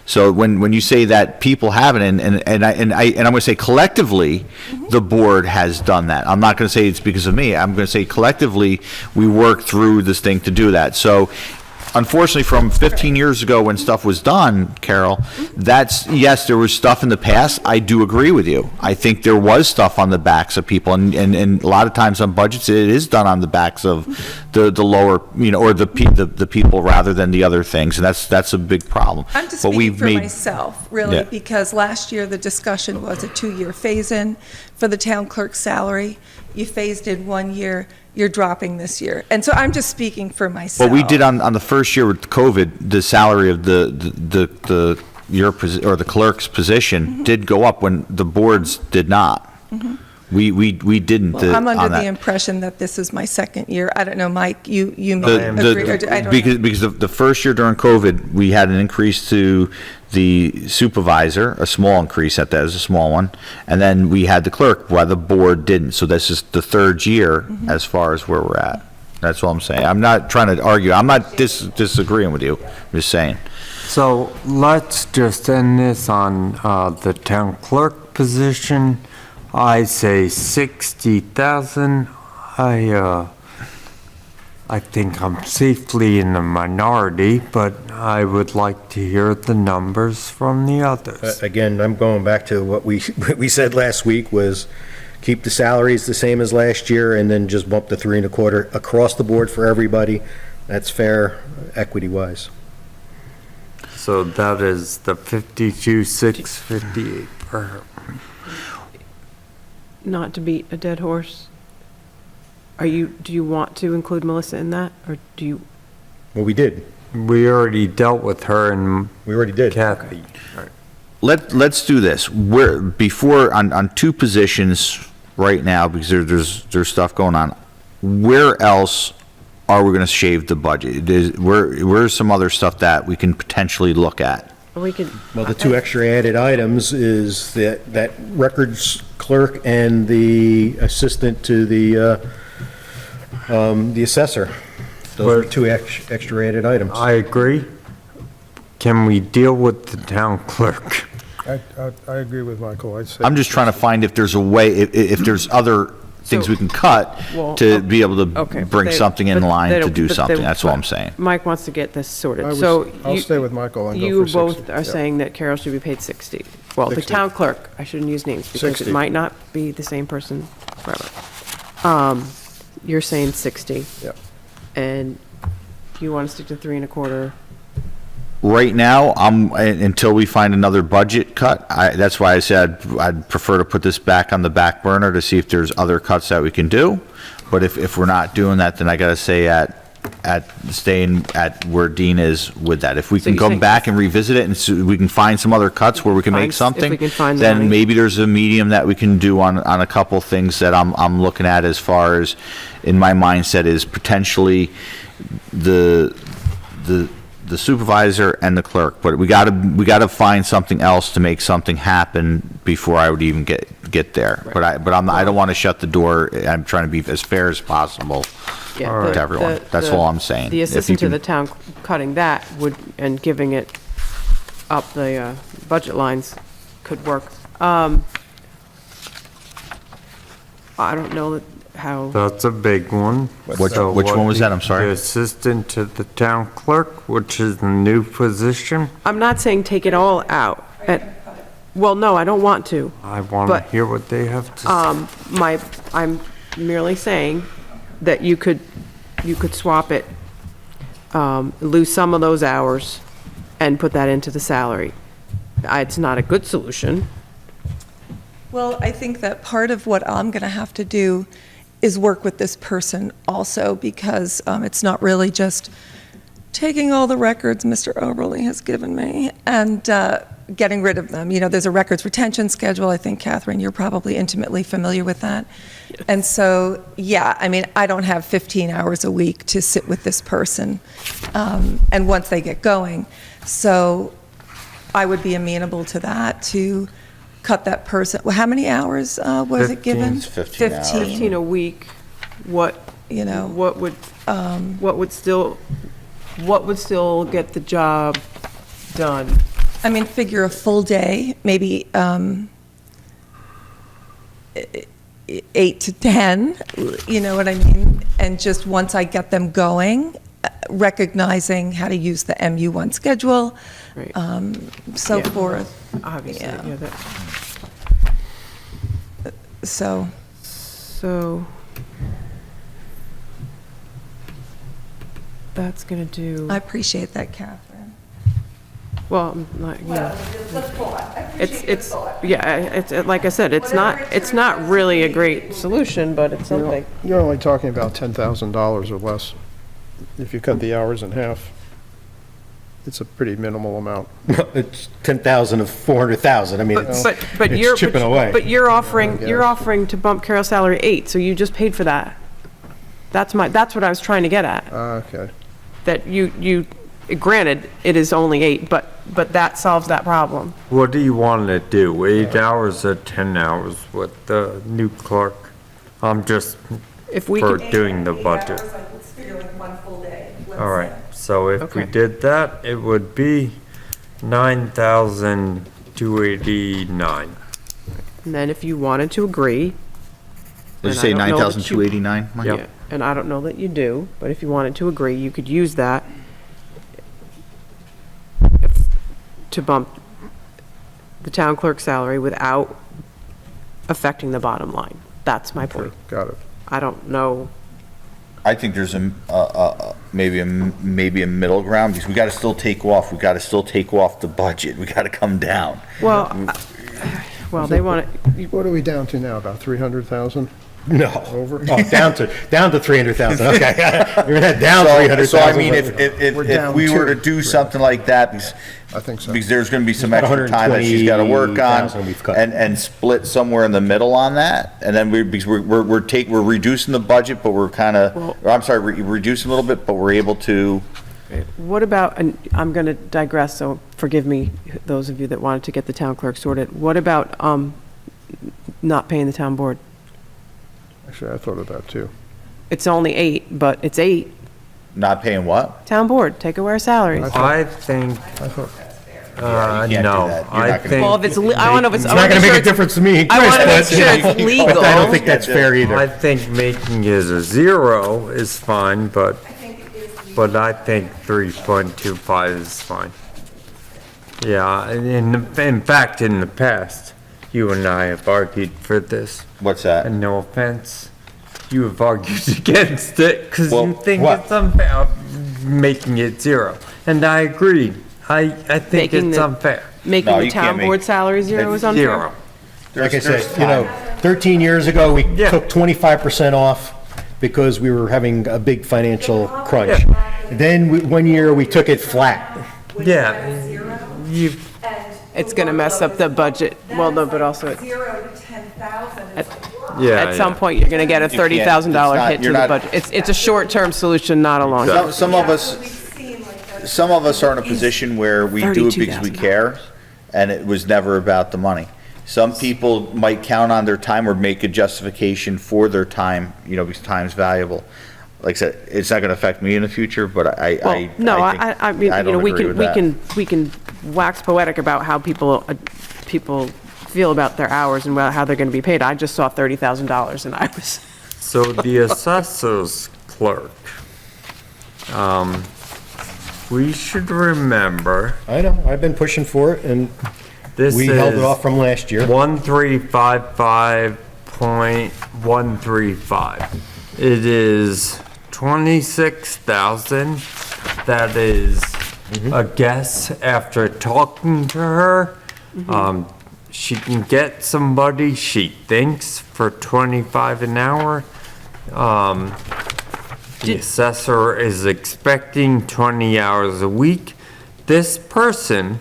So when you say that people haven't, and I'm going to say collectively, the board has done that. I'm not going to say it's because of me. I'm going to say collectively, we worked through this thing to do that. So unfortunately, from 15 years ago when stuff was done, Carol, yes, there was stuff in the past. I do agree with you. I think there was stuff on the backs of people, and a lot of times on budgets, it is done on the backs of the lower, you know, or the people rather than the other things, and that's a big problem. I'm just But speaking we've for made- myself, really, Yeah. because last year the discussion was a 2-year phase-in for the town clerk's salary. You phased in 1 year, you're dropping this year. And so I'm just speaking for myself. What we did on the first year with COVID, the salary of your clerk's position did go up when the boards did not. We didn't Well, I'm on under the that. impression that this is my second year. I don't know, Mike, you may The- agree, or I don't know. Because the first year during COVID, we had an increase to the supervisor, a small increase at that, it was a small one, and then we had the clerk, while the board didn't. So this is the third year as far as where we're at. That's all I'm saying. I'm not trying to argue. I'm not disagreeing with you. I'm just saying. So let's just end this on the town clerk position. I say 60,000. I think I'm safely in the minority, but I would like to hear the numbers from the others. Again, I'm going back to what we said last week was keep the salaries the same as last year and then just bump the 3 1/4 across the board for everybody. That's fair, equity-wise. So that is the 52,658 per. Not to beat a dead horse, do you want to include Melissa in that, or do you? Well, we did. We already dealt with her and We already did. Kathy. Let's do this. On 2 positions right now, because there's stuff going on, where else are we going to shave the budget? Where's some other stuff that we can potentially look at? We could. Well, the 2 extra added items is that records clerk and the assistant to the assessor. Those are 2 extra added items. I agree. Can we deal with the town clerk? I agree with Michael. I'd say. I'm just trying to find if there's a way, if there's other things we can cut Well, to be able okay, to but bring they- something in but line they to don't- do but something. they- That's all I'm saying. Mike wants to get this sorted, I was- so. I'll you- stay with Michael and go You for 60. both are Yeah. saying that Carol should be paid 60. Well, the 60. town clerk, I shouldn't use names because 60. it might not be the same person forever. You're saying 60. Yep. And you want to stick to 3 1/4? Right now, until we find another budget cut, that's why I said I'd prefer to put this back on the back burner to see if there's other cuts that we can do. But if we're not doing that, then I gotta say staying at where Dean is with that. If we So can you come think- back and revisit it and we can find some other cuts where we can Find- make if something, we can find the money. then maybe there's a medium that we can do on a couple things that I'm looking at as far as, in my mindset, is potentially the supervisor and the clerk, but we gotta find something else to make something happen before I would even get there. But I don't want to shut the door. I'm trying to be as fair as possible to everyone. That's all I'm saying. The If you assistant to can- the town cutting that and giving it up the budget lines could work. I don't know how. That's a big one. Which So one what was that? I'm sorry. The assistant to the town clerk, which is the new position. I'm not saying take it all out. Well, no, I don't want to. I want to But- hear what they have to say. I'm merely saying that you could swap it, lose some of those hours and put that into the salary. It's not a good solution. Well, I think that part of what I'm going to have to do is work with this person also, because it's not really just taking all the records Mr. Oberly has given me and getting rid of them. You know, there's a records retention schedule. I think, Catherine, you're probably intimately familiar with that. And so, yeah, I mean, I don't have 15 hours a week to sit with this person, and once they get going. So I would be amenable to that, to cut that person, well, how many hours was it given? It's 15 hours. 15 a week, what, You know, what would still get the job done? I mean, figure a full day, maybe 8 to 10, you know what I mean? And just once I get them going, recognizing how to use the MU1 schedule, Right. so Yeah. forth. Obviously, Yeah. yeah, So, so that's gonna do, I appreciate that, Catherine. well, I'm not, you know, The thought, I it's, yeah, it's, like I said, it's not really a great solution, but it's something. You're only talking about $10,000 or less if you cut the hours in half. It's a pretty minimal amount. It's 10,000 of 400,000. I mean, it's But you're, it's chipping away. but you're offering Yeah. to bump Carol's salary 8, so you just paid for that. That's what I was trying to get at. Okay. That you, granted, it is only 8, but that solves that problem. What do you want to do, 8 hours or 10 hours with the new clerk? I'm just If we for could, doing the 8 budget. hours, I would figure like one full day, let's All right, say. so if we Okay. did that, it would be 9,289. and then if you wanted to agree. Did you and I say don't know that you- 9,289? Mike? Yep. Yeah, and I don't know that you do, but if you wanted to agree, you could use that to bump the town clerk's salary without affecting the bottom line. That's my point. Got it. I don't know. I think there's maybe a middle ground, because we gotta still take off the budget, we gotta come down. Well, they want it, What are we down to now, about 300,000? No. Over? Oh, down to 300,000, okay. You're gonna down So 300,000. I mean, We're if down we were to two. do something like that, I think so. because there's gonna be some About extra time that she's gotta work on, 120,000 we've cut. and split somewhere in the middle on that, and then because we're reducing the budget, but we're kinda, or I'm sorry, reducing a little bit, but we're able to, what about, and I'm going to digress, so forgive me, those of you that wanted to get the town clerk sorted. What about not paying the town board? Actually, I thought of that, too. It's only 8, but it's 8. not paying what? Town board, take away our salaries. I think, I thought, You can't do no, that. You're I not gonna- think. Well, if it's, I want to know if it's. It's not gonna make a difference to me and I Chris, want to make but, sure it's legal. but I don't think that's fair I either. think making it a 0 is fine, but I think 3.25 is fine. Yeah, and in fact, in the past, you and I have argued for this, What's that? and no offense, you have argued against it because you Well, think what? it's unfair, making it 0. And I agree. I think Making it's the- unfair. Making No, the you can't town make- board salary 0 is unfair? 0. Like I There's said, you know, time. 13 years ago, we Yeah. took 25% off because we were having a big financial crunch. Then one year, we took it flat. Yeah, you, It's going to mess up the budget. Well, no, but also, 0 to 10,000 is yeah. at some yeah. point, you're going to get a You can't- $30,000 it's not- hit to you're the not- budget. It's a short-term solution, not a long-term. Some of us, we've seen like that. some of us are in a position where we do it because we $32,000. care, and it was never about the money. Some people might count on their time or make a justification for their time, you know, because time's valuable. Like I said, it's not gonna affect me in the future, but Well, I no, think- I mean, you know, don't we agree can, with we that. can wax poetic about how people feel about their hours and about how they're going to be paid. I just saw $30,000 and I was, So the assessor's clerk, we should remember, I know, I've been pushing for it, and this we held it is off from last year. 1355.135. It is 26,000. That is a guess after talking to her. She can get somebody she thinks for 25 an hour. The assessor is expecting 20 hours a week. This person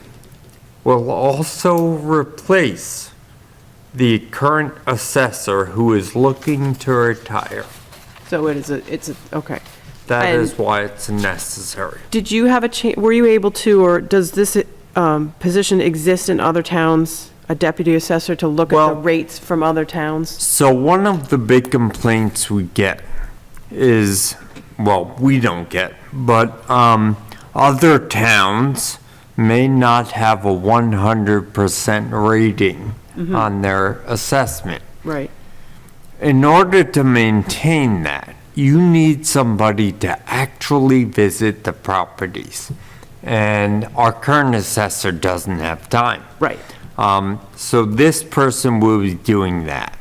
will also replace the current assessor who is looking to retire. so okay. That And- is why it's necessary. Did you have were you able to, or does this position exist in other towns, a deputy assessor to look at the Well- rates from other towns? So one of the big complaints we get is, well, we don't get, but other towns may not have a 100% rating on their assessment. Right. In order to maintain that, you need somebody to actually visit the properties. And our current assessor doesn't have time. Right. So this person will be doing that,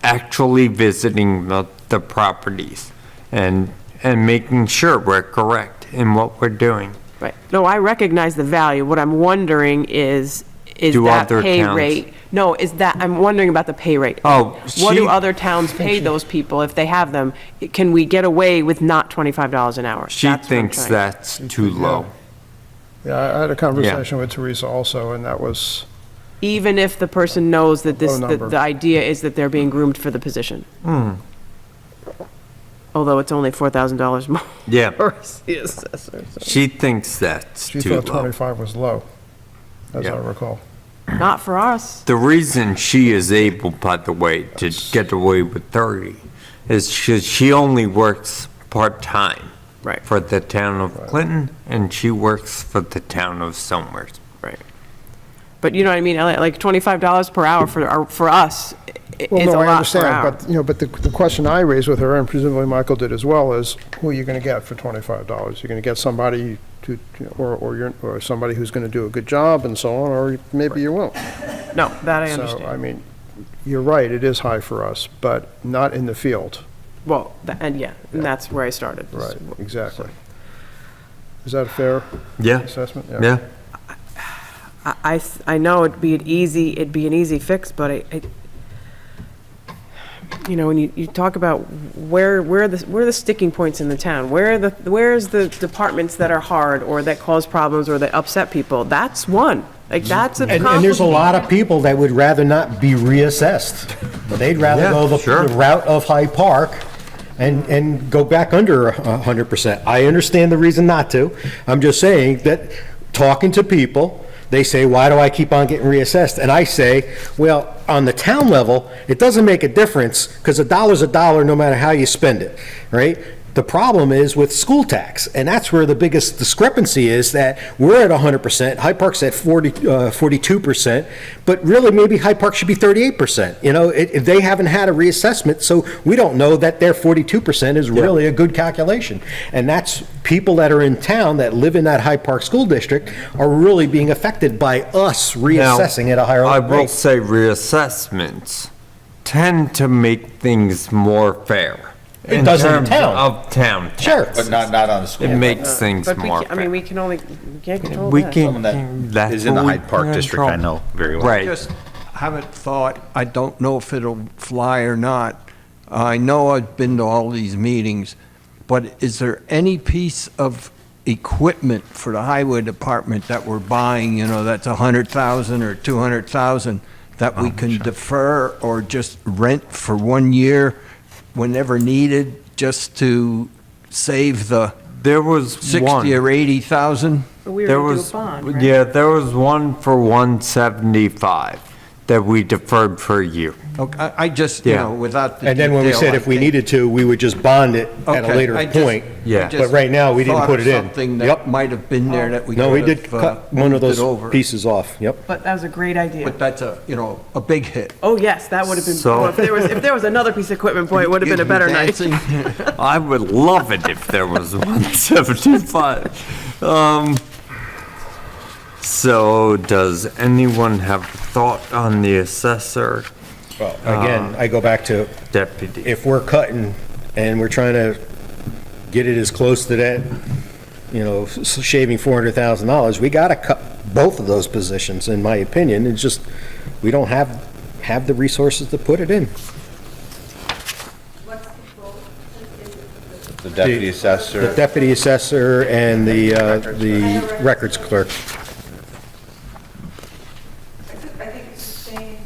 actually visiting the properties and making sure we're correct in what we're doing. Right. No, I recognize the value. What I'm wondering is Do that other pay towns- rate? No, I'm wondering about the pay rate. Oh, What do she- other towns pay those people if they have them? Can we get away with not $25 an hour? She That's what I'm thinks trying- that's too low. Yeah, I had a conversation with Teresa also, and that was, Even if the person knows that Low number. the idea is that they're being groomed for the position? Although it's only $4,000 more. Yeah, for the assessor, so. she thinks that's she too thought low. 25 was low, as I Yeah. recall. Not for us. The reason she is able, by the way, to get away with 30 is she only works part-time. Right. For the town of Clinton, and she works for the town of Somers. Right. But you know what I mean? Like $25 per hour for us is Well, a no, I lot per understand, hour. but, but the question I raised with her, and presumably Michael did as well, is who are you going to get for $25? You're going to get somebody or somebody who's going to do a good job and so on, or maybe you won't. No, that I So, understand. I mean, you're right, it is high for us, but not in the field. Well, and that's where I started. Right, exactly. Is that a fair Yeah, assessment? yeah. I know it'd be an easy fix, but when you talk about where are the sticking points in the town, where's the departments that are hard or that cause problems or that upset people, that's one. Like, that's a And there's a lot of people that would rather not be reassessed. They'd rather Yeah, go the sure. route of Hyde Park and go back under 100%. I understand the reason not to. I'm just saying that, talking to people, they say, why do I keep on getting reassessed? And I say, well, on the town level, it doesn't make a difference, because a dollar's a dollar no matter how you spend it, right? The problem is with school tax, and that's where the biggest discrepancy is, that we're at 100%, Hyde Park's at 42%, but really maybe Hyde Park should be 38%. They haven't had a reassessment, so we don't know that their 42% is really a good calculation. And that's people that are in town that live in that Hyde Park school district are really being affected by us reassessing at a higher I rate. will say reassessments tend to make things more fair. It does in terms town. of town Sure. tax. But not on the school. It makes things But more we fair. can't control We that. Someone can, that that's is in the what we Hyde Park can district, I control. know very well. Right. Just haven't thought, I don't know if it'll fly or not. I know I've been to all these meetings, but is there any piece of equipment for the highway department that we're buying, that's 100,000 or 200,000, that we can defer or just rent for 1 year whenever needed, just to save the There was 60 or 80,000? We There were gonna do a was, bond, right? yeah, there was one for 175 that we deferred for a year. Okay, I just, Yeah. without the And then when we detail, said I if we think- needed to, we would just bond it at a Okay, later I just- point. Yeah. I just But right now, we didn't thought put of it in. Something Yep. that might have been there that we No, we could did have cut one of moved it those over. pieces off, yep. But that was a great idea. But that's a big hit. Oh, yes, that would have been, So- if there was another piece of equipment, boy, it would have been a better night. Dancing. I would love it if there was 175. So does anyone have a thought on the assessor Well, again, I go back to, deputy? if we're cutting and we're trying to get it as close to that, shaving $400,000, we gotta cut both of those positions, in my opinion. It's just, we don't have the resources to put it in. What's the goal? The deputy The assessor. deputy assessor and the records clerk. I think it's a shame.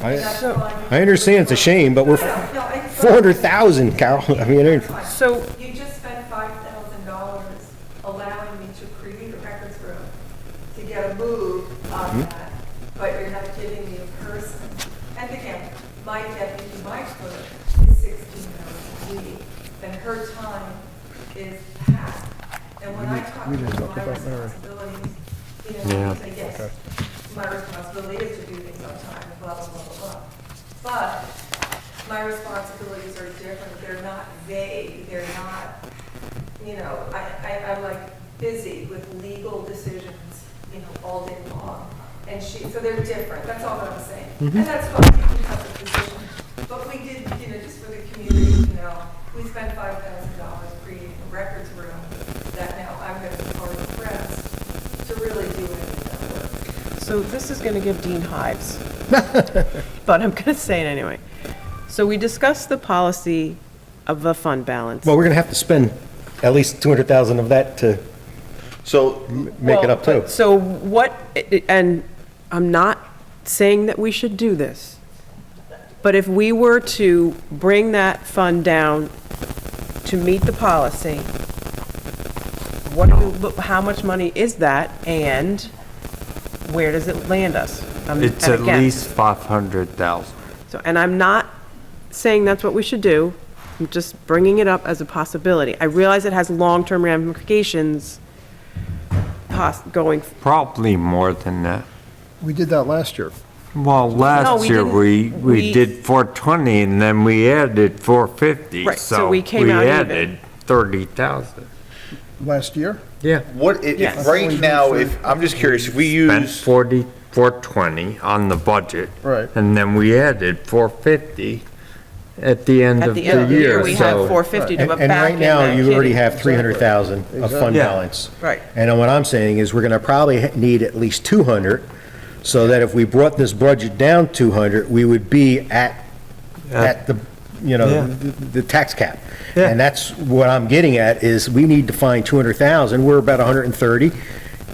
I- That's fine. I understand it's a shame, but we're No, I- 400,000, Carol. I mean, So, You just spent $5,000 allowing me to create a records room to get a move on that, but you're not giving me a person. And again, my deputy, my clerk, is 16 hours a week, and her time is packed. And when I talk about my responsibilities, Yeah. I say, yes, my responsibility is to do things on time, and blah, blah, blah, blah, blah. But my responsibilities are different. They're not vague. They're not, I'm like busy with legal decisions, all day long. And so they're different. That's all that I'm saying. And that's fine. You can have a position. But we did, just for the community, we spent $5,000 creating a records room that now I'm going to be part of the press to really do any of that work. So this is going to give Dean hives, but I'm going to say it anyway. So we discussed the policy of the fund balance. Well, we're going to have to spend at least 200,000 of that to So, make it up too. So what, and I'm not saying that we should do this, but if we were to bring that fund down to meet the policy, how much money is that, and where does it land us? It's And at again, least 500,000. So, and I'm not saying that's what we should do, I'm just bringing it up as a possibility. I realize it has long-term ramifications going. Probably more than that. We did that last year. Well, No, last we year, didn't. we We- did 420, and then we added 450. Right, so we came out we even. added 30,000. Last year? Yeah. what, Yes. if, right now, I'm just curious, if we Spent use, 420 on the budget. Right. And then we added 450 at the end At of the end of the year, we have so- 450 to And put and back right in now, that you already kitty. have 300,000 of fund Exactly. Yeah. balance. Right. And what I'm saying is, we're going to probably need at least 200, so that if we brought this budget down 200, we would be at the, Yeah. the tax cap. Yeah. And that's what I'm getting at, is we need to find 200,000, we're about 130,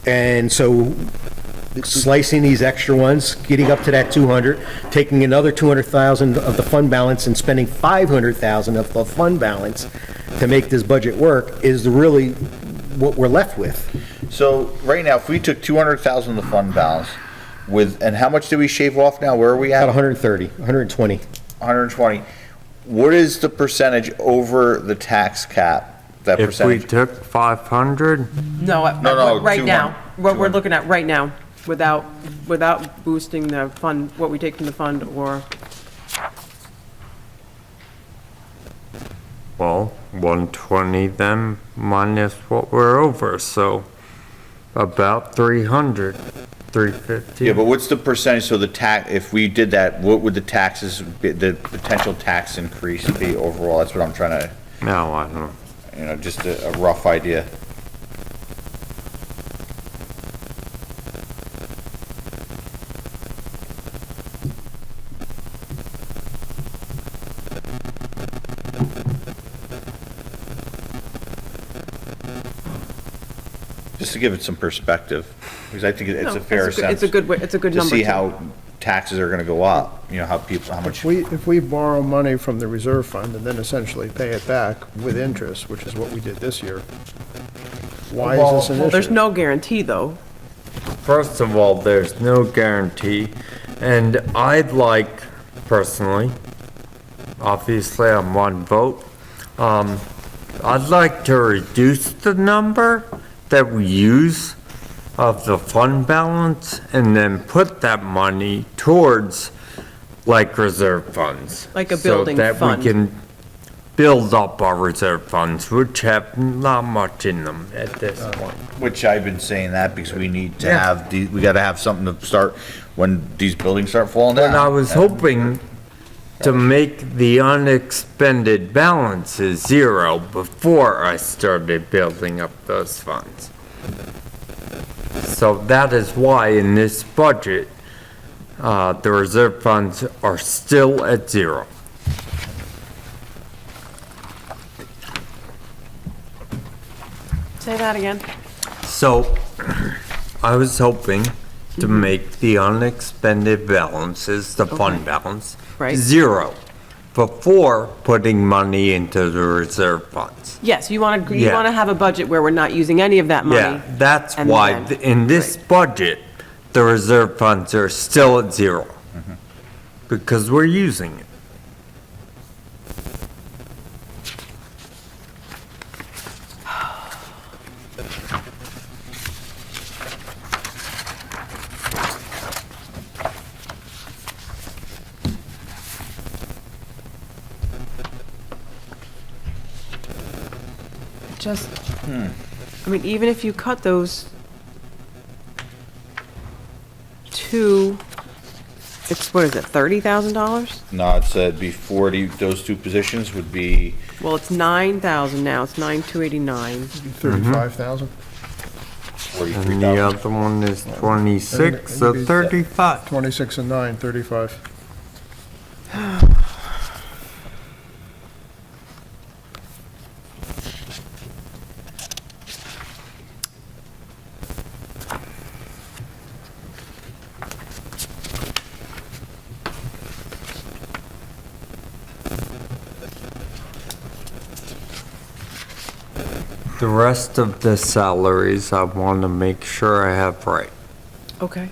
and so slicing these extra ones, getting up to that 200, taking another 200,000 of the fund balance and spending 500,000 of the fund balance to make this budget work is really what we're left with. so, right now, if we took 200,000 of the fund balance and how much did we shave off now? Where are we About at? 130, 120. 120. What is the percentage over the tax cap? That If we percentage? took 500, No, No, right now, 200. what we're looking at right now, without boosting the fund, what we take from the fund, or, well, 120 then minus what we're over, so about 300, 350. Yeah, but what's the percentage, so the tax, if we did that, what would the taxes, the potential tax increase be overall? That's what I'm trying to, No, I don't know. just a rough idea. Just to give it some perspective, because I think it's No, a fair it's a good- sense. it's a good way- it's a good to number, see too. how taxes are gonna go up, how much. If we borrow money from the reserve fund and then essentially pay it back with interest, which is what we did this year, why is this an issue? well, there's no guarantee, though. First of all, there's no guarantee, and I'd like, personally, obviously I'm one vote, I'd like to reduce the number that we use of the fund balance and then put that money towards like reserve funds. Like a building So fund. that we can build up our reserve funds, which have not much in them at this point. Which I've been saying that because we need to Yeah. have, we gotta have something to start when these buildings start falling down. And I was hoping to make the unexpended balances zero before I started building up those funds. So that is why in this budget, the reserve funds are still at zero. Say that again. So I was hoping to make the unexpended balances, the fund balance, Right. zero before putting money into the reserve funds. Yes, you want to Yeah. have a budget where we're not using any of that money. Yeah, that's and why then- in this budget, the reserve funds are still at zero. Because we're using it. Just, I mean, even if you cut those two, it's, what is it, $30,000? No, it said be 40, those two positions would be, Well, it's 9,000 now, it's 9,289. 35,000? And the 43,000. other one is 26, so 35. 26 and 9, 35. The rest of the salaries, I want to make sure I have right. Okay.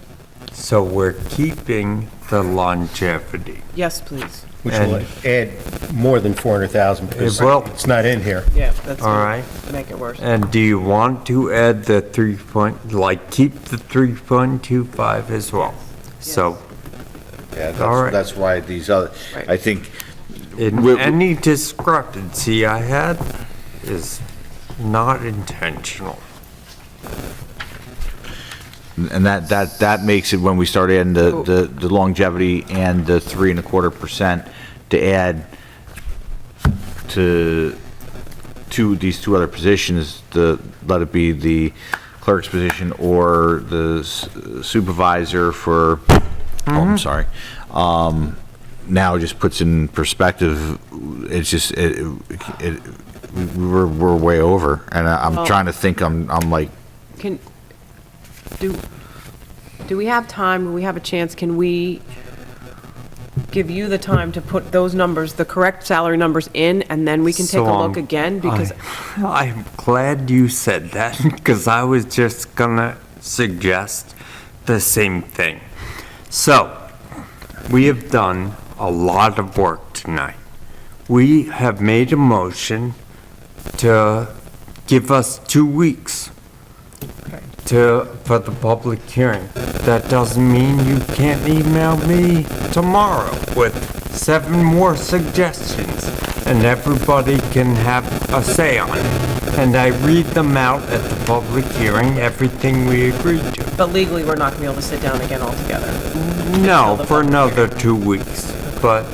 So we're keeping the longevity. Yes, please. Which will And- add more than 400,000 because It will. it's not in here. Yeah, that's All right. make it worse. And do you want to add the keep the 3.25 as well? So, Yeah, All right. that's why these other, Right. I think, in We- any discrepancy I had is not intentional. and that makes it, when we start adding the longevity and the 3.25% to add to these two other positions, let it be the clerk's position or the supervisor for, oh, I'm sorry. Now it just puts in perspective, it's just, we're way over, and I'm trying to think, I'm like, Can, do we have time, when we have a chance, can we give you the time to put those numbers, the correct salary numbers in, and then we can take a So, look again? Because, I'm glad you said that, because I was just gonna suggest the same thing. So, we have done a lot of work tonight. We have made a motion to give us 2 weeks for the public hearing. That doesn't mean you can't email me tomorrow with 7 more suggestions, and everybody can have a say on it. And I read them out at the public hearing, everything we agreed to. but legally, we're not going to be able to sit down again altogether. No, for another 2 weeks, but,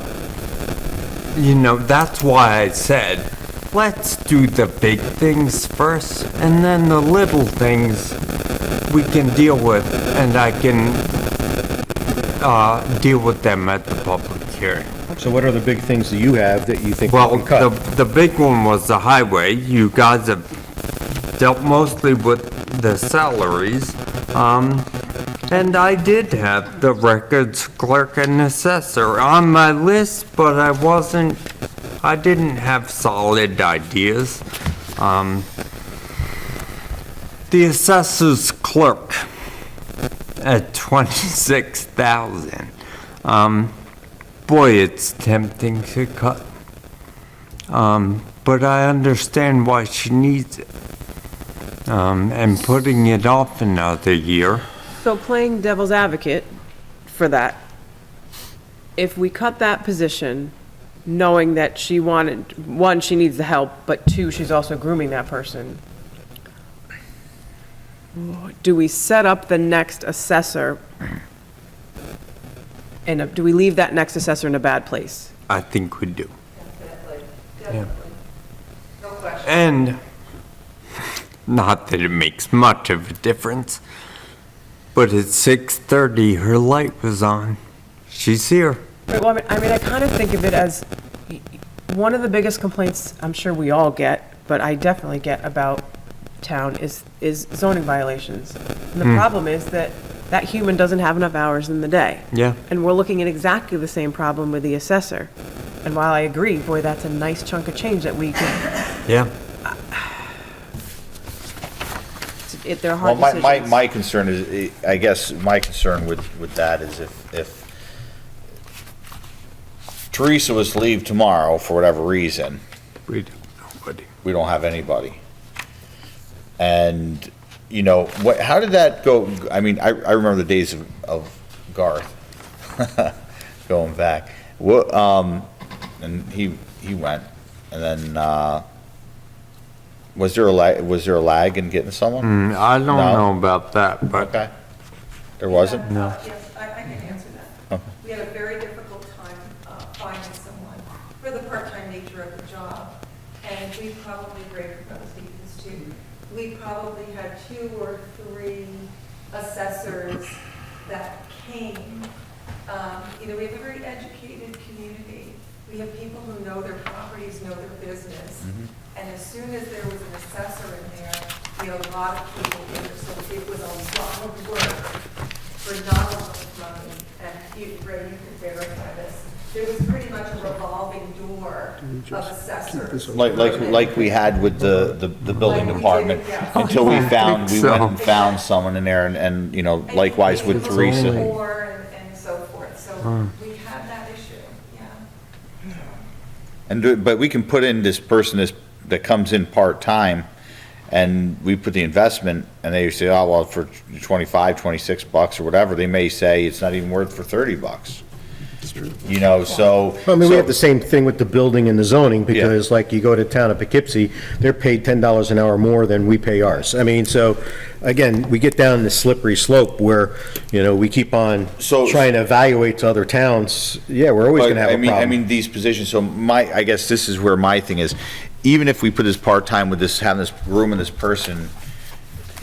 that's why I said, let's do the big things first, and then the little things we can deal with, and I can, deal with them at the public hearing. So what are the big things that you have that you think we Well, can cut? the big one was the highway. You guys have dealt mostly with the salaries. And I did have the records clerk and assessor on my list, but I didn't have solid ideas. The assessor's clerk at 26,000. Boy, it's tempting to cut. But I understand why she needs it. And putting it off another year. So playing devil's advocate for that, if we cut that position, knowing that she wanted, 1, she needs the help, but 2, she's also grooming that person, do we set up the next assessor? Do we leave that next assessor in a bad place? I think we do. Definitely. No question. And not that it makes much of a difference, but at 6:30, her light was on. She's here. Right, well, I kind of think of it as one of the biggest complaints I'm sure we all get, but I definitely get about town is zoning violations. And the problem is that human doesn't have enough hours in the day. Yeah. And we're looking at exactly the same problem with the assessor. And while I agree, boy, that's a nice chunk of change that we could, Yeah. they're Well, hard decisions. my concern is, I guess, my concern with that is if Teresa was to leave tomorrow for whatever reason, We do, nobody. we don't have anybody. And, you know, how did that go? I mean, I remember the days of Garth, going back. And he went, and then, was there a lag in getting someone? I don't No? know about that, but Okay. There wasn't? No. Yes, I can answer that. We had a very difficult time finding someone for the part-time nature of the job, and we probably, Greg could speak to this too, we probably had 2 or 3 assessors that came. You know, we have a very educated community. We have people who know their properties, know their business. And as soon as there was an assessor in there, we had a lot of people here, so it was a lot of work for not a lot of money. And you, Ray, you can verify this. There was pretty much a revolving door of assessors. Like we had with the building Like we did, department, yeah. until we went so. and found someone in there, and, you know, likewise with And Teresa. and so forth. So we had that issue, yeah. But we can put in this person that comes in part-time, and we put the investment, and they say, oh, well, for 25, 26 bucks or whatever, they may say it's not even worth for 30 bucks. You know, so. I mean, we have so- the same thing with the building and the zoning, because like you go to town of Poughkeepsie, they're paid $10 an hour more than we pay ours. I mean, so, again, we get down this slippery slope where, you know, we keep on So- trying to evaluate to other towns. Yeah, we're always gonna have a I problem. mean, these positions, so I guess this is where my thing is, even if we put this part-time with this, having this room and this person,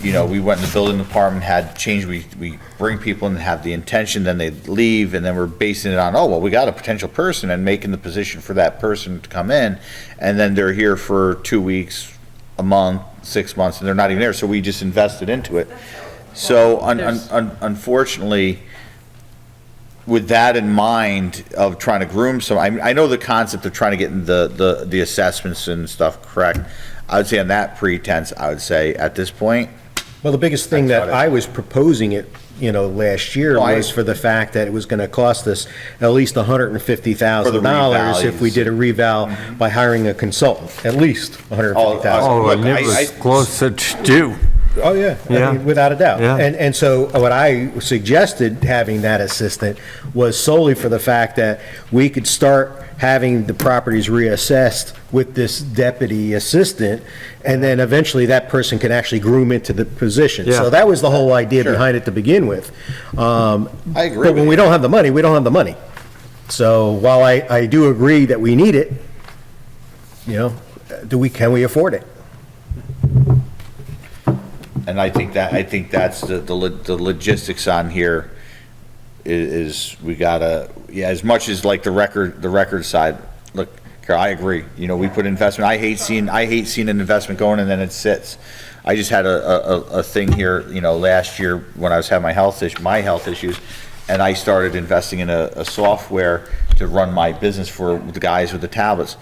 you know, we went in the building department, had change, we bring people in, have the intention, then they leave, and then we're basing it on, oh, well, we got a potential person, and making the position for that person to come in, and then they're here for 2 weeks, a month, 6 months, and they're not even there, so we just invested into it. So unfortunately, with that in mind of trying to groom I know the concept of trying to get the assessments and stuff correct. I would say on that pretense, I would say at this point, Well, the biggest thing That's that about it. I was proposing it, you know, last year No, I- was for the fact that it was gonna cost us at least $150,000 if we revals. did a reval by hiring a consultant, at least $150,000. Oh, Look, and it was closer to 2. Oh, yeah, I Yeah. mean, without a doubt. Yeah. And so what I suggested having that assistant was solely for the fact that we could start having the properties reassessed with this deputy assistant, and then eventually that person can actually groom into the position. Yeah. So that was the whole idea Sure. behind it to begin with. I agree But when with we you. don't have the money, we don't have the money. So while I do agree that we need it, you know, can we afford it? And I think that's the logistics on here is we gotta, yeah, as much as like the record side, look, Carol, I agree. You know, we put investment, I hate seeing an investment going and then it sits. I just had a thing here, you know, last year when I was having my health issues, and I started investing in a software to run my business for the guys with the tablets.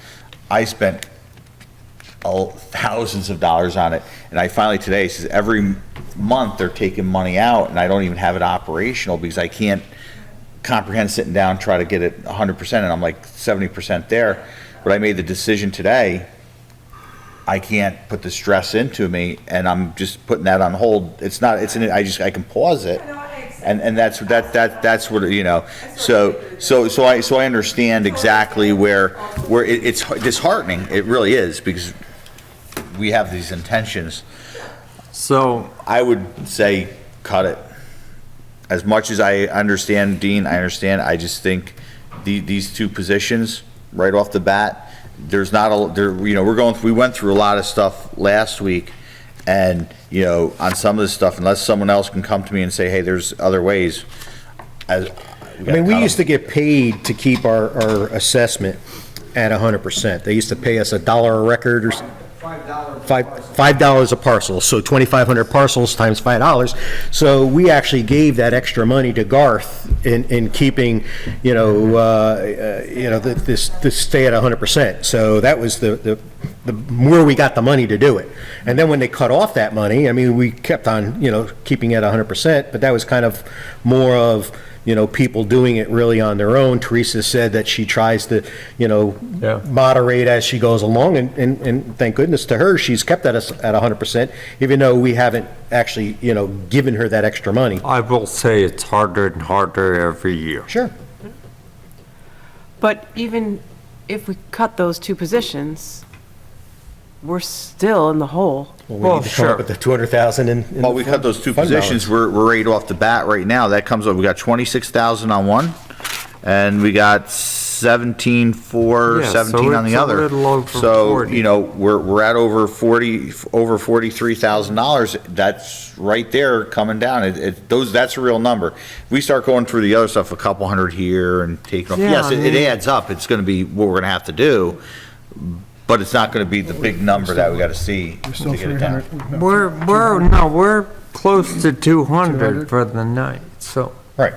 I spent thousands of dollars on it, and I finally today says every month they're taking money out, and I don't even have it operational because I can't comprehend sitting down, try to get it 100%, and I'm like 70% there. But I made the decision today, I can't put the stress into me, and I'm just putting that on hold. It's not, I can pause it. And that's what, you know, so I understand exactly where it's disheartening, it really is, because we have these intentions. So, I would say cut it. As much as I understand, Dean, I just think these 2 positions, right off the bat, there's not you know, we went through a lot of stuff last week, and, you know, on some of this stuff, unless someone else can come to me and say, hey, there's other ways. I mean, we used to get paid to keep our assessment at 100%. They used to pay us $1 a record or $5 $5 a parcel, so 2,500 parcels times $5. So we actually gave that extra money to Garth in keeping, this stay at 100%. So that was the more we got the money to do it. And then when they cut off that money, I mean, we kept on, keeping it 100%, but that was kind of more of, people doing it really on their own. Teresa said that she tries to, moderate as she goes along, and thank goodness to her, she's kept us at 100%, even though we haven't actually, given her that extra money. I will say it's harder and harder every year. Sure. But even if we cut those two positions, we're still in the hole. Well, we need to come up with the 200,000 in. Well, we cut those two fund positions, balance. we're right off the bat right now. That comes up, we got 26,000 on one, and we got 17,4, Yeah, so 17 on the it's a other. little over So, 40. we're at over $43,000. That's right there coming down. That's a real number. If we start going through the other stuff, a couple hundred here and taking off, Yeah, yes, I it mean- adds up. It's gonna be what we're gonna have to do, but it's not gonna be the big number that we gotta see We're to still get it down. 300. We're close to 200 for the night, so. Right.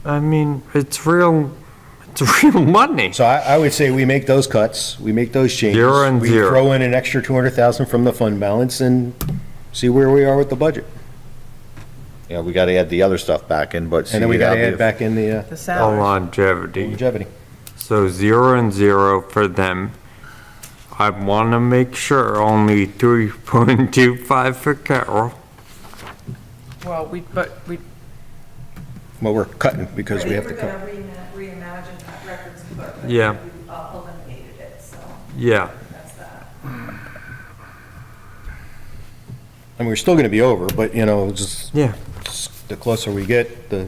I mean, it's real money. So I would say we make those cuts, we make those changes. Zero and We zero. throw in an extra 200,000 from the fund balance and see where we are with the budget. Yeah, we gotta add the other stuff back in, but. And then we see, gotta that'll be add back in the The The salary. longevity. longevity. So 0 and 0 for them. I want to make sure only 3.25 for Carol. Well, Well, we're cutting because we have to We're cut. gonna reimagine that records clerk. but Yeah. We eliminated it, so Yeah, that's that. I mean, we're still gonna be over, but, just yeah. the closer we get, the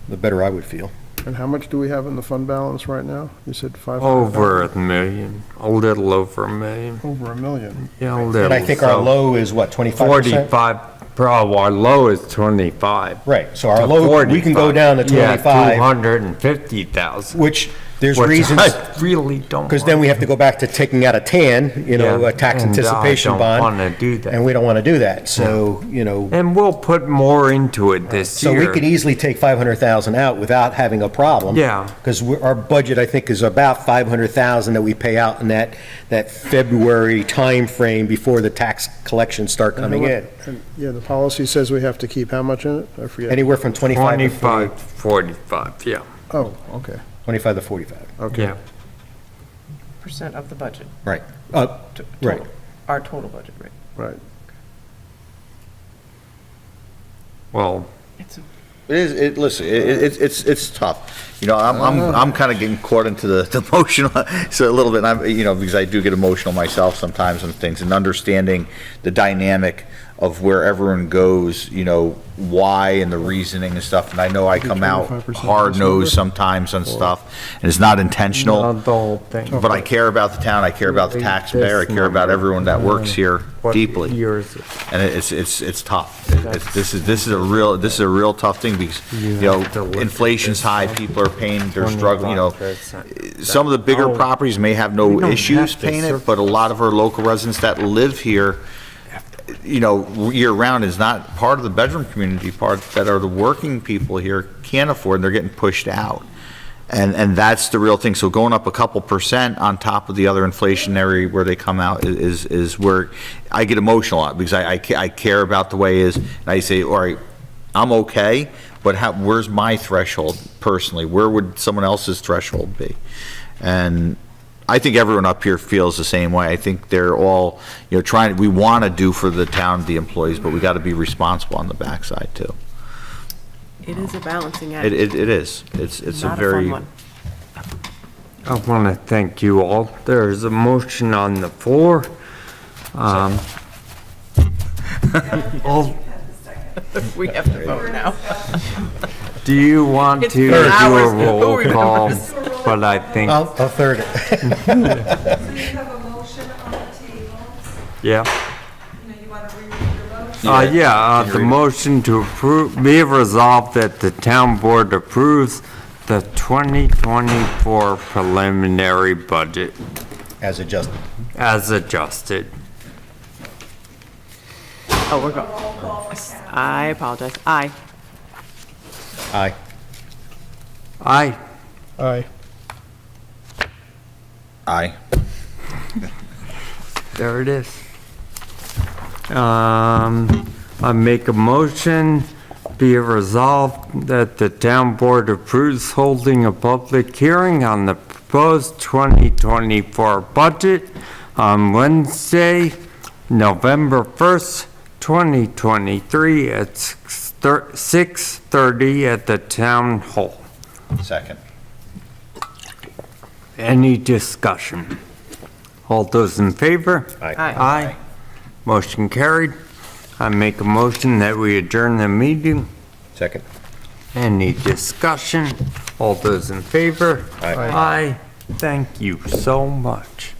better I would feel. And how much do we have in the fund balance right now? You said 500? Over $1 million, a little over $1 million. Over $1 million. Yeah, a little. And I think our so low is what, 25%? 45, our low is 25. Right, so our to low, we can go 45. down to Yeah, 25, 250,000. which there's Which reasons, I really don't. because then we have to go back to taking out a TAN, Yeah, a tax and anticipation I bond. don't want to do that. And we don't want to do that, so, And we'll put more into it this so year. we could easily take 500,000 out without having a problem. Yeah. Because our budget, I think, is about 500,000 that we pay out in that February timeframe before the tax collections start coming in. And, yeah, the policy says we have to keep how much in it? I forget. Anywhere from 25 to 40. 25, 45, yeah, Oh, okay, 25 to 45, okay. yeah. percent of the budget. right. Total. Right. Our total budget, right. Right. Well, Listen, it's tough. I'm kind of getting caught into the emotional, so a little bit, and because I do get emotional myself sometimes on things, and understanding the dynamic of where everyone goes, why and the reasoning and stuff, and I know I come out 25% hard-nosed sometimes on stuff, and it's not intentional. not the whole thing. But I care about the town, I care about the taxpayer, I care about everyone that works here What deeply. year is it? And it's tough. This is a real tough thing because, have to look at inflation's this high, one. people are paying, they're struggling, 25%. Some of the bigger Oh, properties may have we no don't issues have to paying it, serve- but a lot of our local residents that live here, year-round is not part of the bedroom community, part that are the working people here can't afford, and they're getting pushed out. And that's the real thing. So going up a couple percent on top of the other inflationary where they come out is where I get emotional at, because I care about the way it is. And I say, all right, I'm okay, but where's my threshold personally? Where would someone else's threshold be? And I think everyone up here feels the same way. I think they're all, we want to do for the town, the employees, but we got to be responsible on the backside too. It is a balancing act. It is. It's a Not a very. fun one. I want to thank you all. There's a motion on the floor. all- We have to vote now. Do you want It's to do been a hours. roll Who call? remembers? But I think, I'll third it. So you have a motion on the table, yeah. you want to reread your motion? The motion to approve, be resolved that the town board approves the 2024 preliminary budget As adjusted. as adjusted. Oh, we're going, Roll call for Karen. I apologize. Aye. Aye. Aye. Aye. Aye. There it is. I make a motion, be it resolved that the town board approves holding a public hearing on the proposed 2024 budget on Wednesday, November 1st, 2023 at 6:30 at the town hall. Second. Any discussion? All those in favor? Aye. Aye. Motion carried. I make a motion that we adjourn the meeting. Second. Any discussion? All those in favor? Aye. Aye. Thank you so much.